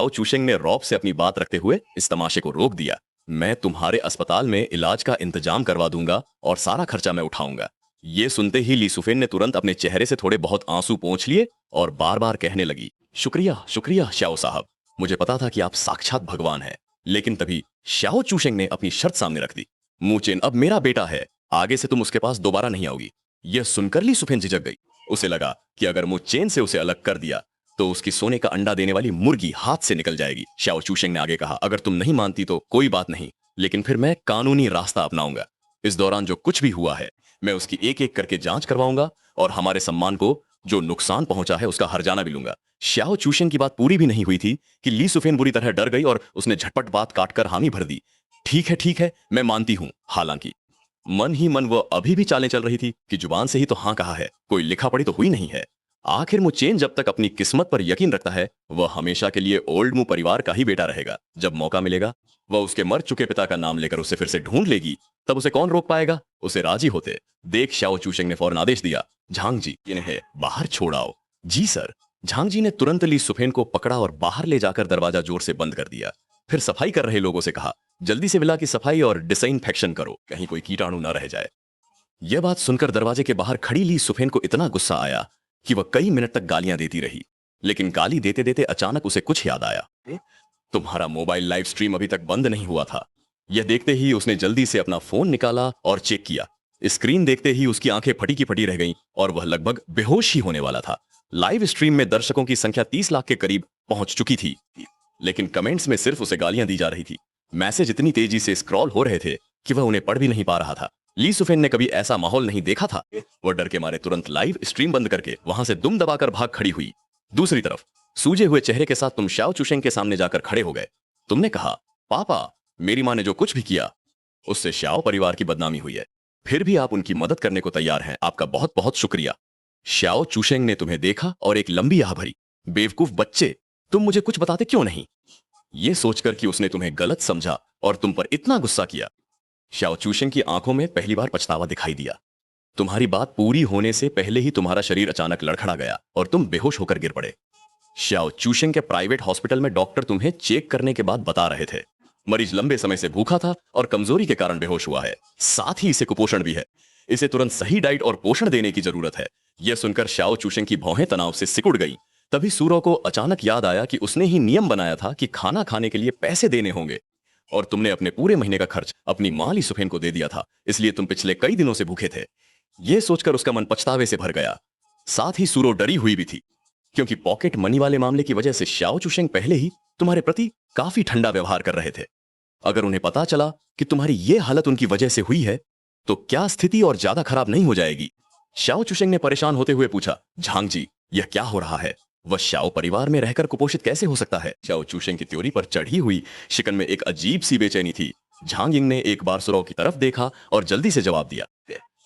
चूशेंग ने रौब से अपनी बात रखते हुए इस तमाशे को रोक दिया। मैं तुम्हारे अस्पताल में इलाज का इंतजाम करवा दूंगा और सारा खर्चा मैं उठाऊंगा। ये सुनते ही ली सुफेन ने तुरंत अपने चेहरे से थोड़े बहुत आंसू पोंछ लिए और बार बार कहने लगी, शुक्रिया शुक्रिया श्याओ साहब, मुझे पता था कि आप साक्षात भगवान हैं। लेकिन तभी श्याओ चूशेंग ने अपनी शर्त सामने रख दी। मूचेन अब मेरा बेटा है, आगे से तुम उसके पास दोबारा नहीं आओगी। यह सुनकर ली सुफेन झिझक गई। उसे लगा कि अगर मूचेन से उसे अलग कर दिया तो उसकी सोने का अंडा देने वाली मुर्गी हाथ से निकल जाएगी। श्याओ चूशेंग ने आगे कहा, अगर तुम नहीं मानती तो कोई बात नहीं, लेकिन फिर मैं कानूनी रास्ता अपनाऊंगा। इस दौरान जो कुछ भी हुआ है मैं उसकी एक एक करके जांच करवाऊंगा और हमारे सम्मान को जो नुकसान पहुंचा है उसका हर्जाना भी लूंगा। श्याओ चूशेंग की बात पूरी भी नहीं हुई थी कि ली सुफेन बुरी तरह डर गई और उसने झटपट बात काटकर हामी भर दी। ठीक है, मैं मानती हूं। हालांकि मन ही मन वो अभी भी चालें चल रही थी कि जुबान से ही तो हाँ कहा है, कोई लिखा पढ़ी तो हुई नहीं है। आखिर मुचेन जब तक अपनी किस्मत पर यकीन रखता है वह हमेशा के लिए ओल्ड मू परिवार का ही बेटा रहेगा। जब मौका मिलेगा वह उसके मर चुके पिता का नाम लेकर उसे फिर से ढूंढ लेगी, तब उसे कौन रोक पाएगा। उसे राजी होते देख श्याओ चूशेंग ने फौरन आदेश दिया, झांग जी, इन्हें बाहर छोड़ाओ। जी सर। झांग जी ने तुरंत ली सुफेन को पकड़ा और बाहर ले जाकर दरवाजा जोर से बंद कर दिया। फिर सफाई कर रहे लोगों से कहा, जल्दी से विला की सफाई और डिसइंफेक्शन करो, कहीं कोई कीटाणु न रह जाए। यह बात सुनकर दरवाजे के बाहर खड़ी ली सुफेन को इतना गुस्सा आया कि वह कई मिनट तक गालियां देती रही। लेकिन गाली देते देते अचानक उसे कुछ याद आया। तुम्हारा मोबाइल लाइव स्ट्रीम अभी तक बंद नहीं हुआ था। यह देखते ही उसने जल्दी से अपना फोन निकाला और चेक किया। स्क्रीन देखते ही उसकी आंखें फटी की फटी रह गईं और वह लगभग बेहोश ही होने वाला था। लाइव स्ट्रीम में दर्शकों की संख्या 30 लाख के करीब पहुंच चुकी थी, लेकिन कमेंट्स में सिर्फ उसे गालियां दी जा रही थी। मैसेज इतनी तेजी से स्क्रॉल हो रहे थे कि वह उन्हें पढ़ भी नहीं पा रहा था। ली सुफेन ने कभी ऐसा माहौल नहीं देखा था। वह डर के मारे तुरंत लाइव स्ट्रीम बंद करके वहां से दुम दबाकर भाग खड़ी हुई। दूसरी तरफ सूजे हुए चेहरे के साथ तुम श्याओ चूशेंग के सामने जाकर खड़े हो गए। तुमने कहा, पापा, मेरी माँ ने जो कुछ भी किया उससे श्याओ परिवार की बदनामी हुई है, फिर भी आप उनकी मदद करने को तैयार हैं। आपका बहुत बहुत शुक्रिया। श्याओ चूशेंग ने तुम्हें देखा और एक लंबी आह भरी, बेवकूफ बच्चे, तुम मुझे कुछ बताते क्यों नहीं। यह सोचकर कि उसने तुम्हें गलत समझा और तुम पर इतना गुस्सा किया, श्याओ चूशेंग की आंखों में पहली बार पछतावा दिखाई दिया। तुम्हारी बात पूरी होने से पहले ही तुम्हारा शरीर अचानक लड़खड़ा गया और तुम बेहोश होकर गिर पड़े। श्याओ चूशेंग के प्राइवेट हॉस्पिटल में डॉक्टर तुम्हें चेक करने के बाद बता रहे थे, मरीज लंबे समय से भूखा था और कमजोरी के कारण बेहोश हुआ है, साथ ही इसे कुपोषण भी है। इसे तुरंत सही डाइट और पोषण देने की जरूरत है। यह सुनकर श्याओ चूशेंग की भौहें तनाव से सिकुड़ गईं। तभी सूरो को अचानक याद आया कि उसने ही नियम बनाया था कि खाना खाने के लिए पैसे देने होंगे और तुमने अपने पूरे महीने का खर्च अपनी मां ली सुफेन को दे दिया था, इसलिए तुम पिछले कई दिनों से भूखे थे। यह सोचकर उसका मन पछतावे से भर गया। साथ ही सूरो डरी हुई भी थी, क्योंकि पॉकेट मनी वाले मामले की वजह से श्याओ चूशेंग पहले ही तुम्हारे प्रति काफी ठंडा व्यवहार कर रहे थे। अगर उन्हें पता चला कि तुम्हारी यह हालत उनकी वजह से हुई है तो क्या स्थिति और ज्यादा खराब नहीं हो जाएगी। श्याओ चूशेंग ने परेशान होते हुए पूछा, झांग जी, यह क्या हो रहा है। वह श्याओ परिवार में रहकर कुपोषित कैसे हो सकता है। श्याओ चूशेंग की त्योरी पर चढ़ी हुई शिकन में एक अजीब सी बेचैनी थी। झांग यिंग ने एक बार सुरो की तरफ देखा और जल्दी से जवाब दिया,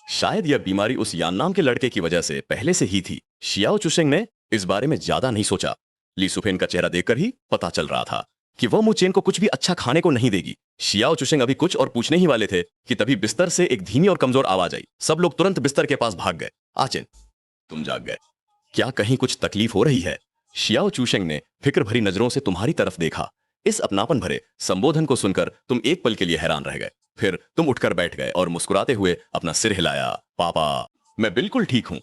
शायद यह बीमारी उस यान नाम के लड़के की वजह से पहले से ही थी। श्याओ चूशेंग ने इस बारे में ज्यादा नहीं सोचा। ली सुफेन का चेहरा देखकर ही पता चल रहा था कि वह मुचेन को कुछ भी अच्छा खाने को नहीं देगी। श्याओ चूशेंग अभी कुछ और पूछने ही वाले थे कि तभी बिस्तर से एक धीमी और कमजोर आवाज आई। सब लोग तुरंत बिस्तर के पास भाग गए। आचेन, तुम जाग गए, क्या कहीं कुछ तकलीफ हो रही है। श्याओ चूशेंग ने फिक्र भरी नजरों से तुम्हारी तरफ देखा। इस अपनापन भरे संबोधन को सुनकर तुम एक पल के लिए हैरान रह गए। फिर तुम उठकर बैठ गए और मुस्कुराते हुए अपना सिर हिलाया। पापा, मैं बिल्कुल ठीक हूं।